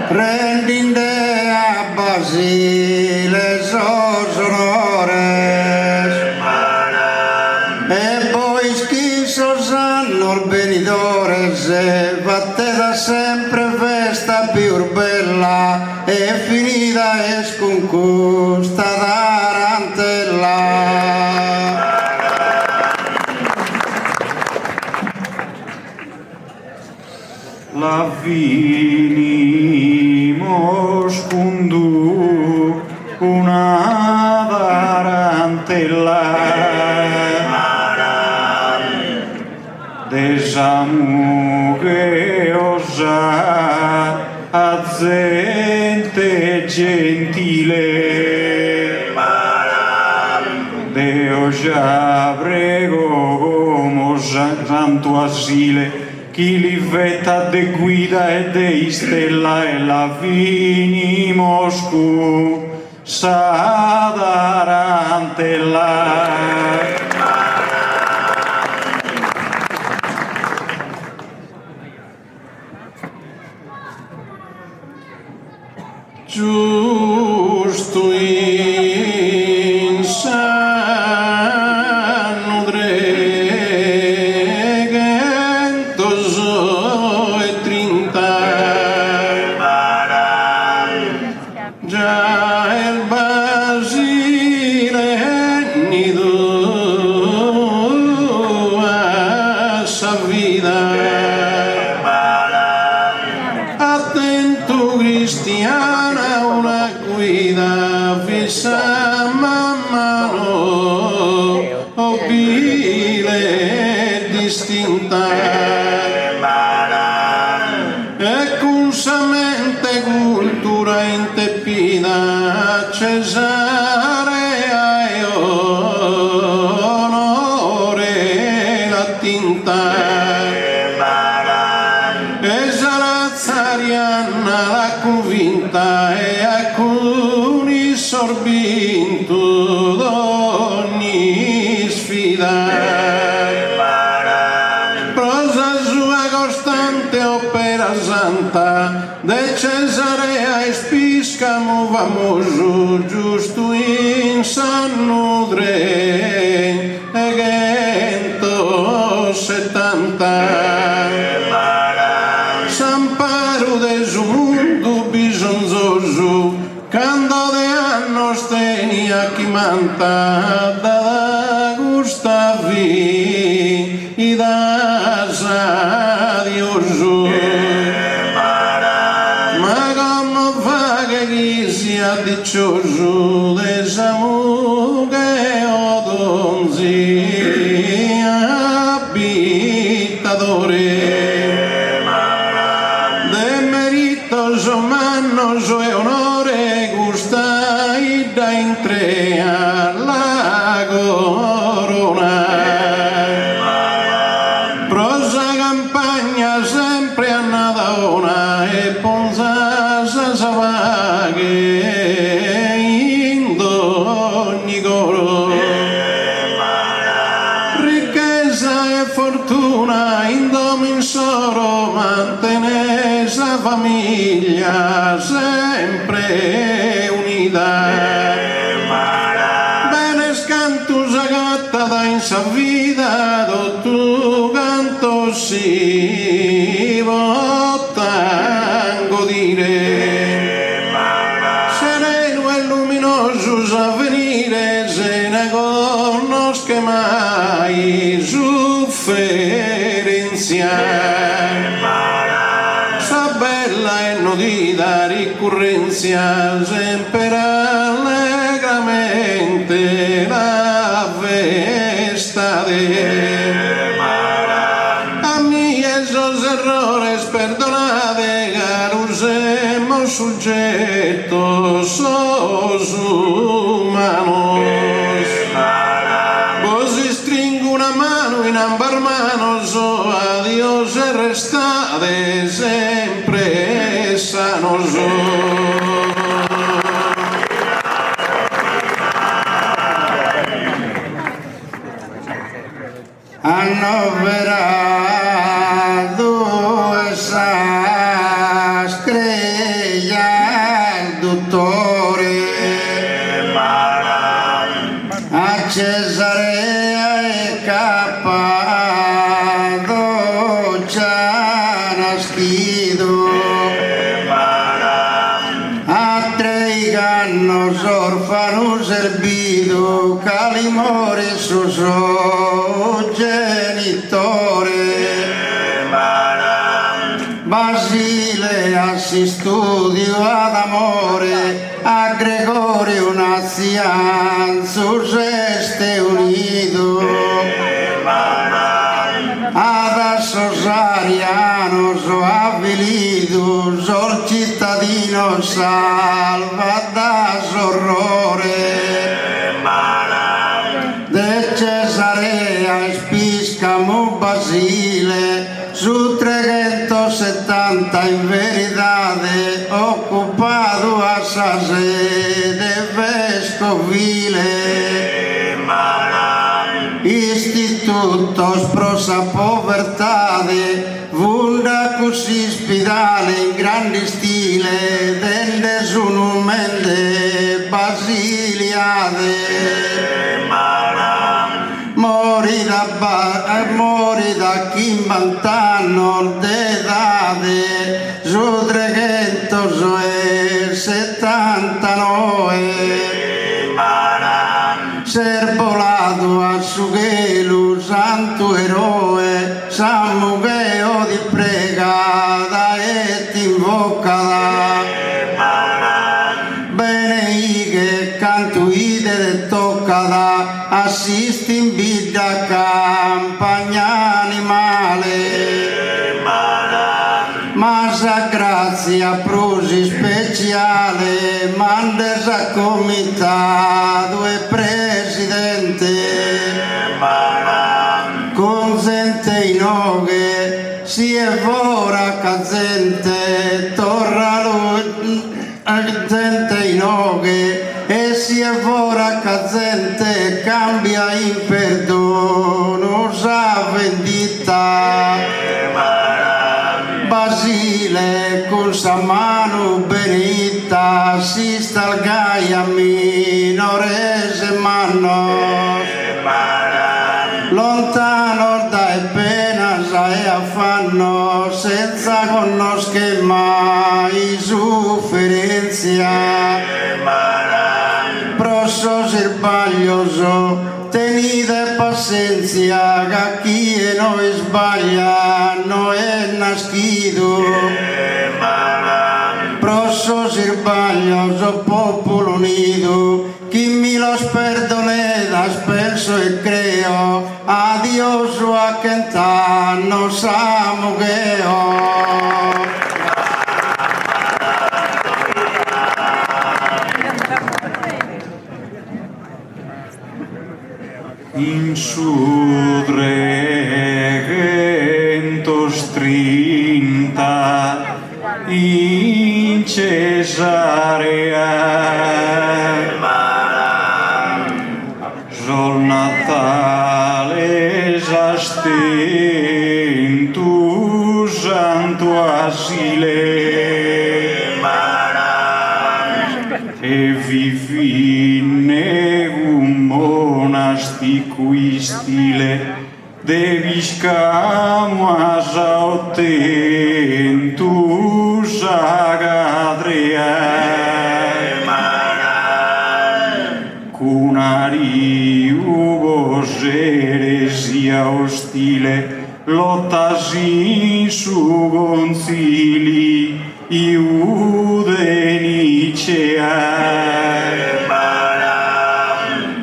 Speaker 2: rendinde a Basile sos onores e poi schisos hanno benidores e batte da sempre festa più bella e finita e sconcusta darantella
Speaker 4: la vinimos cundu una darantella desamu che osa a gente gentile Deo già prego come santo asile chi li veta de guida e de stella e la vinimos cu sadarantella
Speaker 1: giusto in sanno dreghentoso e trinta già il Basile nido a sa vida attento cristiana una guida fissa man mano obile distinta e con sa mente cultura intepida Cesarea e onore la tinta esa lazzariana la convinta e alcuni sorbinto d'ogni sfida prosa sua costante opera santa de Cesarea e spiscamo famoso giusto in Sannudre e 170 S'amparo de su mundo bisonzoso quando de annos tenia chi manta da gustavi i da sadioso ma come fa che chi sia diccioso de samu che odonzi abitadore mannoso e onore gustai da intrea la corona prosa campagna sempre a Nadaona e ponza savaghe in ogni coro ricchezza e fortuna fortuna indomensoro mantenere la famiglia sempre unita. Bene scanto gatta da in sa vita tu canto si votango dire sereno e luminoso sa venire se ne conosche mai sofferenza sa bella e notita ricorrenza sempre allegramente la festa a mí esos errores perdonate que los hemos sujetos sos humanos vos stringo una mano in ambar mano so a Dios e restate sempre sanos
Speaker 2: annoverado esas creia il dottore a Cesarea e Cappadocia nascido a 3 annos orfanos servido calimore sus Basile assistudio ad amore a Gregorio Nazian sus este unido ad esos arianos avilidos ol cittadino salva das horrores de Cesarea espiscamo Basile su 370 in veridade occupado a sa sede vescovile istitutos pro sa povertade vunda così spidale in grande stile dende su numende basiliade mori da Chimbantano d'edade su 379 serpolato a Sughelu santo eroe San Mugheo di pregada e invocada bene che canto ide de toccada assisti in vita campagna animale ma sa grazia prosi speciale mandes a comitato e presidente consente in oghe si è ora cazente torra gente in oghe e si è ora cazente cambia in perdono sa vendita Basile con sa mano benita si stalgai a minorese manos lontano dai penas e affanno senza conosche mai sofferenza prosso sbaglioso tenite pazienza che chi e noi sbaglia non è nascido prosso sbaglioso popolo unido chi mi los perdoneda penso e creo a Dios o a quien nos amo que
Speaker 4: in su 330 in Cesarea sol Natale già asile e vivine un monastico stile devis camuas autentus agadrea cunari ugos eresia ostile lotas in su gonzili iudenicea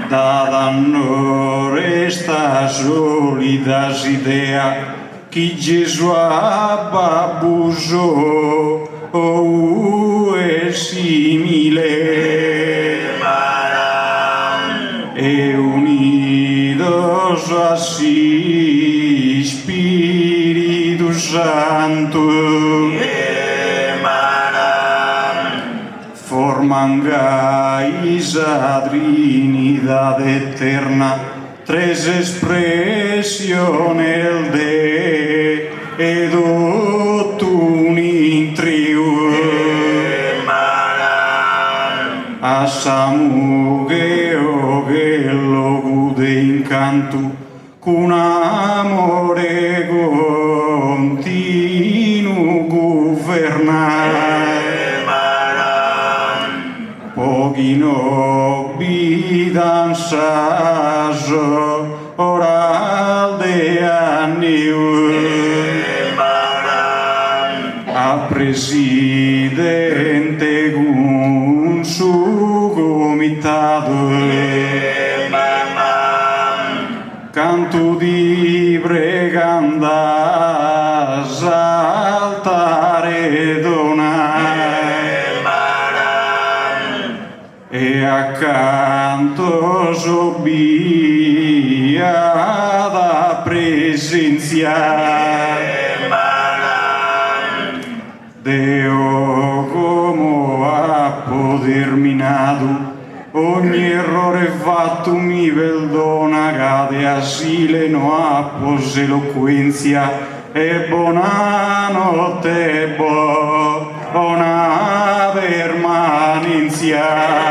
Speaker 4: dadanno resta solidas idea chi Gesù abbabusò o è simile e unidos así Spiritu Santo forman esa Trinidad eterna tres expresiones de ed un intrigo a Samuel che lo gude incanto con amore continuo governare pochi nobili danzaso oral de anni a presidente un su comitato canto di preganda saltare donare e accanto sobbia da presenziare Deo come ha poterminato ogni errore fatto mi perdona cade asile no appos eloquenzia e buonanotte buona permanenza